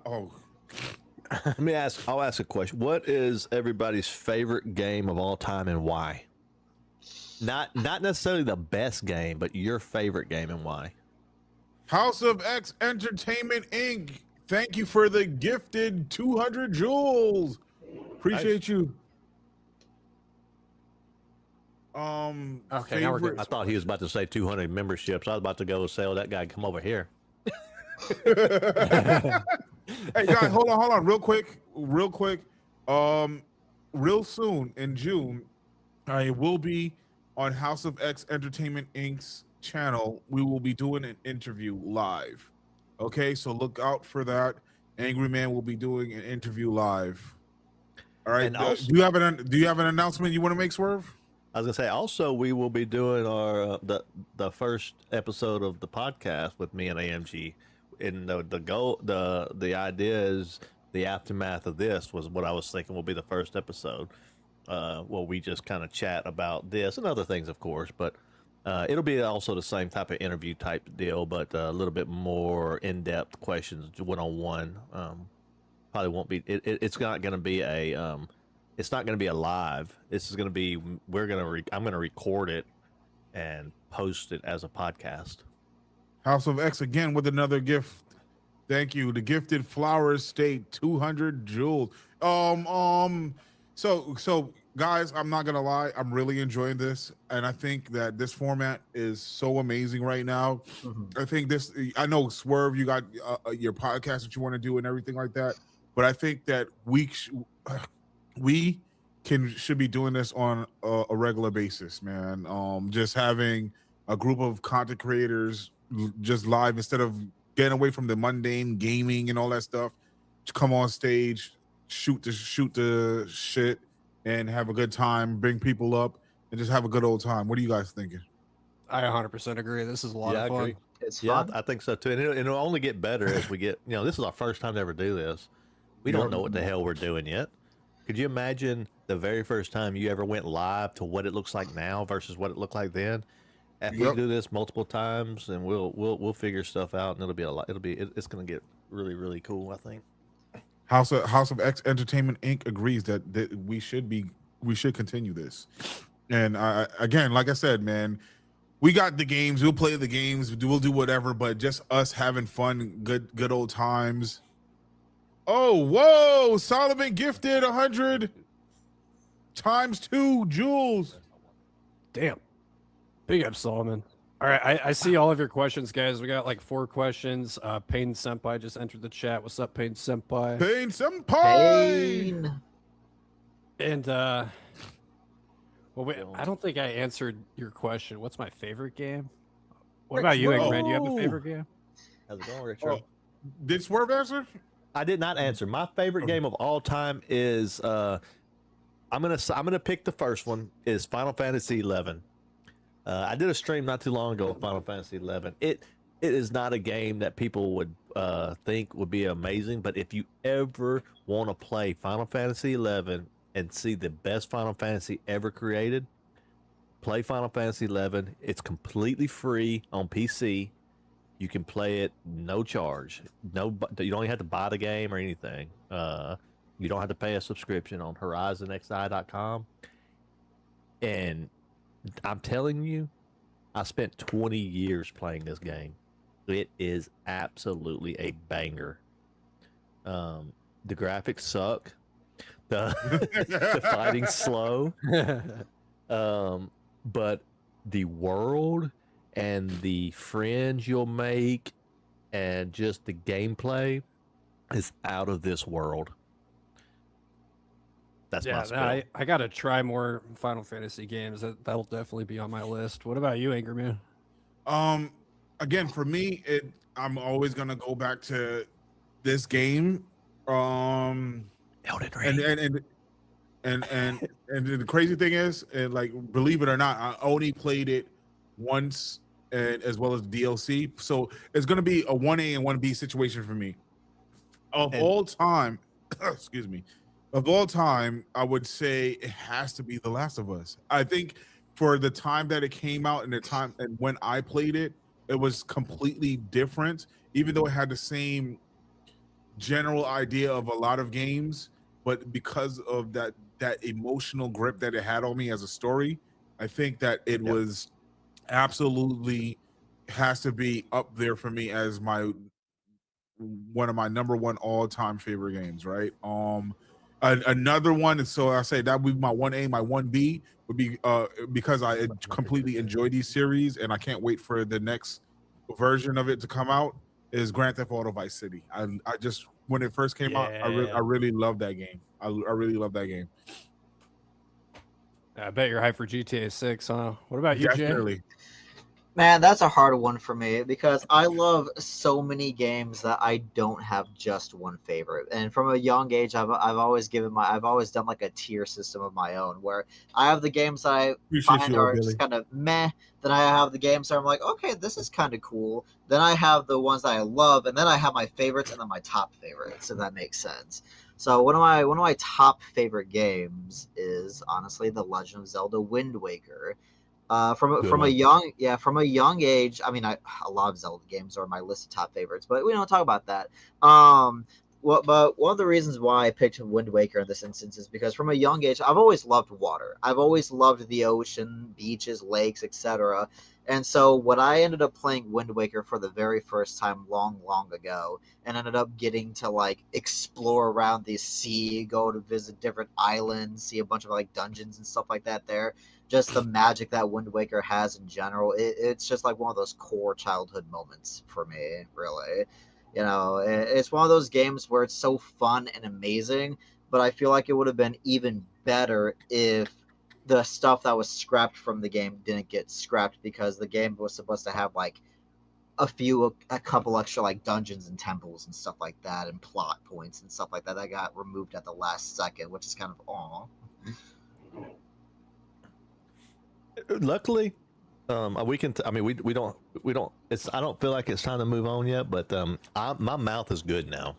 me ask. I'll ask a question. What is everybody's favorite game of all time and why? Not necessarily the best game, but your favorite game and why. House of X Entertainment Inc. Thank you for the gifted 200 jewels. Appreciate you. Okay, now we're good. I thought he was about to say 200 memberships. I was about to go sell that guy. Come over here. Hey guys, hold on, real quick. Real soon in June, I will be on House of X Entertainment Inc.'s channel. We will be doing an interview live. Okay, so look out for that. Angry Man will be doing an interview live. All right. And also- do you have an announcement you want to make, Swerve? I was gonna say. Also, we will be doing our the first episode of the podcast with me and AMG. And the idea is the aftermath of this was what I was thinking will be the first episode. Where we just kind of chat about this and other things, of course, but it'll be also the same type of interview type deal, but a little bit more in-depth questions, one-on-one. Probably won't be. It's not going to be a. It's not going to be a live. This is going to be. I'm going to record it and post it as a podcast. House of X again with another gift. Thank you. The gifted Flowers State 200 jewels. So guys, I'm not gonna lie, I'm really enjoying this, and I think that this format is so amazing right now. I think this. I know Swerve, you got your podcast that you want to do and everything like that, but I think that we should be doing this on a regular basis, man. Just having a group of content creators just live instead of getting away from the mundane gaming and all that stuff. To come on stage, shoot the shit, and have a good time. Bring people up and just have a good old time. What are you guys thinking? I 100% agree. This is a lot Yeah, I of fun. agree. It's Yeah, fun. I think so too. And it'll only get better as we get, this is our first time to ever do this. We don't know what the hell we're doing yet. Could you imagine the very first time you ever went live to what it looks like now versus what it looked like then? If we do this multiple times, and we'll figure stuff out, and it'll be a lot. It's going to get really, really cool, I think. House of X Entertainment Inc. agrees that we should continue this. And again, like I said, man, we got the games. We'll play the games. We'll do whatever. But just us having fun, good old times. Oh, whoa! Solomon gifted 100 times 2 jewels. Damn. Big up, Solomon. All right, I see all of your questions, guys. We got like 4 questions. Payne Senpai just entered the chat. What's up, Payne Senpai? Payne Senpai. Pain. And well, wait, I don't think I answered your question. What's my favorite game? What about you, Ingrid? Do you have a favorite game? How's it going, Richard? Did Swerve answer? I did not answer. My favorite game of all time is I'm gonna pick the first one. Is Final Fantasy 11. I did a stream not too long ago of Final Fantasy 11. It is not a game that people would think would be amazing, but if you ever want to play Final Fantasy 11 and see the best Final Fantasy ever created, play Final Fantasy 11. It's completely free on PC. You can play it no charge. No, you don't even have to buy the game or anything. You don't have to pay a subscription on HorizonXI.com. And I'm telling you, I spent 20 years playing this game. It is absolutely a banger. The graphics suck. The fighting's slow. But the world and the friends you'll make and just the gameplay is out of this world. That's my spiel. I gotta try more Final Fantasy games. That'll definitely be on my list. What about you, Angerman? Again, for me, I'm always gonna go back to this game. Elden Ring. And the crazy thing is, and like, believe it or not, I only played it once, and as well as DLC. So it's gonna be a 1A and 1B situation for me. Of all time, excuse me. Of all time, I would say it has to be The Last of Us. I think for the time that it came out and the time and when I played it, it was completely different. Even though it had the same general idea of a lot of games, but because of that emotional grip that it had on me as a story, I think that it was absolutely has to be up there for me as one of my number one all-time favorite games, right? Another one, and so I say that would be my 1A, my 1B would be because I completely enjoy these series and I can't wait for the next version of it to come out, is Grand Theft Auto Vice City. I just, when it first came out, I really loved that game. I really love that game. I bet you're hyped for GTA 6, huh? What about you, Definitely. Jay? Man, that's a hard one for me because I love so many games that I don't have just one favorite. And from a young age, I've always done like a tier system of my own where I have the games that I find are just kind of meh. Then I have the games that I'm like, okay, this is kind of cool. Then I have the ones that I love, and then I have my favorites and then my top favorites, if that makes sense. So one of my top favorite games is honestly The Legend of Zelda Wind Waker. From a young age. I mean, a lot of Zelda games are on my list of top favorites, but we don't talk about that. Well, but one of the reasons why I picked Wind Waker in this instance is because from a young age, I've always loved water. I've always loved the ocean, beaches, lakes, etc. And so when I ended up playing Wind Waker for the very first time long, long ago, and ended up getting to like explore around the sea, go to visit different islands, see a bunch of like dungeons and stuff like that there, just the magic that Wind Waker has in general, it's just like one of those core childhood moments for me, really. It's one of those games where it's so fun and amazing, but I feel like it would have been even better if the stuff that was scrapped from the game didn't get scrapped, because the game was supposed to have like a couple extra like dungeons and temples and stuff like that, and plot points and stuff like that that got removed at the last second, which is kind of aw. Luckily, we can. I mean, we don't. It's. I don't feel like it's time to move on yet. But my mouth is good now.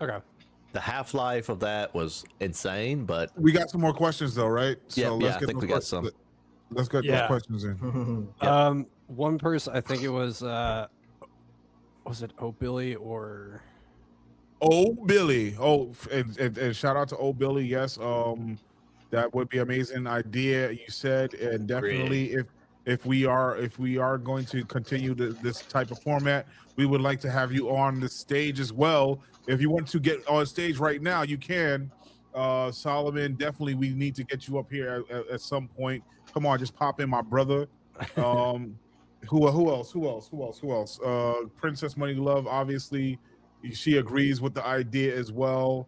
Okay. The half-life of that was insane, but We got some more questions though, right? yeah, let's I get think those we got que- some. Let's get Yeah. those questions in. Yeah. One person, I think it was it Oh Billy or Oh, Billy. And shout out to Oh Billy. Yes, that would be amazing idea. You said, and definitely if we are going to continue this type of format, we would like to have you on the stage as well. If you want to get on stage right now, you can. Solomon, definitely, we need to get you up here at some point. Come on, just pop in, my brother. Who else? Princess Money Love, obviously. She agrees with the idea as well.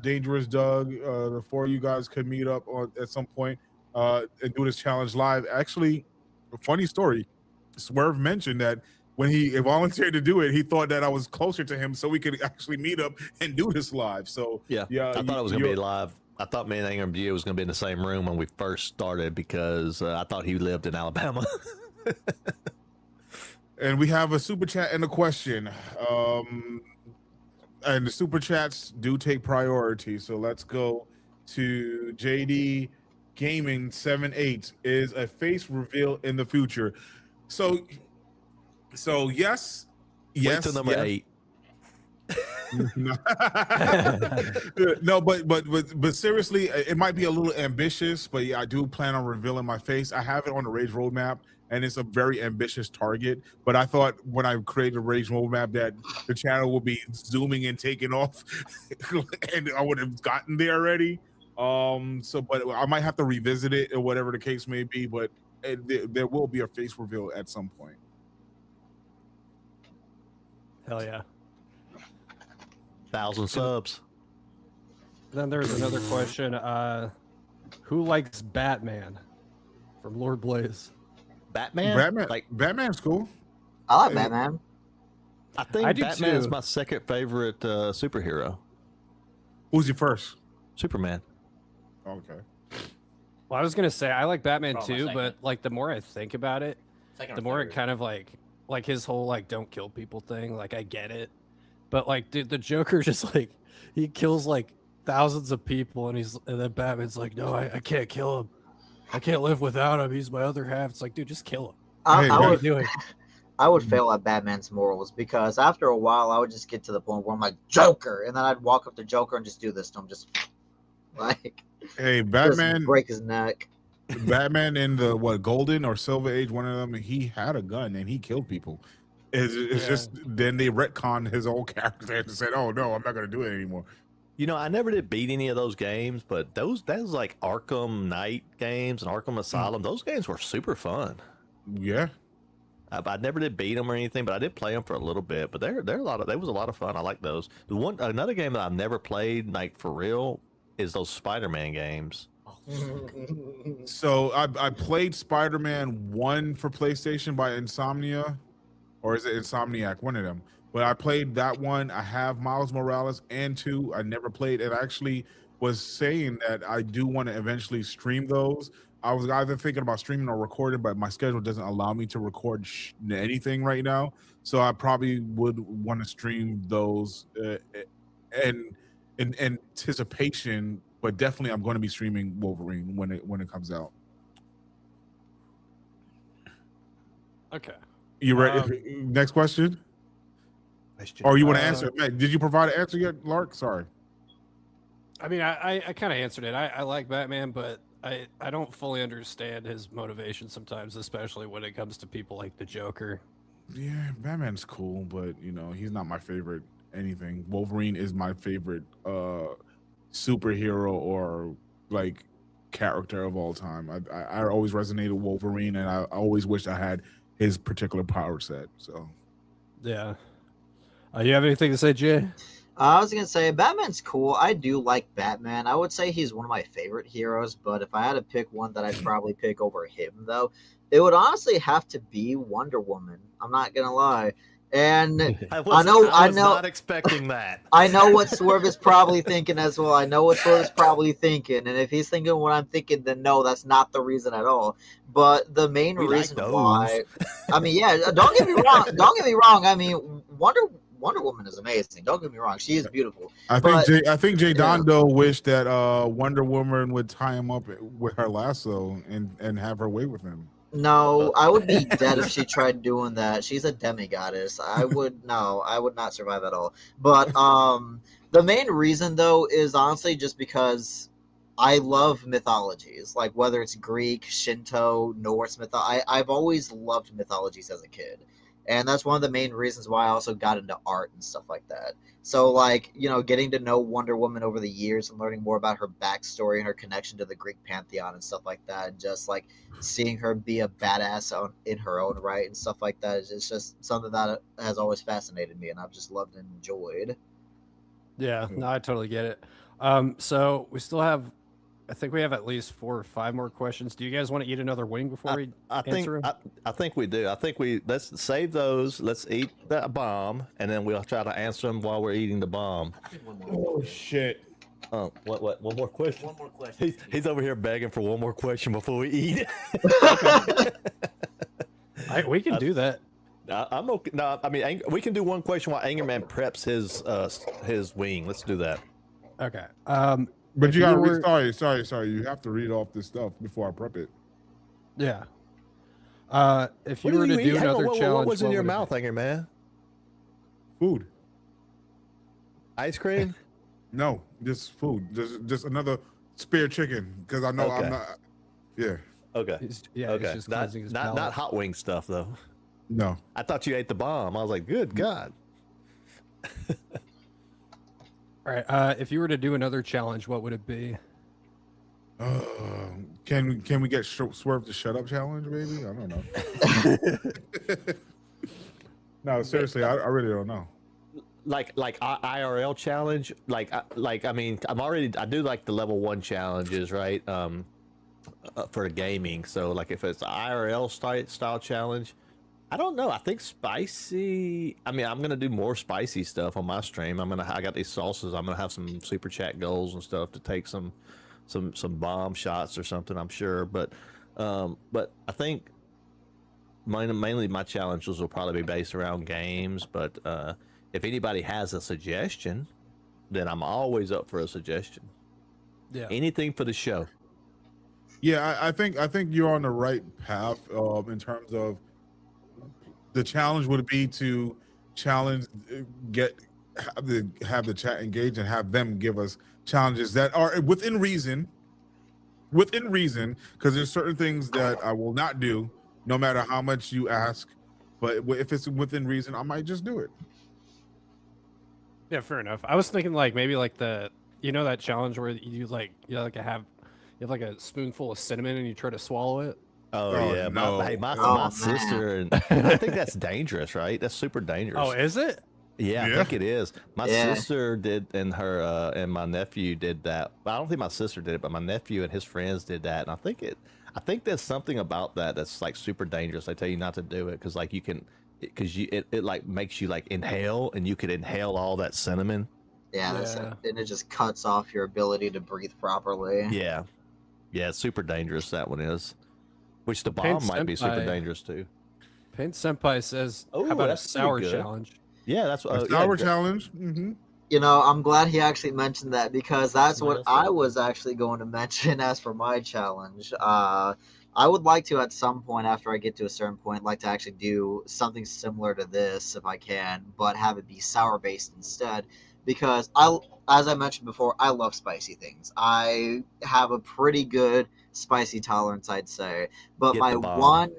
Dangerous Doug, the four of you guys could meet up at some point and do this challenge live. Actually, a funny story. Swerve mentioned that when he volunteered to do it, he thought that I was closer to him, so we could actually meet up and do this live. So Yeah, I thought it was gonna be live. I thought me and AMG was gonna be in the same room when we first started because I thought he lived in Alabama. And we have a super chat and a question. And the super chats do take priority. So let's go to JD Gaming 78. Is a face reveal in the future? So yes. Wait till number 8. No, but seriously, it might be a little ambitious, but yeah, I do plan on revealing my face. I have it on the Rage roadmap, and it's a very ambitious target. But I thought when I created a Rage roadmap that the channel would be zooming and taking off, and I would have gotten there already. But I might have to revisit it or whatever the case may be. But there will be a face reveal at some point. hell yeah. 1,000 subs. Then there's another question. Who likes Batman from Lord Blaze? Batman? Batman's cool. I like Batman. I think I do Batman is too. my second favorite superhero. Who's your first? Superman. Okay. Well, I was gonna say I like Batman Probably my too, second. but like the more I think about it, Second or the more it third. kind of like his whole like don't kill people thing. Like I get it, but like dude, the Joker just like he kills like thousands of people, and then Batman's like, no, I can't kill him. I can't live without him. He's my other half. It's like, dude, just kill him. I, Hey, I What are you would doing? I would fail at Batman's morals, because after a while I would just get to the point where I'm like, Joker, and then I'd walk up to Joker and just do this to him, just like Hey, just Batman. break his neck. Batman in the Golden or Silver Age, one of them, he had a gun and he killed people. It's Yeah. just then they retconned his old character and said, "Oh no, I'm not going to do it anymore." You know, I never did beat any of those games, but that was like Arkham Knight games and Arkham Asylum. Those games were super fun. Yeah, I never did beat them or anything, but I did play them for a little bit. But they're a lot of. They was a lot of fun. I like those. Another game that I've never played like for real is those Spider-Man games. so I played Spider-Man 1 for PlayStation by Insomnia, or is it Insomniac? One of them. But I played that one. I have Miles Morales and 2. I never played. And actually was saying that I do want to eventually stream those. I was either thinking about streaming or recording, but my schedule doesn't allow me to record anything right now. So I probably would want to stream those and in anticipation. But definitely, I'm going to be streaming Wolverine when it comes out. Okay. You ready? Next question. Or you want to answer? Did you provide an answer yet, Lark? Sorry. I mean, I kind of answered it. I like Batman, but I don't fully understand his motivation sometimes, especially when it comes to people like the Joker. Yeah, Batman's cool, but you know, he's not my favorite anything. Wolverine is my favorite superhero or like character of all time. I always resonated with Wolverine, and I always wished I had his particular power set. So Yeah. You have anything to say, Jay? I was gonna say Batman's cool. I do like Batman. I would say he's one of my favorite heroes, but if I had to pick one that I'd probably pick over him, though, it would honestly have to be Wonder Woman. I'm not gonna lie. And I was not expecting that. I know what Swerve is probably thinking as well. I know what Swerve is probably thinking, and if he's thinking what I'm thinking, then no, that's not the reason at all. But the main reason why, I mean, yeah, don't get me wrong. Don't get me wrong. I mean, Wonder Woman is amazing. Don't get me wrong; she is beautiful. I think Jay Dondo wished that Wonder Woman would tie him up with her lasso and have her way with him. No, I would be dead if she tried doing that. She's a demigoddess. I would not survive at all. But the main reason though is honestly just because I love mythologies, like whether it's Greek, Shinto, Norse I've always loved mythologies as a kid. And that's one of the main reasons why I also got into art and stuff like that. So, like, you know, getting to know Wonder Woman over the years and learning more about her backstory and her connection to the Greek pantheon and stuff like that, and just like seeing her be a badass in her own right and stuff like that, is just something that has always fascinated me, and I've just loved and enjoyed. Yeah, no, I totally get it. So we still have, I think we have at least 4 or 5 more questions. Do you guys want to eat another wing before we answer them? I think we do. I think let's save those. Let's eat that bomb, and then we'll try to answer them while we're eating the bomb. Oh shit! Oh, what? One more question. One more question. He's over here begging for one more question before we eat. We can do that. I'm okay. No, I mean we can do one question while Angerman preps his wing. Let's do that. Okay. But you gotta read. Sorry. You have to read off this stuff before I prep it. Yeah. If you were to do another challenge, what was in your mouth, Angerman? Food. Ice cream? No, just food. Just another spare chicken because I know I'm not. Yeah. Okay. Okay. He's just not hot wing stuff though. No. I thought you ate the bomb. I was like, good God. All right. If you were to do another challenge, what would it be? Can we get Swerve to shut up challenge, maybe? I don't know. No, seriously, I really don't know. Like IRL challenge, I mean, I do like the level 1 challenges, right? For gaming. So like if it's IRL style challenge, I don't know. I think spicy. I mean, I'm gonna do more spicy stuff on my stream. I got these sauces. I'm gonna have some super chat goals and stuff to take some bomb shots or something. I'm sure, but I think mainly my challenges will probably be based around games. But if anybody has a suggestion, then I'm always up for a suggestion. Yeah. Anything for the show. Yeah, I think you're on the right path in terms of. The challenge would be to challenge, have the chat engage and have them give us challenges that are within reason, because there's certain things that I will not do, no matter how much you ask. But if it's within reason, I might just do it. Yeah, fair enough. I was thinking like maybe like that challenge where you have like a spoonful of cinnamon and you try to swallow it. Oh yeah, no. my sister, and I think that's dangerous, right? That's super dangerous. Oh, is it? Yeah, I think it is. My sister did, and and my nephew did that. I don't think my sister did it, but my nephew and his friends did that. And I think there's something about that that's like super dangerous. They tell you not to do it because like it like makes you like inhale, and you could inhale all that cinnamon. Yeah, and it just cuts off your ability to breathe properly. Yeah, it's super dangerous. That one is. Which the bomb might be super dangerous too. Paint Senpai says, "How about a sour challenge?" Yeah, that's a sour challenge. Mm-hmm. You know, I'm glad he actually mentioned that because that's what I was actually going to mention as for my challenge. I would like to at some point after I get to a certain point, like to actually do something similar to this if I can, but have it be sour based instead. Because as I mentioned before, I love spicy things. I have a pretty good spicy tolerance, I'd say. But Get my the bomb.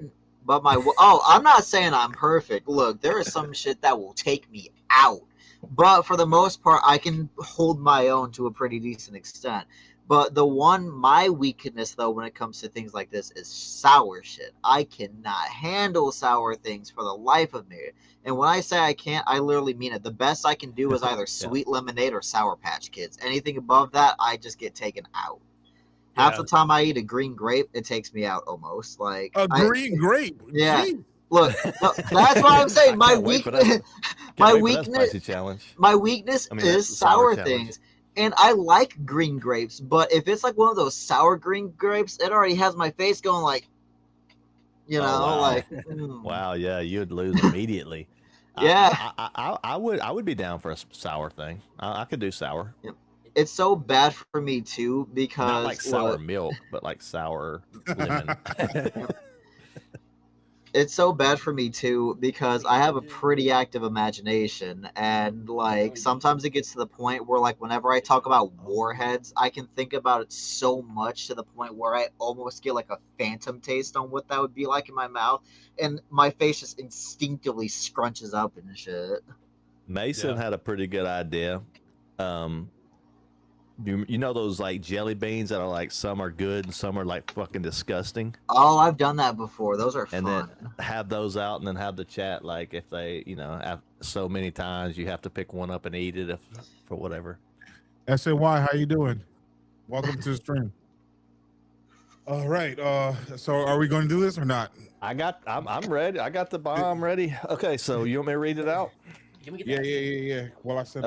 I'm not saying I'm perfect. Look, there is some shit that will take me out. But for the most part, I can hold my own to a pretty decent extent. But my weakness though, when it comes to things like this, is sour shit. I cannot handle sour things for the life of me. And when I say I can't, I literally mean it. The best I can do is either sweet lemonade or Sour Patch Kids. Anything above that, I just get taken out. Half the time I eat a green grape, it takes me out almost. Like A green grape. Yeah. Jeez. Look, that's what I'm saying. I can't wait for that. My Can't wait for that weakness, spicy challenge. my weakness I mean, is that sour sour challenge. things. And I like green grapes, but if it's like one of those sour green grapes, it already has my face going like, Oh, wow. like, Wow, yeah, you'd lose immediately. Yeah. I would be down for a sour thing. I could do sour. It's so bad for me too because Not like sour milk, but like sour lemon. It's so bad for me too because I have a pretty active imagination, and like sometimes it gets to the point where like whenever I talk about warheads, I can think about it so much to the point where I almost get like a phantom taste on what that would be like in my mouth, and my face just instinctively scrunches up and shit. Mason had a pretty good idea. You know those like jelly beans that are like some are good and some are like fucking disgusting. Oh, I've done that before. Those are And fun. then have those out and then have the chat like if they have so many times you have to pick one up and eat it for whatever. SAY, how you doing? Welcome to the stream. All right. So are we going to do this or not? I'm ready. I got the bomb ready. Okay, so you want me to read it out? Yeah. Well, I said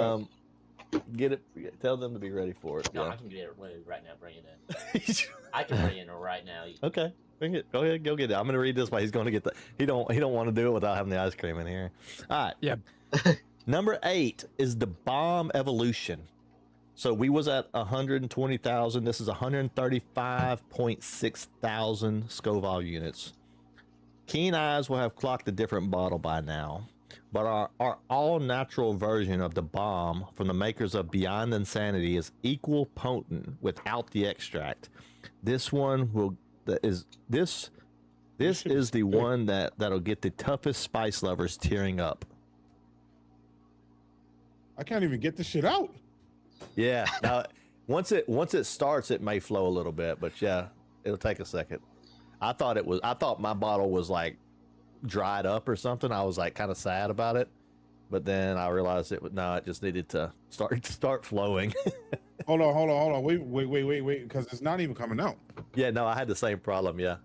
get it. Tell them to be ready for it. No, yeah. I can get it right now. Bring it in. I can bring it in right now. Okay, bring it. Go ahead, go get it. I'm gonna read this while he's going to get the. He don't want to do it without having the ice cream in here. All right. Yeah. Number 8 is the bomb evolution. So we was at 120,000. This is 135.6 thousand Scoville units. Keen eyes will have clocked a different bottle by now. But our all-natural version of the bomb from the makers of Beyond Insanity is equal potent without the extract. This one is the one that'll get the toughest spice lovers tearing up. I can't even get this shit out. Yeah. Now, once it starts, it may flow a little bit, but yeah, it'll take a second. I thought my bottle was like dried up or something. I was like kind of sad about it, but then I realized it just needed to start flowing. Hold on. Wait, because it's not even coming out. Yeah, no, I had the same problem. Yeah.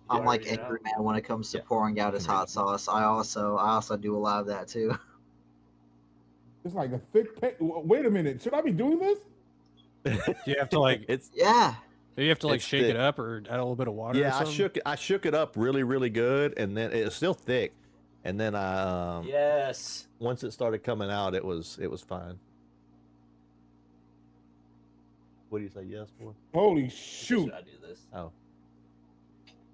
I'm like Angry Man when it comes to pouring out his hot sauce. I also do a lot of that too. It's like a thick wait a minute. Should I be doing this? You have to like You have to like shake it up or add a little bit of water. Yeah, or something? I shook it up really, really good, and then it's still thick. And then I once it started coming out, it was fine. What do you say? Yes, boy. Holy shoot! Should I do this? Oh,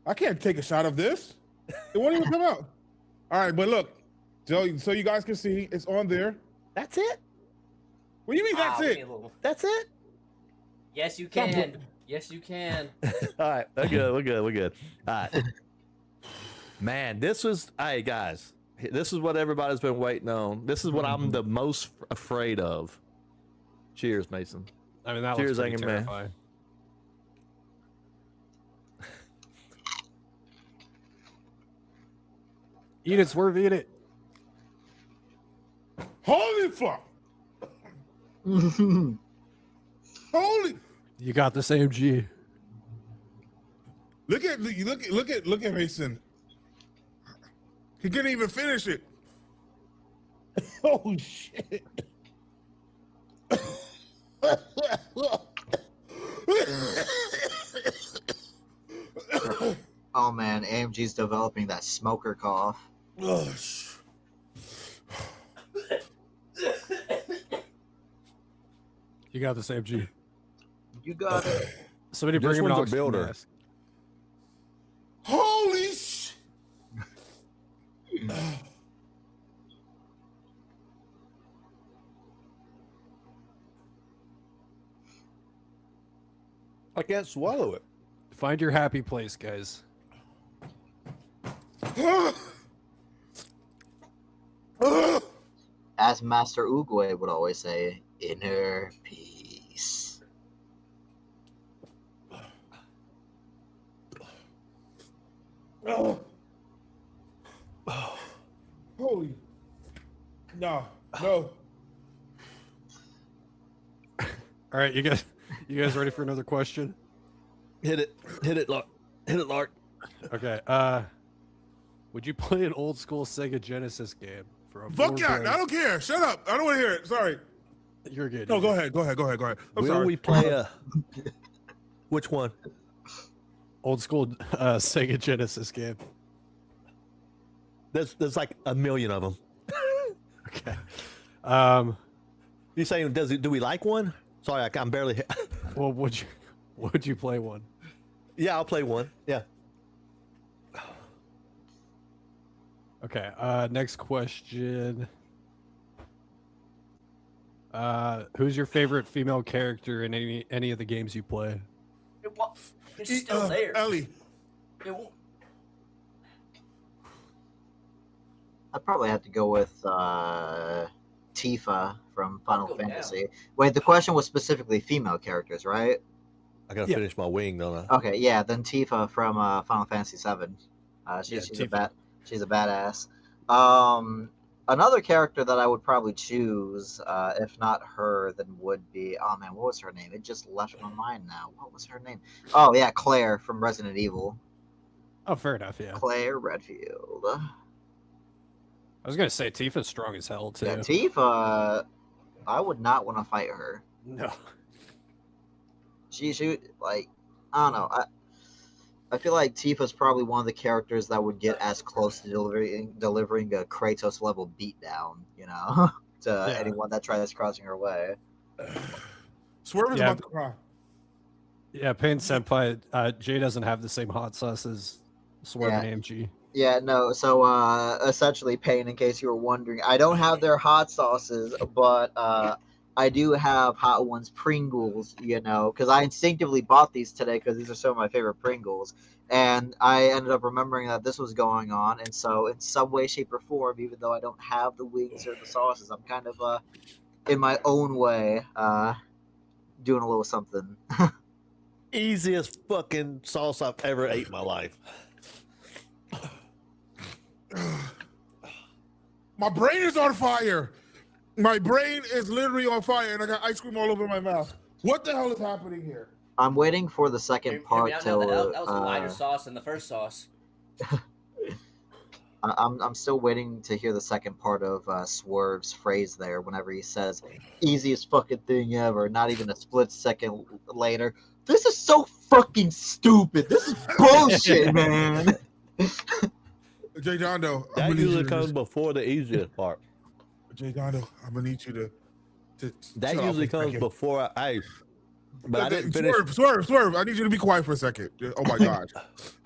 I can't take a shot of this. It won't even come out. All right, but look, so you guys can see it's on there. That's it. What do you mean that's it? That's it. Yes, you can. Yes, you can. All right, we're good. All right. Man, hey guys, this is what everybody's been waiting on. This is what I'm the most afraid of. Cheers, Mason. I mean, that Cheers, looks pretty Angry Man. terrifying. Eat it, Swerve, eat it. Holy fuck! Holy! You got this AMG. Look at Mason. He couldn't even finish it. Oh shit! Oh man, AMG's developing that smoker cough. You got this AMG. You got it. Somebody This bring him an one's a oxygen builder. mask. Holy sh! I can't swallow it. Find your happy place, guys. As Master Uguay would always say, inner peace. Holy. No. All right, you guys ready for another question? Hit it, Lark. Hit it, Lark. Okay. Would you play an old school Sega Genesis game for a Fuck board yeah! game? I don't care. Shut up. I don't want to hear it. Sorry. You're good. No, you're go good. ahead. I'm Will sorry. we play a? Which one? Old school Sega Genesis game. There's like a million of them. Okay. You saying do we like one? Sorry, I'm barely. Well, would you play one? Yeah, I'll play one. Yeah. Okay. Next question. Who's your favorite female character in any of the games you play? It's still there. Ellie. It won't. I'd probably have to go with Tifa from Final go Fantasy. Wait, the question was specifically female characters, right? I gotta Yeah. finish my wing, don't I? Okay, yeah, then Tifa from Final Fantasy VII. She's Tifa. she's a badass. Another character that I would probably choose, if not her, then would be, oh man, what was her name? It just left my mind now. What was her name? Oh yeah, Claire from Resident Evil. Oh, fair enough. Yeah. Claire Redfield. I was gonna say Tifa's strong as hell too. Yeah, Tifa. I would not want to fight her. No. She like, I don't know. I feel like Tifa's probably one of the characters that would get as close to delivering a Kratos level beatdown, you know, to anyone that tries crossing her way. Swerve is Yeah. about to cry. Yeah, Pain Senpai. Jay doesn't have the same hot sauce as Swerve and AMG. Yeah, no. So essentially, Pain, in case you were wondering, I don't have their hot sauces, but I do have Hot Ones Pringles, you know, because I instinctively bought these today because these are some of my favorite Pringles. And I ended up remembering that this was going on. And so, in some way, shape, or form, even though I don't have the wings or the sauces, I'm kind of, in my own way, doing a little something. Easiest fucking sauce I've ever ate in my life. My brain is on fire. My brain is literally on fire, and I got ice cream all over my mouth. What the hell is happening here? I'm waiting for the second Hear me part out till now, that was a lighter sauce than the first sauce. I'm still waiting to hear the second part of Swerve's phrase there whenever he says, easiest fucking thing ever, not even a split second later. This is so fucking stupid. This is bullshit, man. Jay Dondo, That usually comes before the easiest part. Jay Dondo, I'm gonna need you to That shut off usually for a comes second. before I. But I didn't finish. Swerve. I need you to be quiet for a second. Oh my gosh.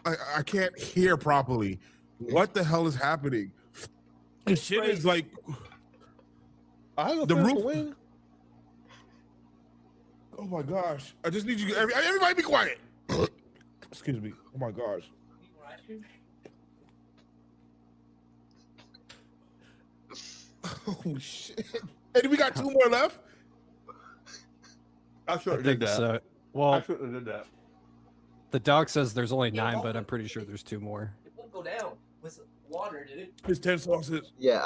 I can't hear properly. What the hell is happening? This shit is like I have a the physical roof. wing. Oh my gosh. I just need you everybody be quiet. Excuse me. Oh my gosh. Oh shit. Hey, we got two more left? I should I have did think that. so. Well, I should have did that. the doc says there's only 9, but I'm pretty sure there's 2 more. It won't go down with water, did it? There's 10 sauces. Yeah,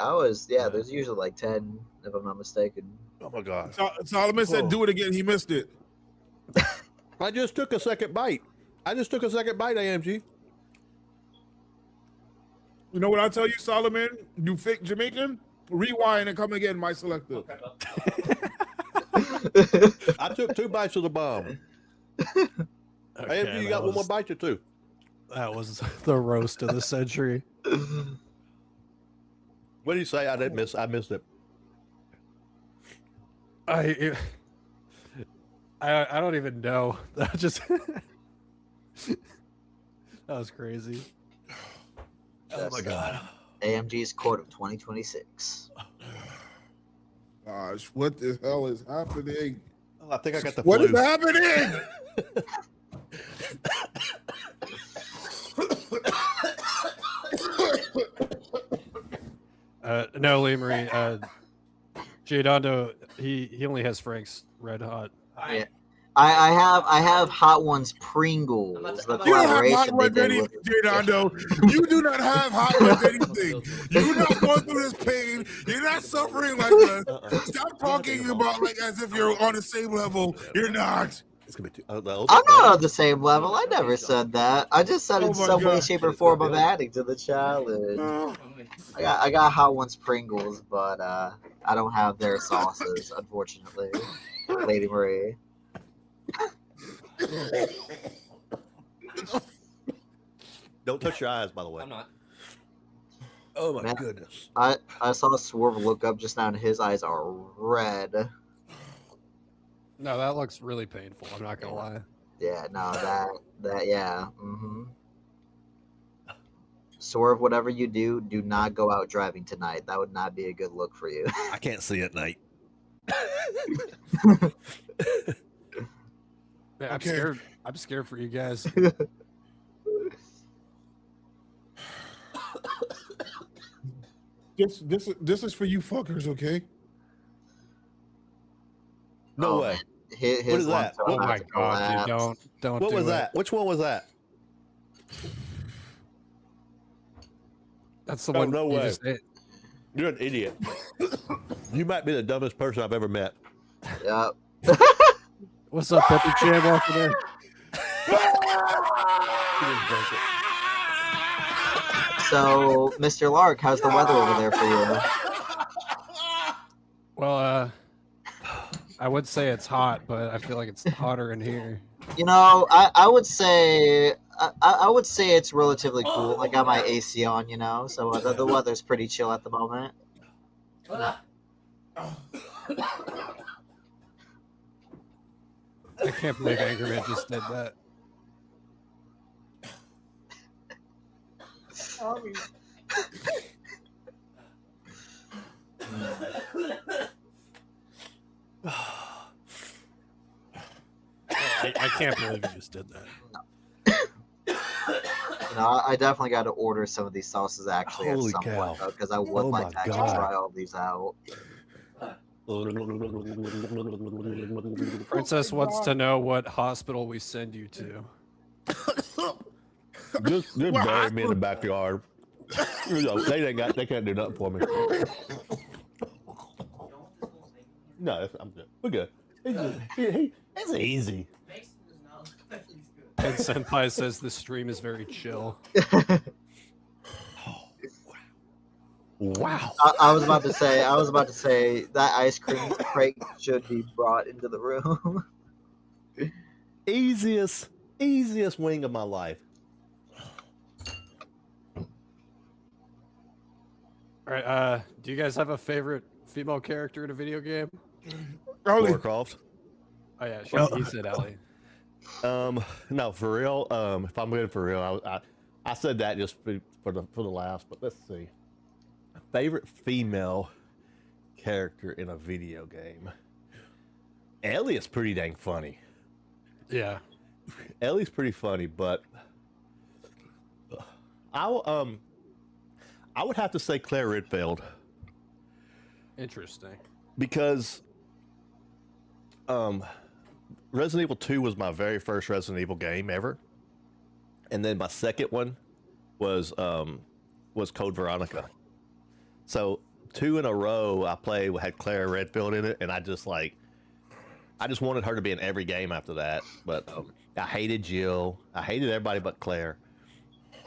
there's usually like 10, if I'm not mistaken. Oh my god! Solomon said do it again. He missed it. I just took a second bite. AMG. You know what I'll tell you, Solomon? You fake Jamaican? Rewind and come again, my selector. I took 2 bites of the bomb. Okay, AMG, you that got one more was- bite or 2? That was the roast of the century. What did you say? I didn't miss. I missed it. I don't even know. That just that was crazy. Oh my god. AMG's Court of 2026. Gosh, what the hell is happening? Oh, I think I got the What flu. is happening? No, Lee Marie. Giordano, he only has Frank's Red Hot. Yeah. I have Hot Ones Pringles, the You don't have hot collaboration they ones did anything, with. Redondo. You do not have hot ones anything. You're not going through this pain. You're not suffering like us. Stop talking about like as if you're on the same level. You're not. It's gonna be too. I'm not on the same level. I never said that. I just said Oh in my some way, God. shape, or form of adding to the challenge. I got Hot Ones Pringles, but I don't have their sauces, unfortunately. Lady Marie. Don't touch your eyes, by the way. I'm not. Oh my Man, goodness. I saw Swerve look up just now, and his eyes are red. No, that looks really painful. I'm not gonna lie. Yeah, no, that yeah. Swerve, whatever you do, do not go out driving tonight. That would not be a good look for you. I can't see at night. Man, I'm Okay. scared. I'm scared for you guys. This is for you fuckers, okay? No Oh, way. man. His What is lungs that? are Oh about my to god, dude! collapse. Don't What do was it. that? Which one was that? That's the Oh, one. no you way. just ate. You're an idiot. You might be the dumbest person I've ever met. Yep. What's up, Peppy Jam? Welcome in. So, Mr. Lark, how's the weather over there for you? Well, I would say it's hot, but I feel like it's hotter in here. You know, I would say I would say it's relatively cool. I got my AC on, you know, so the weather's pretty chill at the moment. I can't believe Angry Man just did that. I can't believe he just did that. You know, I definitely got to order some of these sauces actually Holy at some cow. point though, because I would Oh like my to actually God. try all these out. Princess wants to know what hospital we send you to. Just bury me in the backyard. You know, they can't do nothing for me. No, I'm good. We're good. It's easy. And Senpai says the stream is very chill. Wow. I was about to say that ice cream crate should be brought into the room. Easiest wing of my life. All right, do you guys have a favorite female character in a video game? Ollie, Warcraft. Oh yeah, he said Ellie. No, for real. If I'm good for real, I said that just for the last. But let's see. Favorite female character in a video game. Ellie is pretty dang funny. Yeah. Ellie's pretty funny, but I would have to say Claire Redfield Interesting. because Resident Evil 2 was my very first Resident Evil game ever, and then my second one was Code Veronica. So 2 in a row I played had Claire Redfield in it, and I just wanted her to be in every game after that. But I hated Jill. I hated everybody but Claire.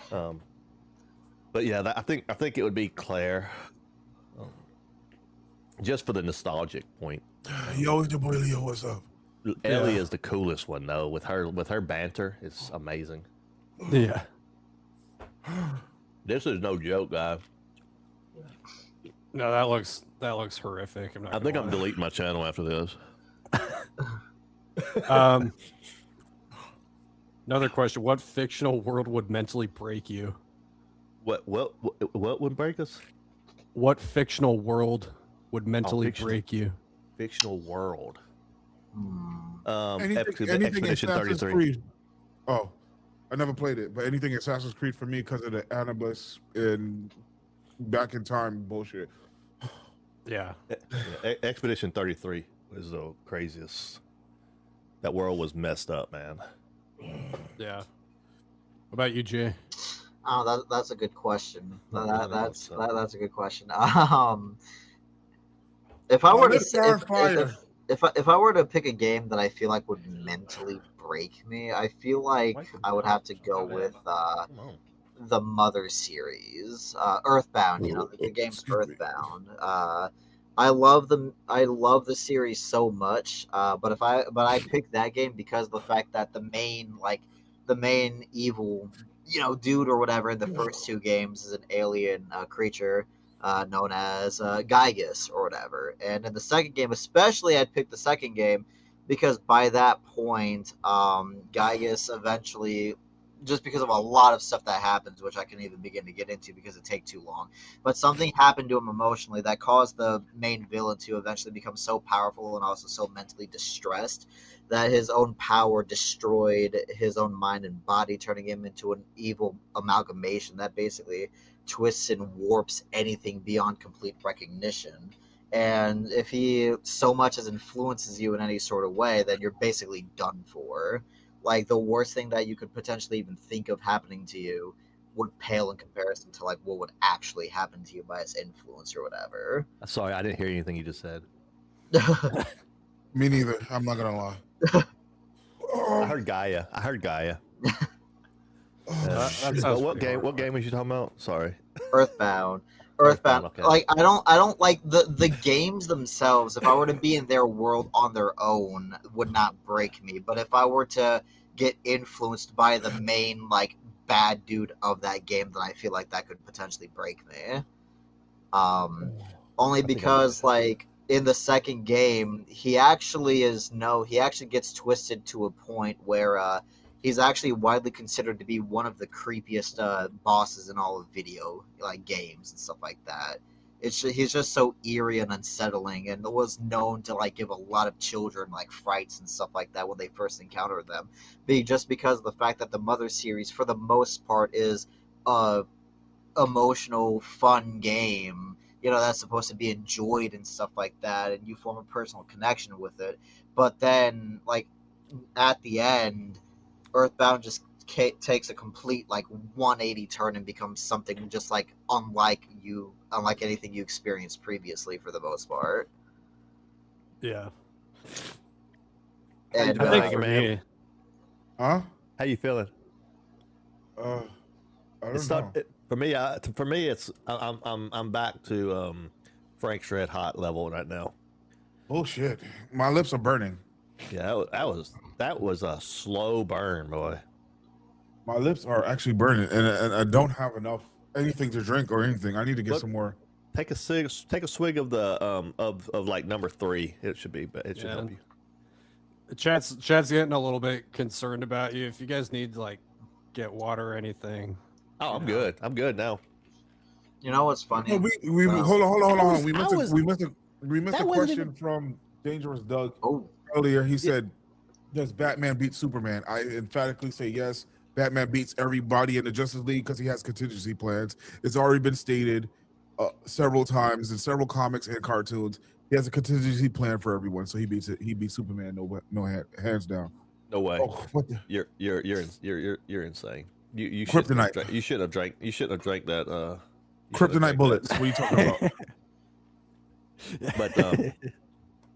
But yeah, I think it would be Claire, just for the nostalgic point. yo, it's your boy Leo. What's up? Ellie is the coolest one though. With her banter, it's amazing. Yeah. This is no joke, guys. No, that looks horrific. I think I'm deleting my channel after this. Um, Another question: what fictional world would mentally break you? What would break us? What fictional world would mentally fictional. break you? Fictional world. Anything Expedition Assassin's 33. Creed. Oh, I never played it, but anything Assassin's Creed for me because of the Anubis and back in time bullshit. Yeah. Expedition 33 was the craziest. That world was messed up, man. Yeah. What about you, Jay? Oh, that's a good question. That's a good question. If I My were to lips are on fire. if I were to pick a game that I feel like would mentally break me, I feel like I would have to go with Come on. the Mother series, Earthbound. You know, the game's Excuse me. Earthbound. I love the series so much. But I picked that game because of the fact that the main evil, you know, dude or whatever in the first two games is an alien creature known as Gygus or whatever. And in the second game, especially, I'd pick the second game because by that point, Gygus eventually, just because of a lot of stuff that happens, which I can even begin to get into because it take too long. But something happened to him emotionally that caused the main villain to eventually become so powerful and also so mentally distressed that his own power destroyed his own mind and body, turning him into an evil amalgamation that basically twists and warps anything beyond complete recognition. And if he so much as influences you in any sort of way, then you're basically done for. Like the worst thing that you could potentially even think of happening to you would pale in comparison to like what would actually happen to you by his influence or whatever. Sorry, I didn't hear anything you just said. Me neither. I'm not gonna lie. I heard Gaia. That sounds What pretty game? hard. What game was you talking about? Sorry. Earthbound. Okay. Like I don't like the games themselves. If I were to be in their world on their own, would not break me. But if I were to get influenced by the main like bad dude of that game, then I feel like that could potentially break me. Only think I because like in the second game, he actually gets twisted to a point where he's actually widely considered to be one of the creepiest bosses in all of video like games and stuff like that. He's just so eerie and unsettling, and was known to like give a lot of children like frights and stuff like that when they first encountered them. Just because of the fact that the Mother series, for the most part, is a emotional, fun game. You know, that's supposed to be enjoyed and stuff like that, and you form a personal connection with it. But then, like at the end, Earthbound just takes a complete like 180 turn and becomes something just like unlike anything you experienced previously for the most part. Yeah. And I think Mega for Man. me, Huh? How you feeling? I don't It's know. not for me. For me, it's I'm back to Frank's Red Hot level right now. Bullshit. My lips are burning. Yeah, that was a slow burn, boy. My lips are actually burning, and I don't have anything to drink or anything. I need to get Look. some more. Take a swig of the of like number 3. It should Yeah. help you. Chad's getting a little bit concerned about you. If you guys need to like get water or anything. Oh, I'm good. I'm good now. you know what's funny? Oh, we Well, hold on. We I missed was- a wasn't question even- from Dangerous Doug Oh, earlier. He said, "Does Batman beat Superman?" I emphatically say yes. Batman beats everybody in the Justice League because he has contingency plans. It's already been stated several times in several comics and cartoons. He has a contingency plan for everyone, so he beats it. He beats Superman, hands down. No way. Oh, what the? You're insane. You Kryptonite. You shouldn't have drank that. Kryptonite bullets. What are you talking about? But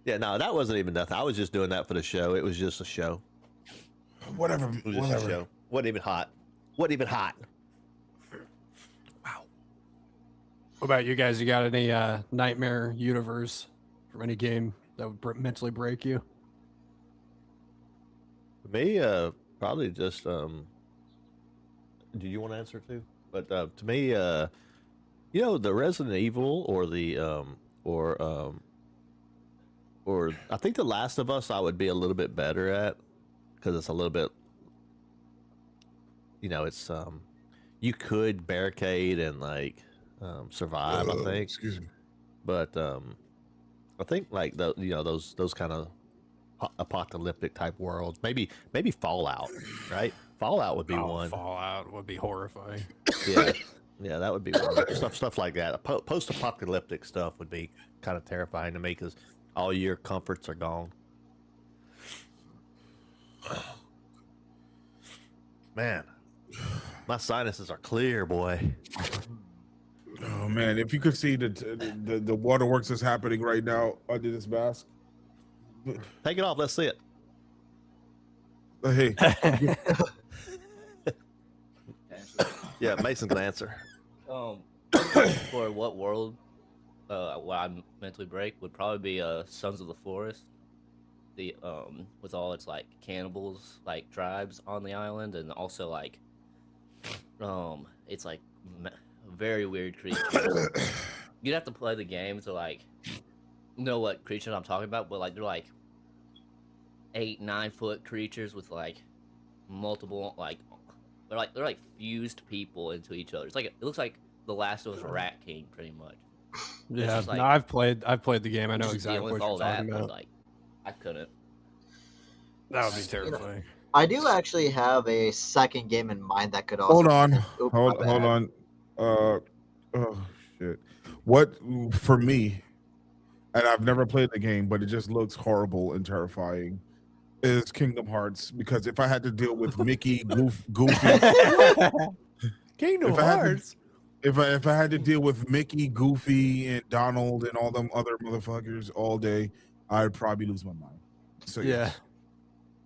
yeah, no, that wasn't even nothing. I was just doing that for the show. It was just a show. Whatever. It was just a show. Wasn't even hot. Wow. What about you guys? You got any nightmare universe from any game that would mentally break you? For me, probably just do you want to answer too? But to me, you know, the Resident Evil or the or I think The Last of Us I would be a little bit better at because it's a little bit, it's you could barricade and like survive. I think, Excuse me. but I think like those kind of apocalyptic type worlds. Maybe Fallout, right? Fallout would be one. Fallout would be horrifying. Yeah, yeah, that would be one. Stuff like that. Post-apocalyptic stuff would be kind of terrifying to me because all your comforts are gone. Man, my sinuses are clear, boy. Oh man, if you could see the waterworks that's happening right now under this mask. Take it off. Let's see it. Hey, Yeah, Mason can answer. For what world? What I mentally break would probably be Sons of the Forest. The with all its like cannibals, like tribes on the island, and also like it's like very weird creatures. You'd have to play the game to like know what creatures I'm talking about, but like they're like 8-9 foot creatures with like multiple like they're like fused people into each other. It's like it looks like The Last of Us Rat King, pretty much. Yeah, just like- no, I've played the game. I know Just exactly dealing what with you're all that, talking but about. like I couldn't. That would be terrifying. I do actually have a second game in mind that could also. hold on, Oop, hold my bad. on. Oh shit. What for me? And I've never played the game, but it just looks horrible and terrifying. Is Kingdom Hearts, because if I had to deal with Mickey, Goofy, Kingdom If I had to- Hearts. if I had to deal with Mickey, Goofy, and Donald and all them other motherfuckers all day, I'd probably lose my mind. So Yeah. yes.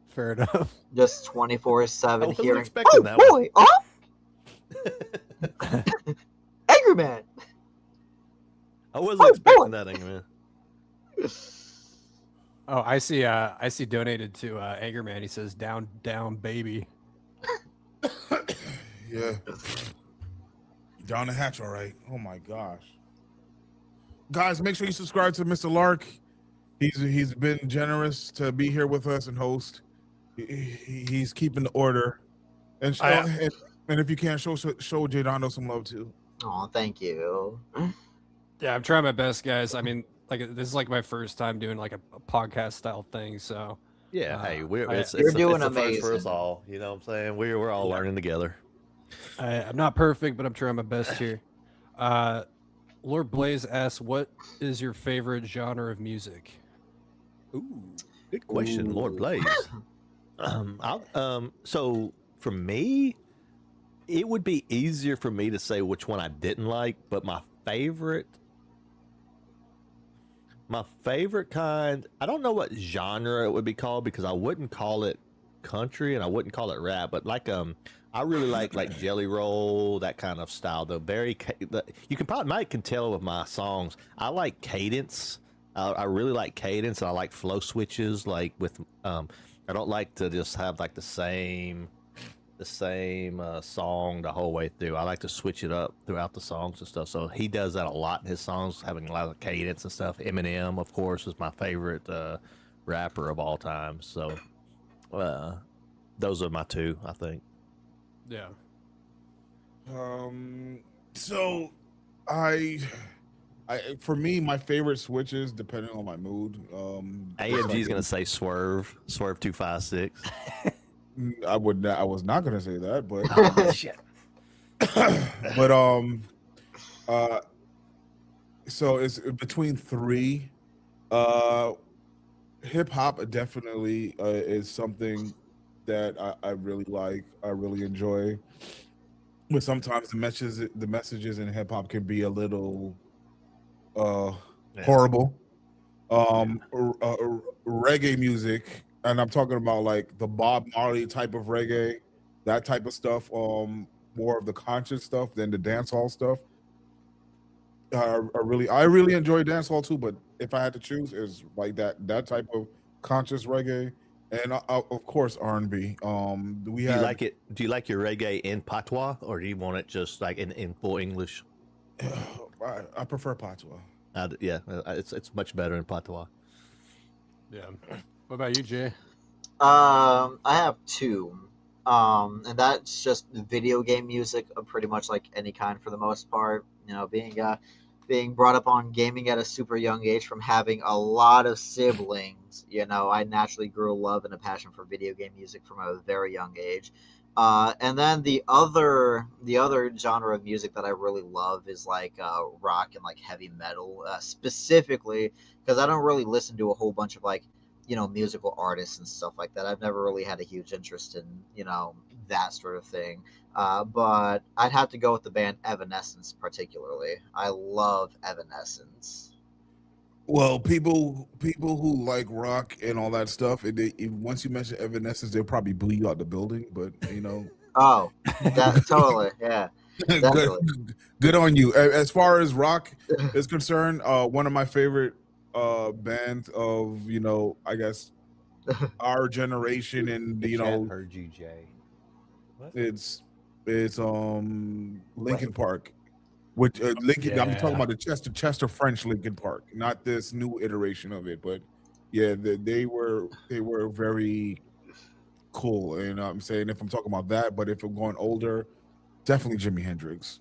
Fair enough. Just I 24/7 wasn't hearing. expecting Oh that one." boy! Oh, Angry Man. I wasn't Oh, expecting boy. that, man. Oh, I see donated to Angerman. He says down baby. Yeah. Down the hatch, all right. Oh my gosh. Guys, make sure you subscribe to Mr. Lark. He's been generous to be here with us and host. He's keeping the order. And and if you can, show Jadano some love too. Oh, thank you. Yeah, I'm trying my best, guys. I mean, like this is like my first time doing like a podcast style thing, so Yeah, hey, You're doing the first for us amazing. all. You know what I'm saying? We're all Yeah. learning together. I'm not perfect, but I'm trying my best here. Lord Blaze asks, "What is your favorite genre of music?" Ooh, good question, Lord Blaze. So for me, it would be easier for me to say which one I didn't like, but my favorite kind, I don't know what genre it would be called because I wouldn't call it country and I wouldn't call it rap, but like I really like Jelly Roll, that kind of style. You can tell with my songs. I like cadence. I really like cadence, and I like flow switches. Like with I don't like to just have like the same song the whole way through. I like to switch it up throughout the songs and stuff. So he does that a lot in his songs, having a lot of cadence and stuff. Eminem, of course, is my favorite rapper of all time. So those are my two, I think. Yeah. So I for me, my favorite switches depending on my mood. AMG is gonna say Swerve 256. I was not gonna say that, but Oh, shit. but so it's between three. Hip hop definitely is something that I really like. I really enjoy. But sometimes the messages in hip hop can be a little horrible. Reggae music, and I'm talking about like the Bob Marley type of reggae, that type of stuff. More of the conscious stuff than the dancehall stuff. I really enjoy dancehall too, but if I had to choose, is like that type of conscious reggae, and of course R&B. Do you like it? Do you like your reggae in patois, or do you want it just like in full English? I prefer patois. Yeah, it's much better in patois. Yeah. What about you, Jay? I have two. And that's just video game music of pretty much like any kind for the most part. You know, being brought up on gaming at a super young age from having a lot of siblings, you know, I naturally grew a love and a passion for video game music from a very young age. And then the other genre of music that I really love is like rock and like heavy metal, specifically because I don't really listen to a whole bunch of like musical artists and stuff like that. I've never really had a huge interest in that sort of thing. But I'd have to go with the band Evanescence particularly. I love Evanescence. Well, people who like rock and all that stuff, once you mention Evanescence, they'll probably boo you out the building. But Oh, that totally, yeah, good definitely. good on you. As far as rock is concerned, one of my favorite bands of I guess our generation, and The chat heard you, Jay. What? it's Wait, Linkin Park. Which Lincoln, I'm talking Yeah. about the Chester French Lincoln Park, not this new iteration of it. But yeah, they were very cool. And I'm saying, if I'm talking about that, but if I'm going older, definitely Jimi Hendrix.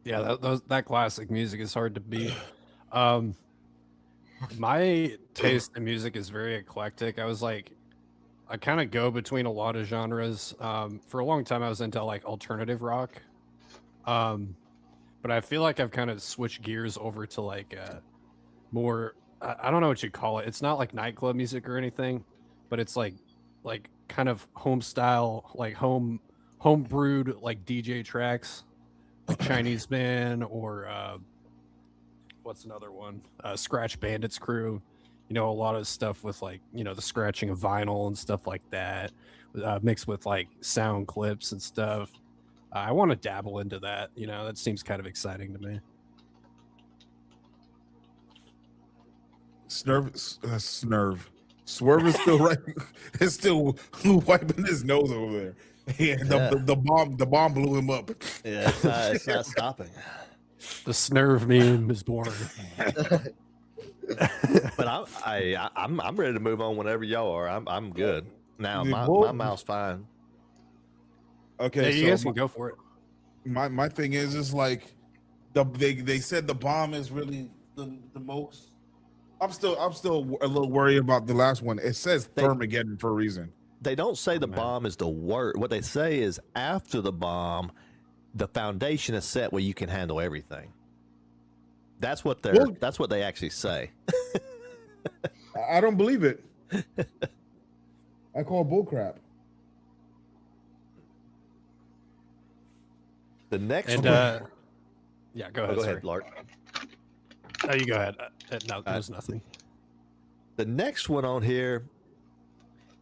Yeah, that classic music is hard to beat. Um, my taste in music is very eclectic. I kind of go between a lot of genres. For a long time, I was into like alternative rock. Um, but I feel like I've kind of switched gears over to like more. I don't know what you call it. It's not like nightclub music or anything, but it's like kind of home style, like home brewed like DJ tracks, like Chinese Man or what's another one? Scratch Bandits Crew. You know, a lot of stuff with like the scratching of vinyl and stuff like that, mixed with like sound clips and stuff. I want to dabble into that. You know, that seems kind of exciting to me. Swerve is still right. Is still wiping his nose over there. Yeah, the bomb blew him up. Yeah, it's not stopping. The Snurve meme is born. But I'm ready to move on whenever y'all are. I'm good now. They My both- mouth's fine. Okay, Yeah, you so guys can go for it. my thing is like they said the bomb is really the most. I'm still a little worried about the last one. It says Thermageddon for a reason. They don't say the man. bomb is the worst. What they say is after the bomb, the foundation is set where you can handle everything. That's what they actually say. I don't believe it. I call bullcrap. The next And one. yeah, go ahead. Go sorry. ahead, Lark. Oh, you go ahead. No, there's nothing. The next one on here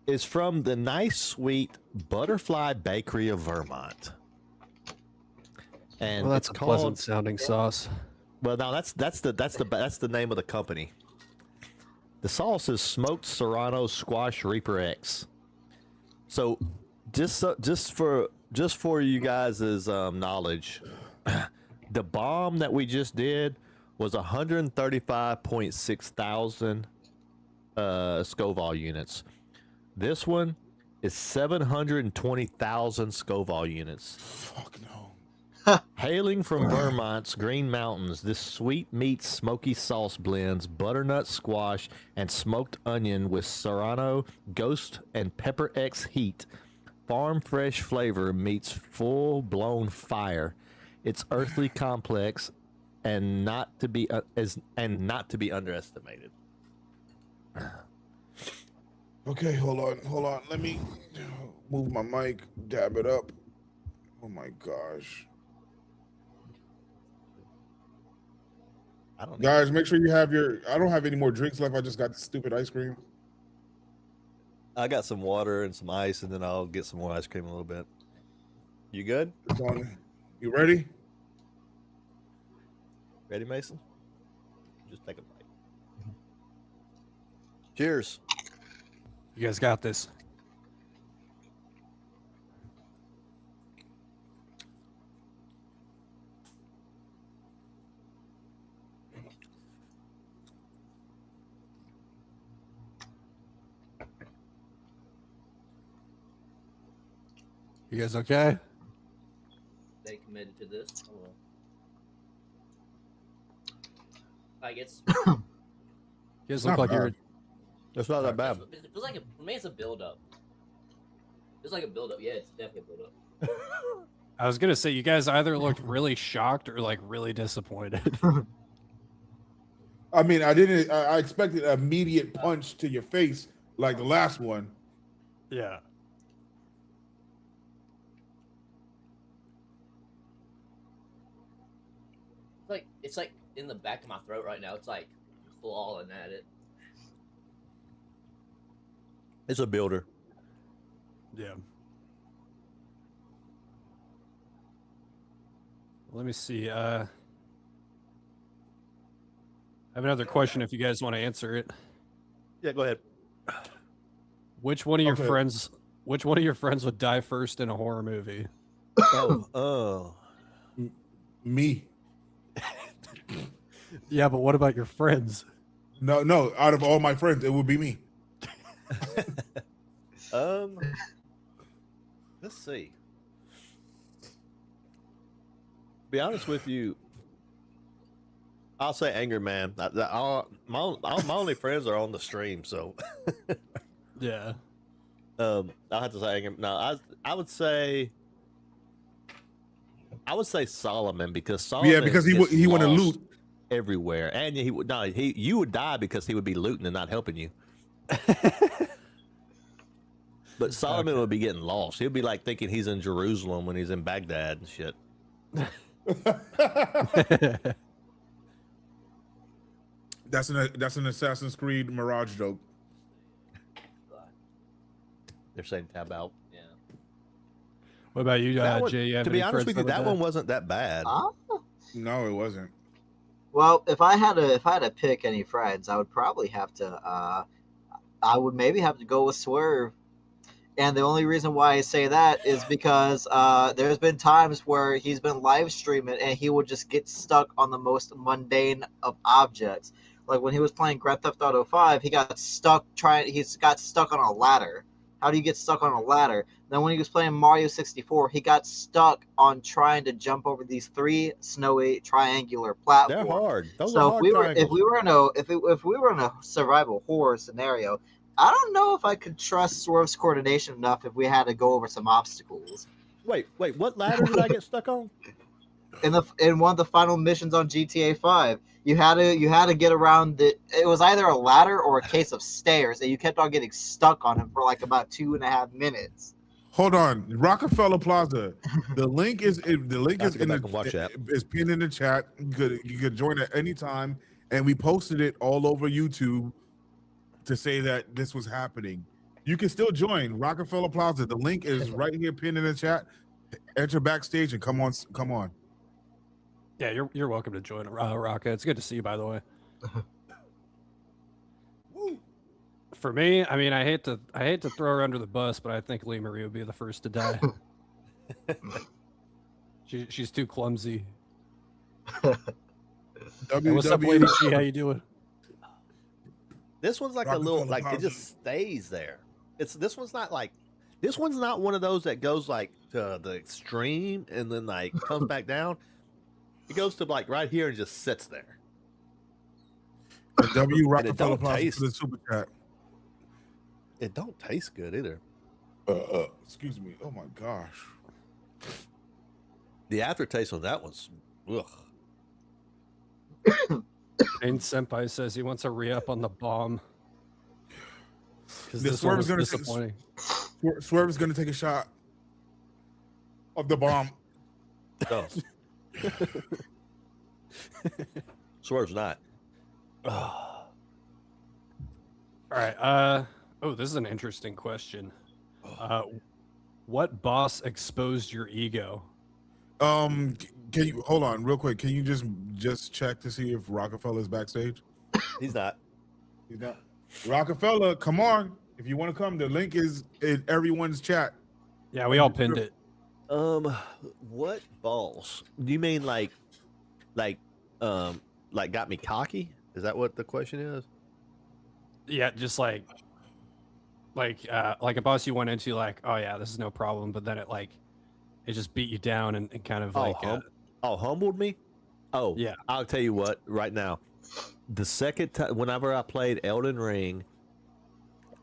is from the nice, sweet Butterfly Bakery of Vermont, and Well, that's it's a called. pleasant sounding sauce. Well, now that's the name of the company. The sauce is smoked Serrano Squash Reaper X. So, just for you guys' knowledge, the bomb that we just did was 135.6 thousand Scoville units. This one is 720,000 Scoville units. Fuck no. Hailing from Vermont's Green Mountains, this sweet meat smoky sauce blends butternut squash and smoked onion with Serrano, Ghost, and Pepper X heat. Farm fresh flavor meets full blown fire. It's earthly complex and not to be underestimated. Okay, hold on. Let me move my mic, dab it up. Oh my gosh. I don't know. Guys, make sure you have I don't have any more drinks left. I just got the stupid ice cream. I got some water and some ice, and then I'll get some more ice cream in a little bit. You good? It's on. You ready? Ready, Mason? Just take a bite. Cheers. You guys got this. You guys okay? They committed to this. I don't know. Like it's. You guys look not like you're. bad. It's not that bad. It feels like for me, it's a build up. It's like a build up. Yeah, it's definitely a build up. I was gonna say you guys either looked really shocked or like really disappointed. I mean, I expected an immediate punch to your face like the last one. Yeah. It's like in the back of my throat right now. It's like clawing at it. It's a builder. Yeah. Let me see. I have another question if you guys want to answer it. Yeah, go ahead. Which one of your Okay. friends would die first in a horror movie? Oh. Me. Yeah, but what about your friends? No. Out of all my friends, it would be me. Let's see. Be honest with you, I'll say Angry Man. My only friends are on the stream, so Yeah. I'll have to say Angry. No, I would say Solomon, because Solomon. Yeah, because he gets want to lost loot. everywhere, and you would die because he would be looting and not helping you. But Solomon would be getting lost. He'd be like thinking he's in Jerusalem when he's in Baghdad and shit. That's an Assassin's Creed Mirage joke. They're saying tab out. Yeah. What about you, That one- Jay? You have to be any honest friends with you, would that die? one wasn't that bad. No, it wasn't. Well, if I had to pick any friends, I would probably have to. I would maybe have to go with Swerve. And the only reason why I say that is because there's been times where he's been live streaming and he would just get stuck on the most mundane of objects. Like when he was playing Grand Theft Auto 5, he got stuck on a ladder. How do you get stuck on a ladder? Then when he was playing Mario 64, he got stuck on trying to jump over these 3 snowy triangular platforms. They're hard. Those are So hard if triangles. we were in a survival horror scenario, I don't know if I could trust Swerve's coordination enough if we had to go over some obstacles. Wait, what ladder did I get stuck on? In one of the final missions on GTA 5, you had to get around it was either a ladder or a case of stairs, and you kept on getting stuck on him for like about 2.5 minutes. Hold on, Rockefeller Plaza. The link is I have to go in back and watch that. is pinned in the chat. You could join at any time, and we posted it all over YouTube to say that this was happening. You can still join Rockefeller Plaza. The link is right here pinned in the chat. Enter backstage and come on. Yeah, you're welcome to join, Rocka. It's good to see you, by the way. For me, I mean, I hate to throw her under the bus, but I think Lee Marie would be the first to die. She's too clumsy. Hey, what's up, Lady G? How you doing? This one's like a little, like it just stays there. This one's not one of those that goes like to the extreme and then like comes back down. It goes to like right here and just sits there. W And it Rockefeller don't Plaza taste. for the super chat. It don't taste good either. Excuse me. Oh my gosh. The aftertaste on that was, ugh. Dane Senpai says he wants a re-up on the bomb. Because The this one was Swerve's disappointing. Swerve is gonna take a shot of the bomb. No. Swerve's not. All right. Oh, this is an interesting question. What boss exposed your ego? Can you hold on real quick? Can you just check to see if Rockefeller's backstage? He's not. He's not. Rockefeller, come on. If you want to come, the link is in everyone's chat. Yeah, we all pinned it. What balls? Do you mean like got me cocky? Is that what the question is? Yeah, just like Like a boss you went into like, oh yeah, this is no problem, but then it just beat you down and kind of Humbled me. Oh, yeah. I'll tell you what. Right now, the second time, whenever I played Elden Ring,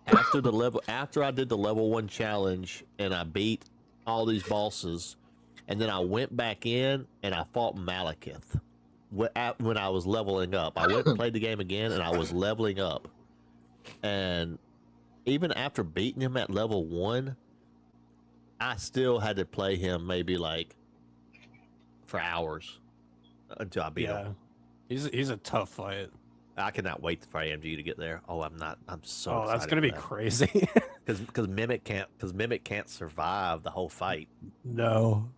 after I did the level 1 challenge and I beat all these bosses, and then I went back in and I fought Malekith when I was leveling up. I went and played the game again and I was leveling up, and even after beating him at level 1, I still had to play him maybe like for hours until I beat him. He's a tough fight. I cannot wait for AMG to get there. Oh, I'm so Oh, excited. that's gonna be crazy. Because Mimic can't survive the whole fight. No.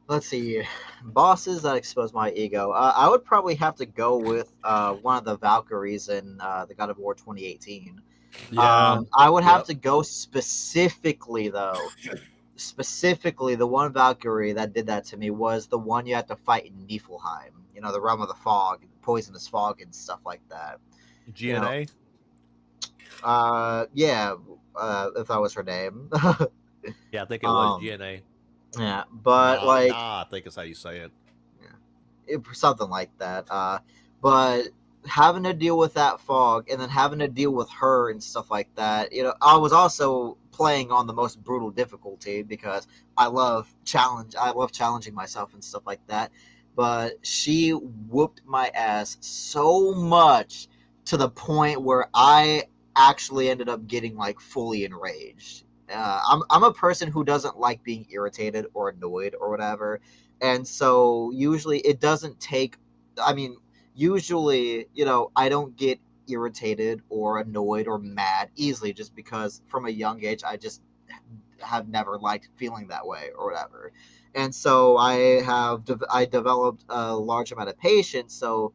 Let's see. Bosses that expose my ego. I would probably have to go with one of the Valkyries in the God of War 2018. Yeah. I would have to go specifically, though. Specifically, the one Valkyrie that did that to me was the one you had to fight in Niflheim. You know, the realm of the fog, poisonous fog, and stuff like that. GNA? Yeah, if that was her name. Yeah, I think it was GNA. Yeah, but I think it's how you say it. Something like that. But having to deal with that fog and then having to deal with her and stuff like that, I was also playing on the most brutal difficulty because I love challenging myself and stuff like that. But she whooped my ass so much to the point where I actually ended up getting like fully enraged. I'm a person who doesn't like being irritated or annoyed or whatever, and so usually it doesn't take. I mean, usually I don't get irritated or annoyed or mad easily just because from a young age I just have never liked feeling that way or whatever, and so I developed a large amount of patience. So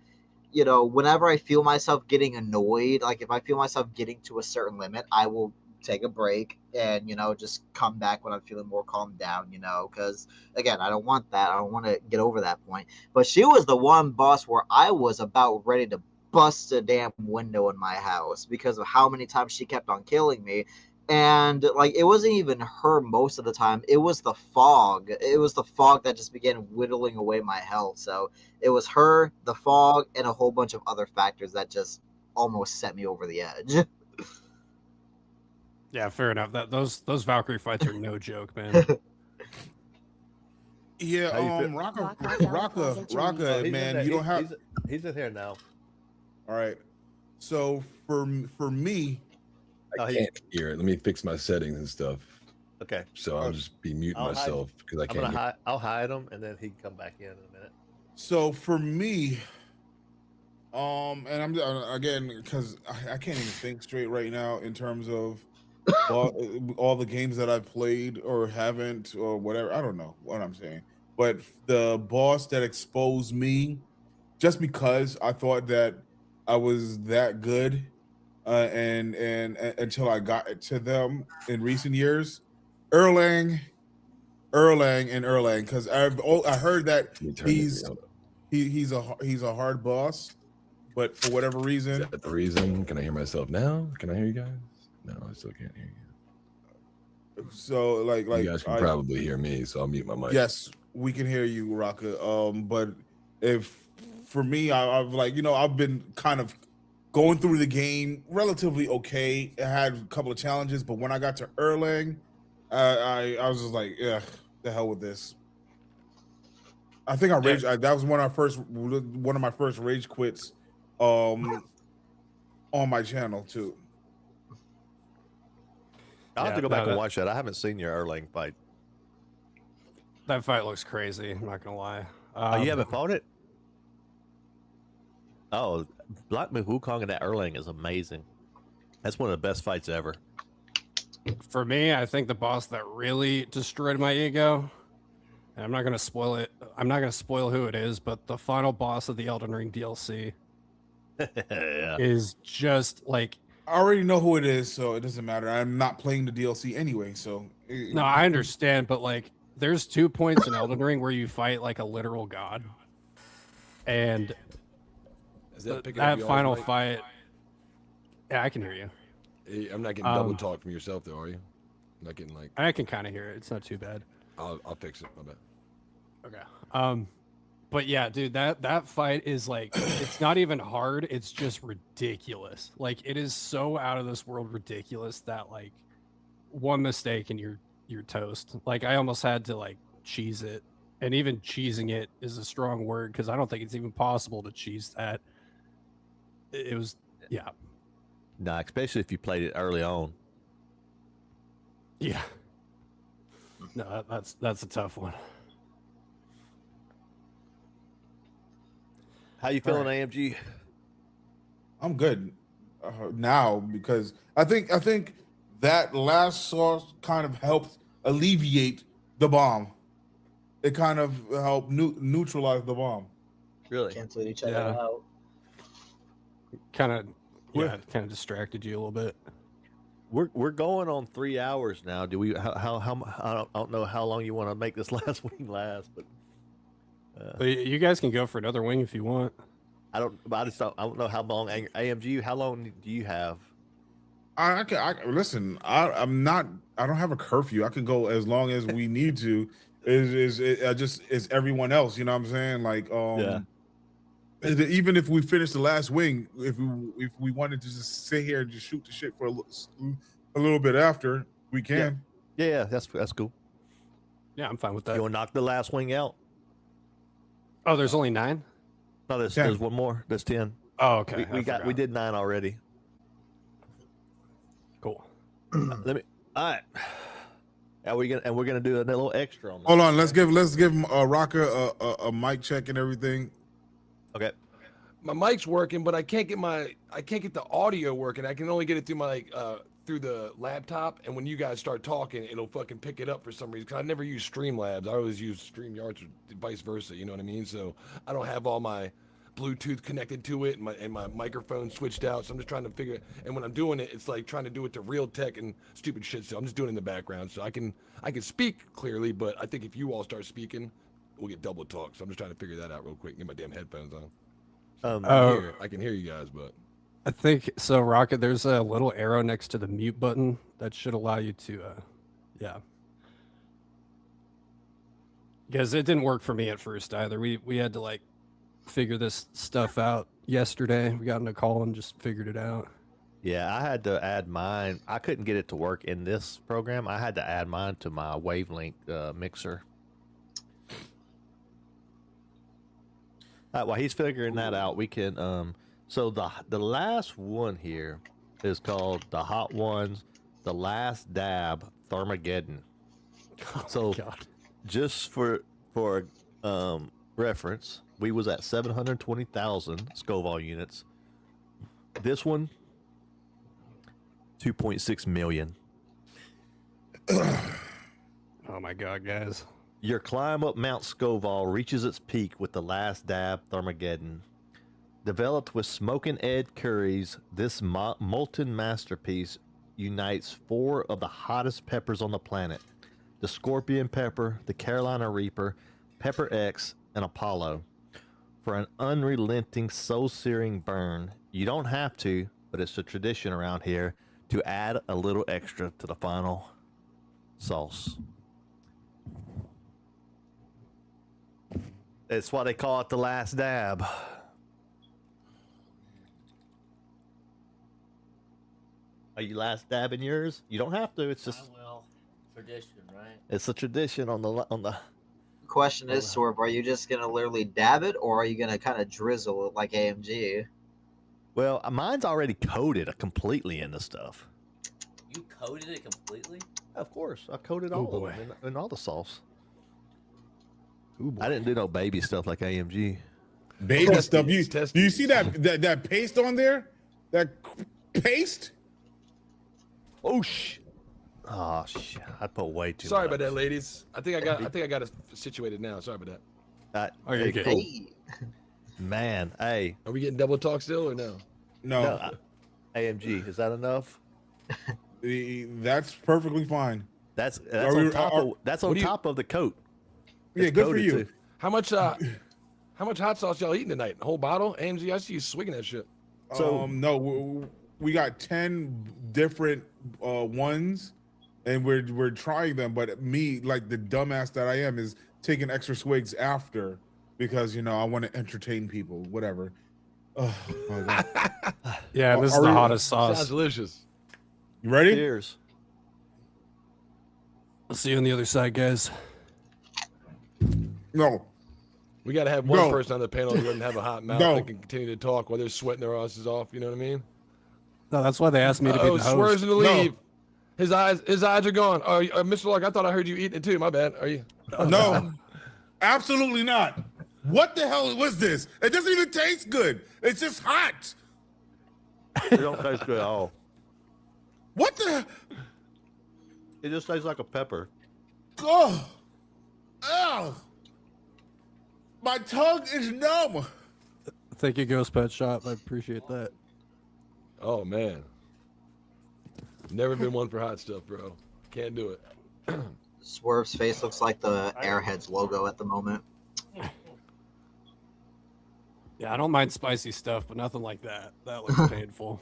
whenever I feel myself getting annoyed, like if I feel myself getting to a certain limit, I will take a break and just come back when I'm feeling more calmed down, because again, I don't want that. I don't want to get over that point. But she was the one boss where I was about ready to bust a damn window in my house because of how many times she kept on killing me. And like it wasn't even her most of the time. It was the fog. It was the fog that just began whittling away my health. So it was her, the fog, and a whole bunch of other factors that just almost set me over the edge. Yeah, fair enough. Those Valkyrie fights are no joke, man. Yeah, Raka, man, you don't have. He's in here now. All right. So for me, I can't hear it. Let me fix my settings and stuff. Okay. So I'll just be muting myself because I can't. I'll hide him and then he can come back in a minute. So for me, and I'm again because I can't even think straight right now in terms of all the games that I've played or haven't or whatever. I don't know what I'm saying, but the boss that exposed me, just because I thought that I was that good, and until I got to them in recent years, Erlang, because I heard that he's a hard boss, but for whatever reason. Is that the reason? Can I hear myself now? Can I hear you guys? No, I still can't hear you. So like you guys can probably hear me, so I'll mute my mic. Yes, we can hear you, Raka. But if for me, I've I've been kind of going through the game relatively okay. I had a couple of challenges, but when I got to Erlang, I was just like, yeah, the hell with this. I think I rage. That was one of my first rage quits, on my channel too. I'll have to go back and watch that. I haven't seen your Erlang fight. That fight looks crazy. I'm not gonna lie. You haven't fought it? Oh, Black Myth Wukong and that Erlang is amazing. That's one of the best fights ever. For me, I think the boss that really destroyed my ego, and I'm not gonna spoil it. I'm not gonna spoil who it is, but the final boss of the Elden Ring DLC is just like. I already know who it is, so it doesn't matter. I'm not playing the DLC anyway, so. No, I understand, but like, there's 2 points in Elden Ring where you fight like a literal god, and that final fight, Yeah, I can hear you. Hey, I'm not getting double talk from yourself, though, are you? I'm not getting like. I can kind of hear it. It's not too bad. I'll fix it. My bad. Okay. But yeah, dude, that fight is like, it's not even hard. It's just ridiculous. Like, it is so out of this world ridiculous that like one mistake and you're toast. Like, I almost had to like cheese it, and even cheesing it is a strong word because I don't think it's even possible to cheese that. It was, yeah. Nah, especially if you played it early on. Yeah. No, that's a tough one. How you feeling, AMG? I'm good now because I think that last sauce kind of helped alleviate the bomb. It kind of helped neutralize the bomb. Really? Cancel each other out. Kind of distracted you a little bit. We're going on 3 hours now. Do we? How I don't know how long you want to make this last wing last, but you guys can go for another wing if you want. I don't know how long. AMG, how long do you have? I listen. I'm not. I don't have a curfew. I can go as long as we need to. Is everyone else? You know what I'm saying? Like, Yeah. Even if we finish the last wing, if we wanted to just sit here and just shoot the shit for a little bit after, we can. Yeah, that's cool. Yeah, I'm fine with that. You want to knock the last wing out? Oh, there's only 9? No, there's one more. There's 10. Oh, okay. We did 9 already. Cool. All right. We're gonna do a little extra on this. Hold on. Let's give Rocker a mic check and everything. Okay. My mic's working, but I can't get the audio working. I can only get it through my through the laptop, and when you guys start talking, it'll fucking pick it up for some reason. 'Cause I never use Streamlabs. I always use StreamYards or vice versa. You know what I mean? So I don't have all my Bluetooth connected to it, and my microphone switched out. So I'm just trying to figure it. And when I'm doing it, it's like trying to do it to real tech and stupid shit. So I'm just doing it in the background, so I can speak clearly. But I think if you all start speaking, we'll get double talk. So I'm just trying to figure that out real quick. Get my damn headphones on. I can hear you guys, but I think so, Rocket. There's a little arrow next to the mute button that should allow you to, because it didn't work for me at first either. We had to like figure this stuff out yesterday. We got in a call and just figured it out. Yeah, I had to add mine. I couldn't get it to work in this program. I had to add mine to my wavelength mixer. While he's figuring that out, we can. So the last one here is called the Hot Ones, the Last Dab Thermageddon. So just for reference, we was at 720,000 Scoville units. This one, 2.6 million. Oh my god, guys. Your climb up Mount Scoville reaches its peak with the Last Dab Thermageddon. Developed with Smokin' Ed Curry's, this molten masterpiece unites 4 of the hottest peppers on the planet: the Scorpion Pepper, the Carolina Reaper, Pepper X, and Apollo. For an unrelenting, soul-searing burn, you don't have to, but it's a tradition around here to add a little extra to the final sauce. It's why they call it the last dab. Are you last dabbing yours? You don't have to. It's just Tradition, right? It's a tradition on the. Question is, Swerve, are you just gonna literally dab it, or are you gonna kind of drizzle it like AMG? Well, mine's already coated completely in the stuff. You coated it completely? Of course, I coated all of them in all the sauce. Ooh, I didn't do no baby stuff like AMG. Baby stuff. Do you see that paste on there? That paste? Oh shit! I put way too. Sorry much. about that, ladies. I think I got it situated now. Sorry about that. Oh, you're good. Cool. Man, hey. Are we getting double talk still or no? No. AMG, is that enough? That's perfectly fine. That's on top of the coat. Yeah, It's good for coated you. too. How much hot sauce y'all eating tonight? A whole bottle? AMG, I see you swigging that shit. So no, we got 10 different ones, and we're trying them. But me, like the dumbass that I am, is taking extra swigs after because I want to entertain people. Whatever. Oh my god. Yeah, this is the hottest sauce. Sounds delicious. You ready? Cheers. I'll see you on the other side, guys. No. We got to have one No. person on the panel who doesn't have a hot mouth No. that can continue to talk while they're sweating their asses off. You know what I mean? No, that's why they asked me to be the host. Swerve's gonna No. leave. His eyes are gone. Oh, Mr. Lark, I thought I heard you eating it too. My bad. Are you? No. Absolutely not. What the hell was this? It doesn't even taste good. It's just hot. It don't taste good at all. What the? It just tastes like a pepper. Oh. Ow. My tongue is numb. Thank you, Ghost Pet Shop. I appreciate that. Oh man. Never been one for hot stuff, bro. Can't do it. Swerve's face looks like the Airheads logo at the moment. Yeah, I don't mind spicy stuff, but nothing like that. That looks painful.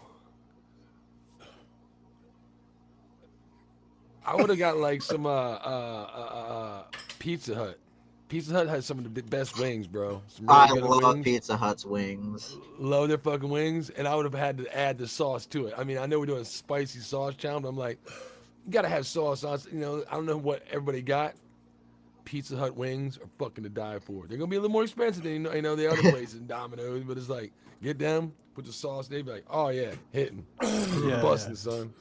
I would have got like some Pizza Hut. Pizza Hut has some of the best wings, bro. Some really I good love wings. Pizza Hut's wings. Love their fucking wings, and I would have had to add the sauce to it. I mean, I know we're doing a spicy sauce challenge, but I'm like, you gotta have sauce on. I don't know what everybody got. Pizza Hut wings are fucking to die for. They're gonna be a little more expensive than the other places in Domino's, but it's like, get them, put the sauce, they be like, oh yeah, hitting, busting, son.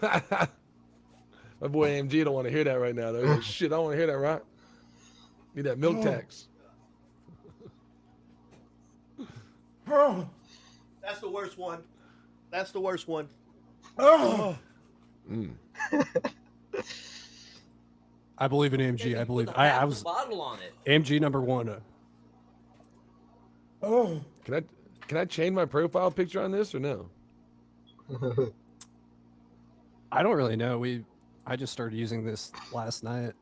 My boy AMG don't want to hear that right now. Though. He's like, shit, I don't want to hear that, right? Need that milk tax. That's the worst one. That's the worst one. Oh. I believe in AMG. I believe. I was bottle on it. AMG number one. Oh. Can I change my profile picture on this or no? I don't really know. I just started using this last night.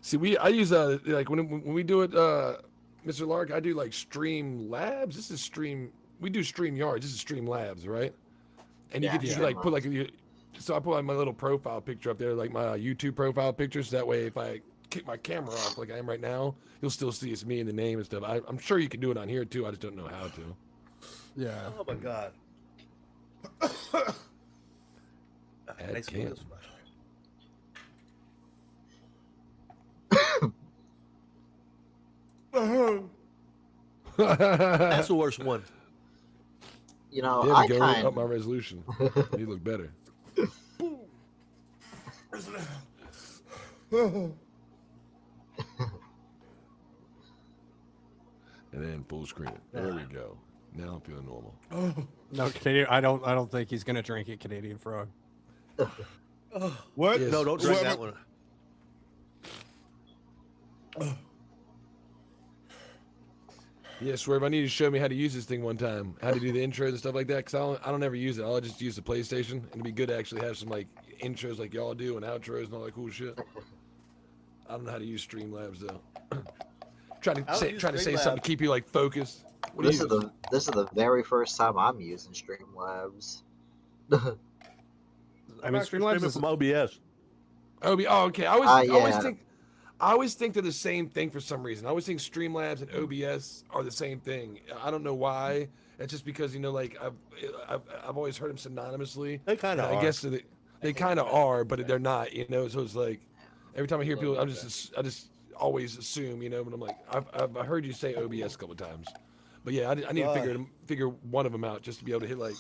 See, I use like when we do it, Mr. Lark, I do like Stream Labs. This is Stream. We do Stream Yards. This is Stream Labs, right? And you Yeah, get to Stream like put Labs. like so I put like my little profile picture up there, like my YouTube profile picture, so that way if I kick my camera off like I am right now, you'll still see it's me and the name and stuff. I'm sure you can do it on here too. I just don't know how to. Yeah. Oh my god. Add Nice cam. wheels. That's the worst one. You know, There I we go. kind Up my resolution. You look better. And then full screen it. There we go. Now I'm feeling normal. No, Canadian. I don't think he's gonna drink it. Canadian Frog. What? Yes. No, don't drink What- that one. Yeah, Swerve, I need you to show me how to use this thing one time. How to do the intros and stuff like that. Because I don't ever use it. I'll just use the PlayStation. And it'd be good to actually have some like intros like y'all do and outros and all that cool shit. I don't know how to use Streamlabs though. trying to say something to keep you like focused. What do this you is use? this is the very first time I'm using Streamlabs. I mean, Streamlabs is from OBS. Oh, okay. I always think they're the same thing for some reason. I always think Streamlabs and OBS are the same thing. I don't know why. It's just because like I've always heard them synonymously. They kind of I are. guess they kind of are, but they're not. So it's like every time I hear people, I just always assume. But I'm like I've heard you say OBS a couple of times, but yeah, I need to figure one of them out just to be able to hit like.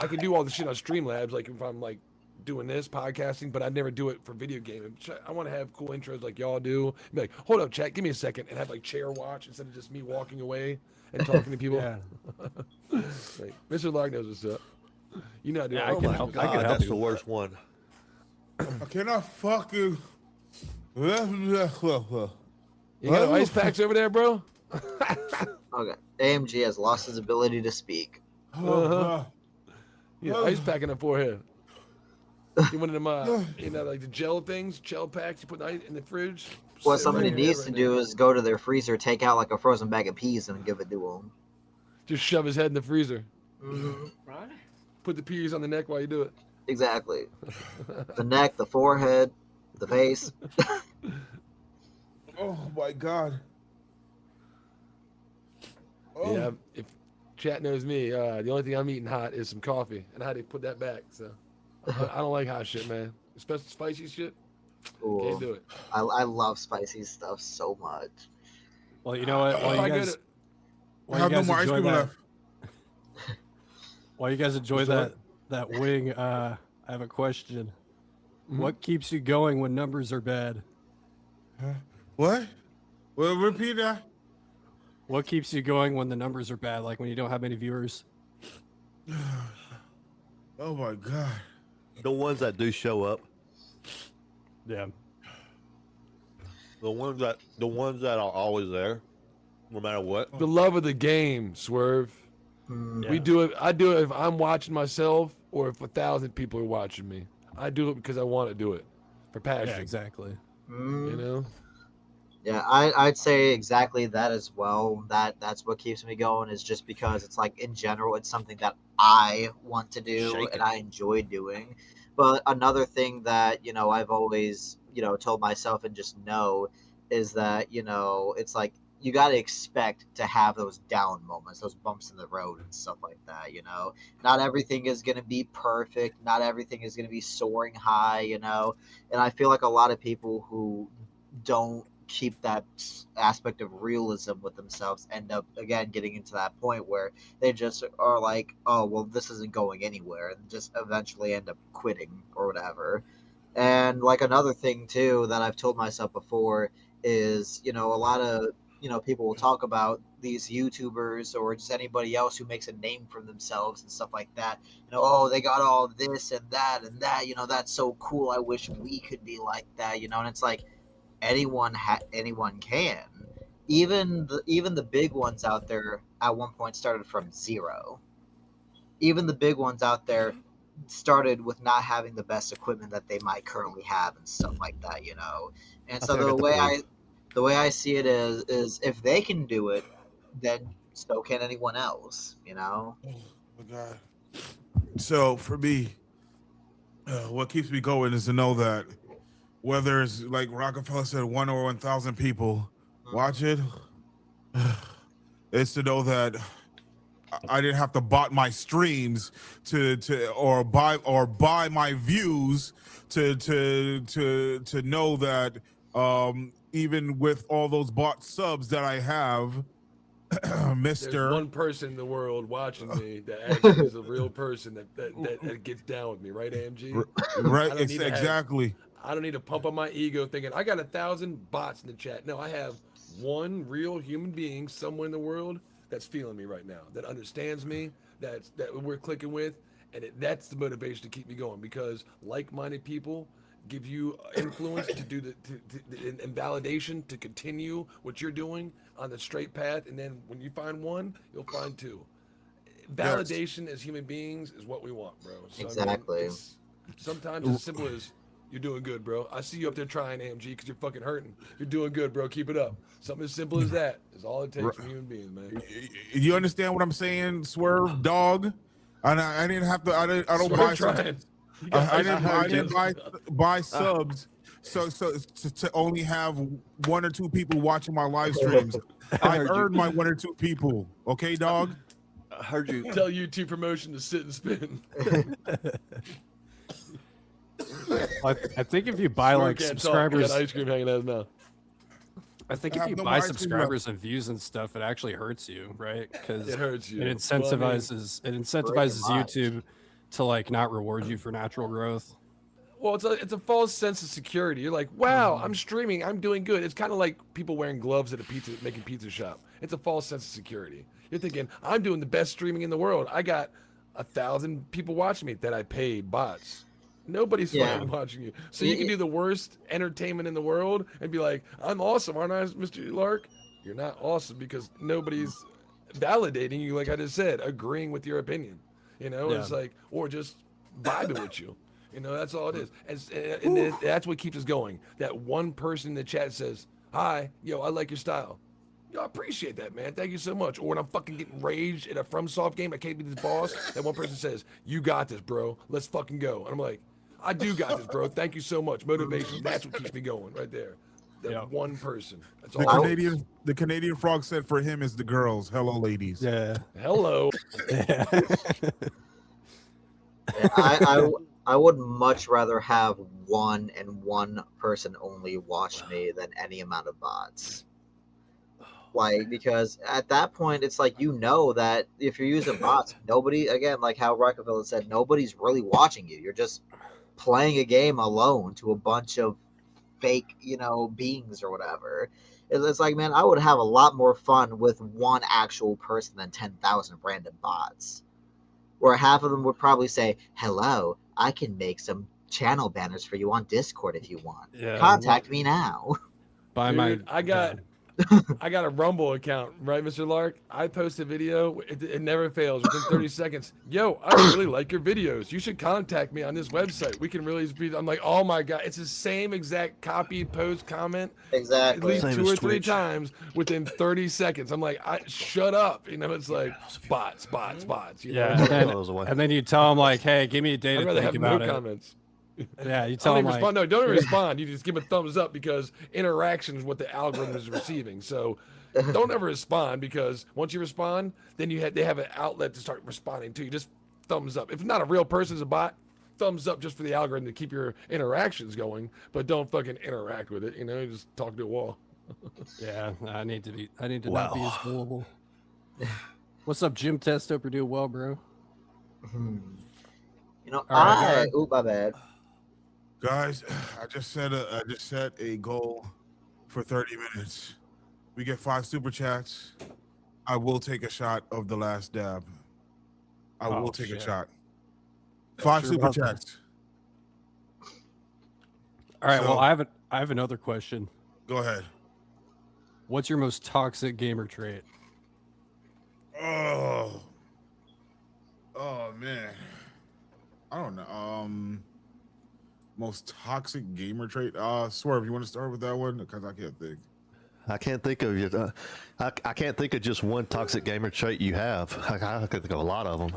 I can do all the shit on Streamlabs, like if I'm like doing this podcasting, but I never do it for video gaming. I want to have cool intros like y'all do. Be like, hold up, chat, give me a second, and have like chair watch instead of just me walking away and talking to people. Yeah. Like, Mr. Lark knows what's up. You know, Yeah, I all can my- help. God, I can help that's you. the worst one. Can I fucking? You got ice packs over there, bro? Okay, AMG has lost his ability to speak. Yeah, ice pack in the forehead. You one of them, like the gel things, gel packs you put in the fridge. What Sit somebody right in your needs head to right do now. is go to their freezer, take out like a frozen bag of peas, and give it to him. Just shove his head in the freezer. Right. Put the P's on the neck while you do it. Exactly. The neck, the forehead, the face. Oh my god. Oh. Yeah, if chat knows me, the only thing I'm eating hot is some coffee, and I had to put that back. So I don't like hot shit, man. Especially spicy shit. Ooh, Can't do it. I love spicy stuff so much. Well, you know what? If I get it, I have no more ice cream left. While you guys enjoy that wing, I have a question. What keeps you going when numbers are bad? What? Well, repeat that. What keeps you going when the numbers are bad, like when you don't have many viewers? Oh my god. The ones that do show up. Yeah. The ones that are always there, no matter what. the love of the game, Swerve. Yeah. We do it. I do it if I'm watching myself or if 1,000 people are watching me. I do it because I want to do it for passion. Yeah, exactly. You know. Yeah, I'd say exactly that as well. That's what keeps me going, is just because it's like, in general, it's something that I want to do and I enjoy doing. But another thing that, I've always, told myself and just know is that, it's like, you got to expect to have those down moments, those bumps in the road and stuff like that. Not everything is going to be perfect. Not everything is going to be soaring high, and I feel like a lot of people who don't keep that aspect of realism with themselves end up again getting into that point where they just are like, oh well, this isn't going anywhere, and just eventually end up quitting or whatever. And like another thing too that I've told myself before is, a lot of people will talk about these YouTubers or just anybody else who makes a name for themselves and stuff like that. Oh, they got all this and that and that, that's so cool, I wish we could be like that, and it's like, anyone can. Even the big ones out there at one point started from zero. Even the big ones out there started with not having the best equipment that they might currently have and stuff like that. And so the way I see it is if they can do it, then so can anyone else. Oh my god. So for me, what keeps me going is to know that whether it's like Rockefeller said, 1 or 1,000 people watch it, it's to know that I didn't have to bot my streams or buy my views to know that even with all those bot subs that I have, Mr. There's one person in the world watching me that actually is a real person that gets down with me, right, AMG? Right, exactly. I don't need to pump up my ego thinking I got 1,000 bots in the chat. No, I have one real human being somewhere in the world that's feeling me right now, that understands me, that we're clicking with, and that's the motivation to keep me going, because like-minded people give you influence to do and validation to continue what you're doing on the straight path, and then when you find one, you'll find two. Validation as human beings is what we want, bro. So, exactly. I mean, sometimes it's as simple as, you're doing good, bro. I see you up there trying, AMG, because you're fucking hurting. You're doing good, bro. Keep it up. Something as simple as that is all it takes from human beings, man. You understand what I'm saying, Swerve, dog? I didn't have to. I don't Swerve buy. trying. I didn't buy subs. So to only have 1 or 2 people watching my live streams. I earned my 1 or 2 people. Okay, dog. I heard you tell YouTube promotion to sit and spin. I think if you buy like subscribers, ice cream hanging out of his mouth. I think if you buy subscribers and views and stuff, it actually hurts you, right? Because it hurts you. It incentivizes YouTube to like not reward you for natural growth. Well, it's a false sense of security. You're like, wow, I'm streaming, I'm doing good. It's kind of like people wearing gloves at making pizza shop. It's a false sense of security. You're thinking, I'm doing the best streaming in the world. I got 1,000 people watching me that I paid bots. Nobody's fucking watching you. So you can do the worst entertainment in the world and be like, I'm awesome, aren't I, Mr. Lark? You're not awesome because nobody's validating you, like I just said, agreeing with your opinion. It's like, or just vibing with you. That's all it is. And that's what keeps us going. That one person in the chat says, hi, yo, I like your style. Yo, I appreciate that, man. Thank you so much. Or when I'm fucking getting raged in a FromSoft game, I can't be this boss. That one person says, "You got this, bro. Let's fucking go." And I'm like, "I do got this, bro. Thank you so much." Motivation. That's what keeps me going, right there. That one person. That's all. The Canadian frog said for him is the girls. Hello, ladies. Yeah. Hello. Yeah. I would much rather have one and one person only watch me than any amount of bots. Like, because at that point, it's like, you know that if you're using bots, nobody, again, like how Rockefeller said, nobody's really watching you. You're just playing a game alone to a bunch of fake, beings or whatever. It's like, man, I would have a lot more fun with one actual person than 10,000 random bots. Where half of them would probably say, "Hello, I can make some channel banners for you on Discord if you want. Yeah, Contact me now." Dude, I got a Rumble account, right, Mr. Lark? I post a video. It never fails. Within 30 seconds, yo, I really like your videos. You should contact me on this website. We can really speed. I'm like, oh my god, it's the same exact copy, post, comment. Exactly. At least 2 or 3 times within 30 seconds. I'm like, shut up. It's like bots. And then you tell them like, "Hey, give me a day I'd to rather think have about no it." comments. Yeah, you tell them like, respond. No, don't even respond. You just give a thumbs up because interaction is what the algorithm is receiving. So don't ever respond, because once you respond, then they have an outlet to start responding to you. Just thumbs up. If it's not a real person, it's a bot, thumbs up just for the algorithm to keep your interactions going. But don't fucking interact with it. You just talk to a wall. yeah, I need to not be as gullible. What's up, Jim Test? Hope you're doing well, bro. My bad. Guys, I just set a goal for 30 minutes. We get 5 super chats. I will take a shot of the last dab. I will take a shot. 5 super chats. All right. Well, I have another question. Go ahead. What's your most toxic gamer trait? Oh man. I don't know. Most toxic gamer trait. Swerve, you want to start with that one? Because I can't think. I can't think of it. I can't think of just one toxic gamer trait you have. I can think of a lot of them.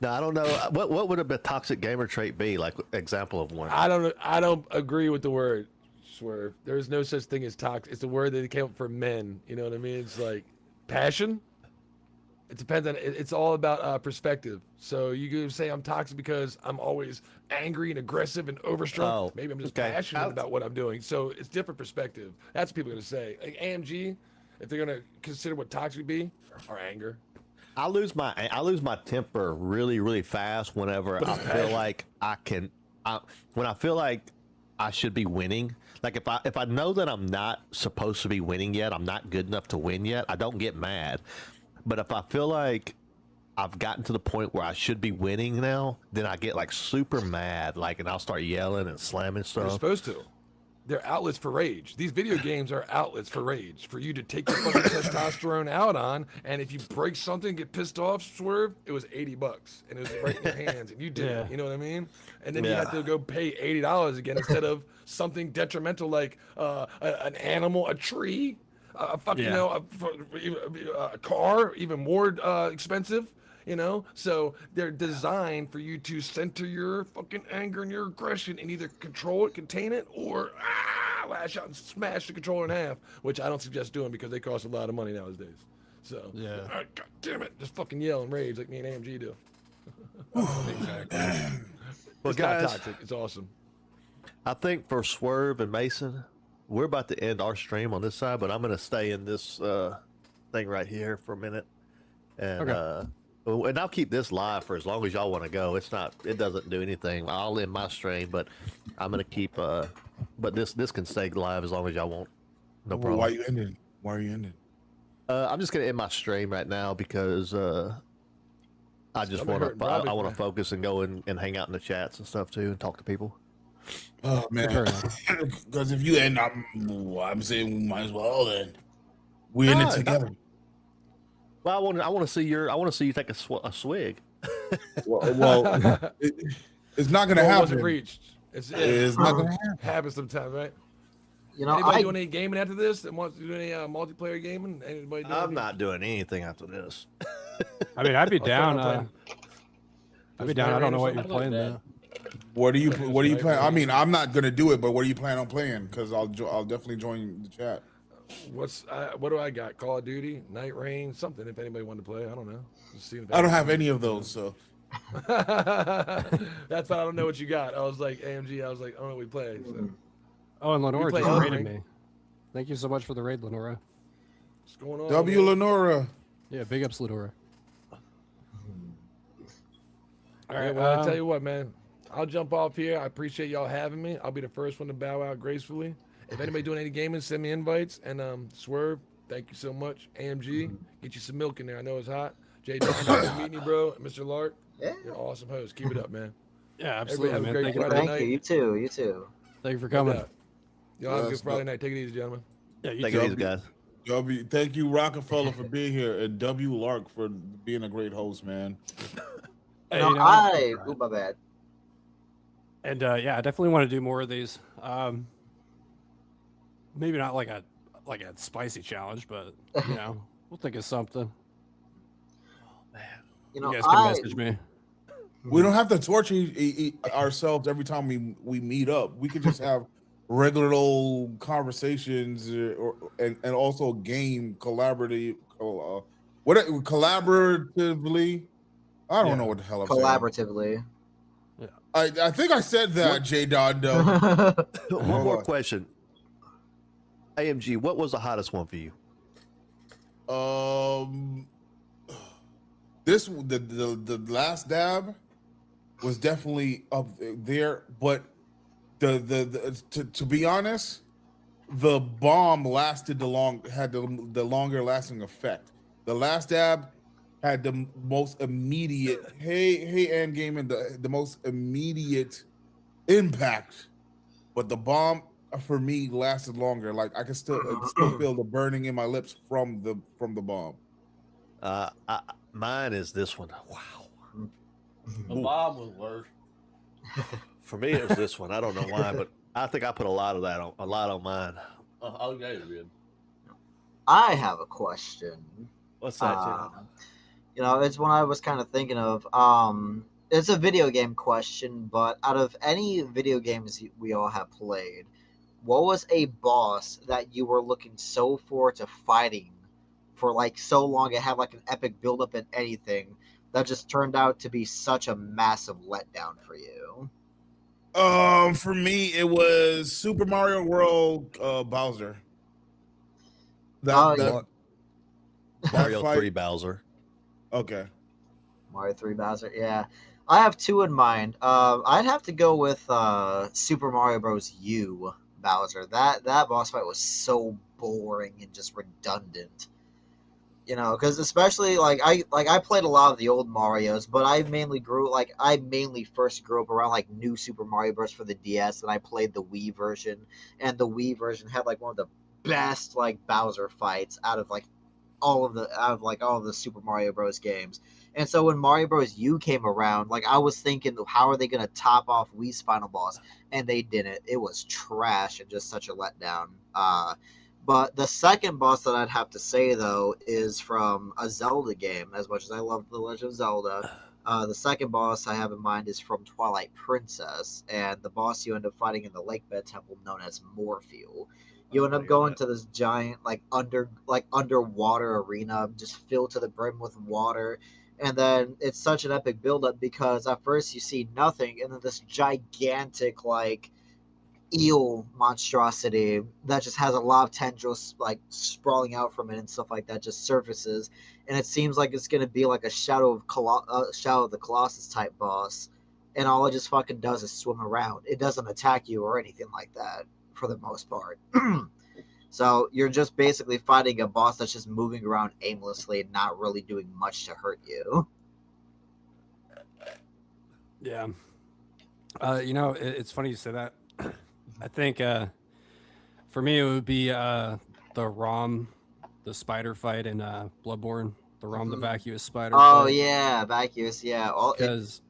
No, I don't know. What would a toxic gamer trait be? Like example of one. I don't agree with the word Swerve. There is no such thing as toxic. It's the word that came up for men. You know what I mean? It's like passion. It depends on. It's all about perspective. So you could say I'm toxic because I'm always angry and aggressive and overstrung. Oh, maybe I'm just okay. passionate about what I'm doing. So it's different perspective. That's what people are gonna say. Like AMG, if they're gonna consider what toxic would be, or anger. I lose my temper really, really fast whenever I feel like when I feel like I should be winning. Like if I know that I'm not supposed to be winning yet, I'm not good enough to win yet, I don't get mad. But if I feel like I've gotten to the point where I should be winning now, then I get like super mad, and I'll start yelling and slamming stuff. You're supposed to. They're outlets for rage. These video games are outlets for rage, for you to take your fucking testosterone out on. And if you break something, get pissed off, Swerve, it was $80, and it was right in your hands, and you did it. You know what I mean? And then you have to go pay $80 again instead of something detrimental like an animal, a tree, a fucking a car, even more expensive. So they're designed for you to center your fucking anger and your aggression and either control it, contain it, or lash out and smash the controller in half, which I don't suggest doing because they cost a lot of money nowadays. So, God damn it, just fucking yell and rage like me and AMG do. Exactly. Well, it's guys, not toxic. It's awesome. I think for Swerve and Mason, we're about to end our stream on this side, but I'm going to stay in this thing right here for a minute. And, and I'll keep this live for as long as y'all want to go. It doesn't do anything. I'll end my stream, but I'm going to keep, but this can stay live as long as y'all want. No problem. Why are you ending? I'm just going to end my stream right now because, I just want to, I want to focus and go and hang out in the chats and stuff too and talk to people. Oh man, because if you end, I'm saying we might as well then. We're in it together. Well, I want to see you take a swig. Well, it's not going to happen. Wasn't reached. It's not going to happen sometimes, right? You know, Anybody doing any gaming after this? That wants to do any multiplayer gaming? Anybody doing I'm any? not doing anything after this. I mean, I'd be I was planning down. on playing- I'd be down. I don't know what you're I go to playing bed. though. What do you Playing What do you Night plan? I Rain. mean, I'm not gonna do it, but what do you plan on playing? Because I'll definitely join the chat. What do I got? Call of Duty, Night Rain, something. If anybody wanted to play, I don't know. Just seeing if I don't have anybody- any of those, so That's why I don't know what you got. I was like AMG. I was like, I don't know what we play. So. Oh, and Lenora play just Elden raided Ring. me. Thank you so much for the raid, Lenora. What's going on? W man? Lenora. Yeah, big ups, Lenora. All Yeah, right, well, I'll tell you what, man. I'll jump off here. I appreciate y'all having me. I'll be the first one to bow out gracefully. If anybody doing any gaming, send me invites. And Swerve, thank you so much. AMG, get you some milk in there. I know it's hot. Jay, nice meeting you, bro. Mr. Lark, Yeah. you're an awesome host. Keep it up, man. Yeah, Everybody absolutely, have a man. great Thank you, Friday Thank night. you. You too. You too. thank you for No coming. doubt. Y'all have a Yes, good Friday night. Take it easy, gentlemen. Yeah, you Take too. it easy, guys. W, thank you, Rockefeller, for being here, and W Lark for being a great host, man. Hey, No, you know, oh, my bad. And yeah, I definitely want to do more of these. Maybe not like a spicy challenge, but you know, we'll think of something. You know, You guys can message me. We don't have to torture ourselves every time we meet up. We could just have regular old conversations, and also game collaboratively. Collaboratively? I don't know what the hell I'm saying. collaboratively. I think I said that, J. Dondo. One more question. AMG, what was the hottest one for you? The last dab was definitely up there, but to be honest, the bomb lasted had the longer lasting effect. The last dab had the most immediate and gaming the most immediate impact, but the bomb for me lasted longer. Like I can still feel the burning in my lips from the bomb. Mine is this one. Wow. The bomb was worse. For me, it was this one. I don't know why, but I think I put a lot on mine. Oh, yeah, you did. I have a question. What's that, J-Dog? You know, it's one I was kind of thinking of. It's a video game question, but out of any video games we all have played, what was a boss that you were looking so forward to fighting for like so long? It had like an epic build-up and anything that just turned out to be such a massive letdown for you. For me, it was Super Mario World Bowser. Mario fight- 3 Bowser. Okay. Mario 3 Bowser, yeah. I have two in mind. I'd have to go with Super Mario Bros. U Bowser. That boss fight was so boring and just redundant. You know, because especially I played a lot of the old Marios, but I mainly first grew up around like New Super Mario Bros. For the DS, and I played the Wii version, and the Wii version had like one of the best like Bowser fights out of all of the Super Mario Bros. Games. And so when Mario Bros. U came around, like I was thinking, how are they gonna top off Wii's final boss? And they didn't. It was trash and just such a letdown. But the second boss that I'd have to say, though, is from a Zelda game. As much as I love The Legend of Zelda, the second boss I have in mind is from Twilight Princess, and the boss you end up fighting in the Lakebed Temple, known as Morphew. You end up going to this giant, underwater arena, just filled to the brim with water. And then it's such an epic build-up because at first you see nothing, and then this gigantic, eel monstrosity that just has a lot of tendrils sprawling out from it and stuff like that just surfaces, and it seems like it's gonna be like a Shadow of the Colossus type boss, and all it just fucking does is swim around. It doesn't attack you or anything like that for the most part. So you're just basically fighting a boss that's just moving around aimlessly and not really doing much to hurt you. Yeah. You know, it's funny you say that. I think for me it would be the Rom, the spider fight in Bloodborne. The Rom the vacuous spider. Oh fight. yeah, vacuous. Yeah, because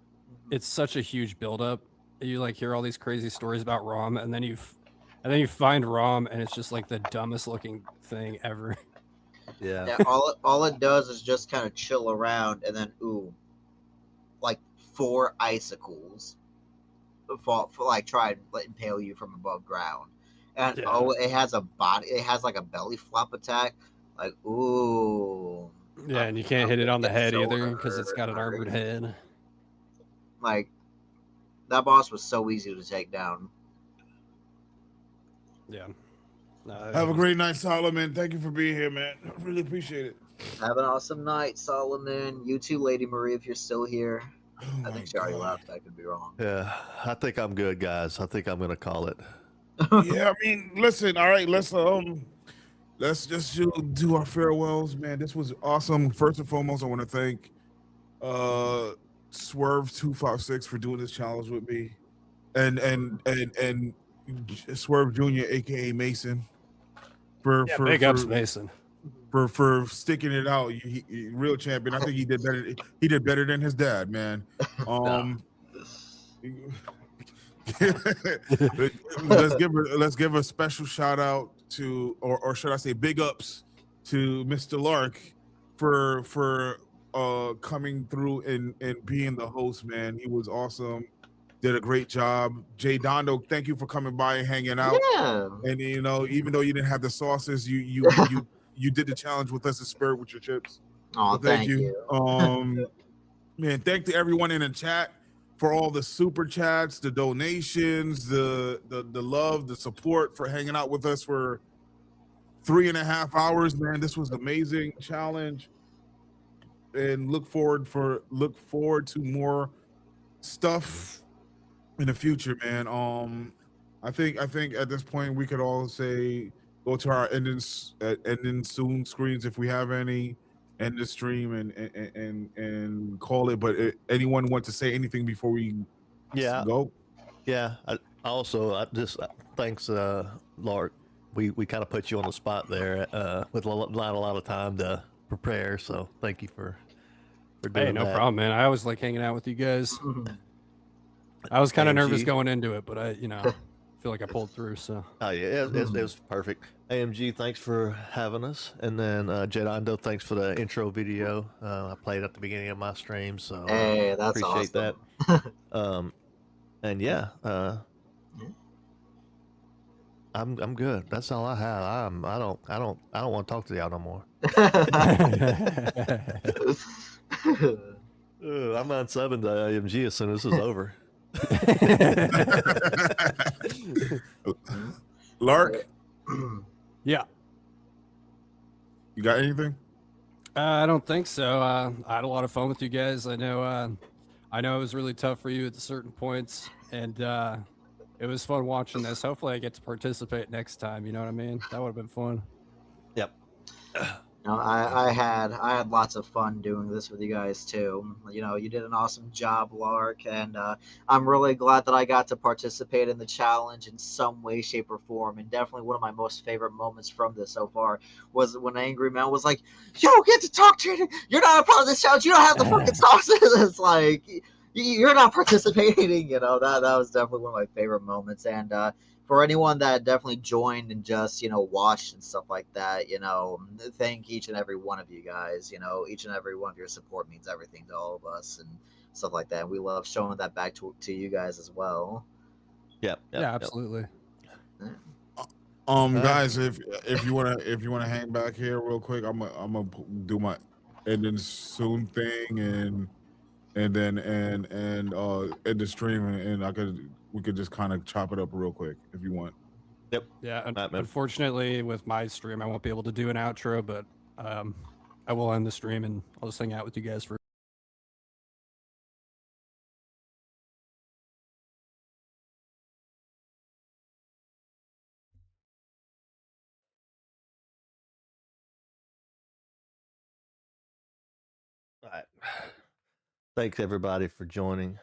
it's such a huge buildup. You hear all these crazy stories about Rom, and then you And then you find ROM, and it's just like the dumbest looking thing ever. Yeah. Yeah, all it does is just kind of chill around, and then like 4 icicles fall, like try and impale you from above ground. And Yeah. it has a body. It has like a belly flop attack. Like ooh. Yeah, and you can't hit it gonna on the get head so either because it's got an armored hurt. head. Like that boss was so easy to take down. Yeah. Have a great night, Solomon. Thank you for being here, man. I really appreciate it. Have an awesome night, Solomon. You too, Lady Marie, if you're still here. Oh I my think she already God. left. I could be wrong. Yeah, I think I'm good, guys. I think I'm gonna call it. Yeah, I mean, listen. All right, let's just do our farewells, man. This was awesome. First and foremost, I want to thank Swerve 256 for doing this challenge with me, and Swerve Jr., aka Mason, for Yeah, for big for, ups, Mason. for sticking it out. Real champion. I think he did better. He did better than his dad, man. let's give a special shout out to, or should I say, big ups to Mr. Lark for coming through and being the host, man. He was awesome. Did a great job. Jay Dondo, thank you for coming by and hanging out. Yeah. And even though you didn't have the sauces, you did the challenge with us in spirit with your chips. Oh, So thank you. Man, thank to everyone in the chat for all the super chats, the donations, the love, the support, for hanging out with us for 3.5 hours, man. This was an amazing challenge, and look forward to more stuff in the future, man. I think at this point we could all say go to our ending soon screens if we have any, end the stream and call it. But anyone want to say anything before we go? Yeah. I just thanks, Lark. We kind of put you on the spot there with not a lot of time to prepare. So thank you for doing Hey, no that. problem, man. I always like hanging out with you guys. I was kind of nervous going into it, but I feel like I pulled through. So. Oh yeah, it was perfect. AMG, thanks for having us, and then Jedondo, thanks for the intro video. I played at the beginning of my stream, so Hey, that's appreciate awesome. that. And yeah, I'm good. That's all I have. I don't want to talk to y'all no more. I'm on 7 to AMG as soon as this is over. Lark? Yeah. You got anything? I don't think so. I had a lot of fun with you guys. I know it was really tough for you at certain points, and it was fun watching this. Hopefully I get to participate next time. You know what I mean? That would have been fun. Yep. No, I had lots of fun doing this with you guys too. You did an awesome job, Lark, and I'm really glad that I got to participate in the challenge in some way, shape, or form. And definitely one of my most favorite moments from this so far was when Angry Man was like, "You don't get to talk to you. You're not a part of this challenge. You don't have the fucking sauces." It's like you're not participating. That was definitely one of my favorite moments. And for anyone that definitely joined and just watched and stuff like that, thank each and every one of you guys. Each and every one of your support means everything to all of us and stuff like that. We love showing that back to you guys as well. Yep. Yeah, absolutely. Guys, if you wanna hang back here real quick, I'm gonna do my ending soon thing and then end the stream, and we could just kind of chop it up real quick if you want. Yep. Yeah. Unfortunately, with my stream, I won't be able to do an outro, but I will end the stream and I'll just hang out with you guys for. All right. Thanks everybody for joining.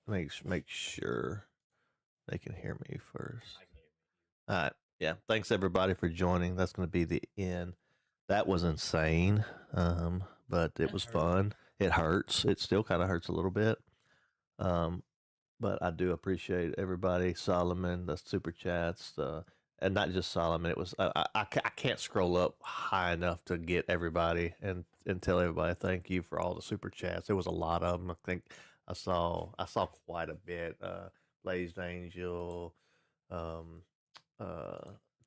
Make sure they can hear me first. All right. Yeah. Thanks everybody for joining. That's going to be the end. That was insane. But it was fun. It hurts. It still kind of hurts a little bit. but I do appreciate everybody, Solomon, the super chats, and not just Solomon. It was I can't scroll up high enough to get everybody and tell everybody thank you for all the super chats. There was a lot of them. I think I saw quite a bit. Blazed Angel, um,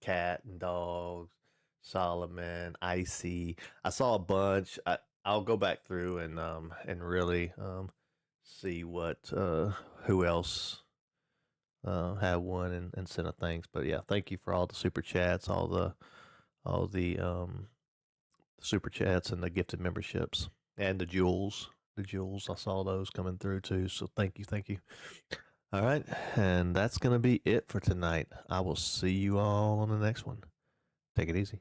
Cat and Dogs, Solomon, Icy. I saw a bunch. I'll go back through and really see what who else had one and sent a thanks. But yeah, thank you for all the super chats, all the super chats and the gifted memberships and the jewels. The jewels, I saw those coming through too. So thank you. All right, and that's gonna be it for tonight. I will see you all on the next one. Take it easy.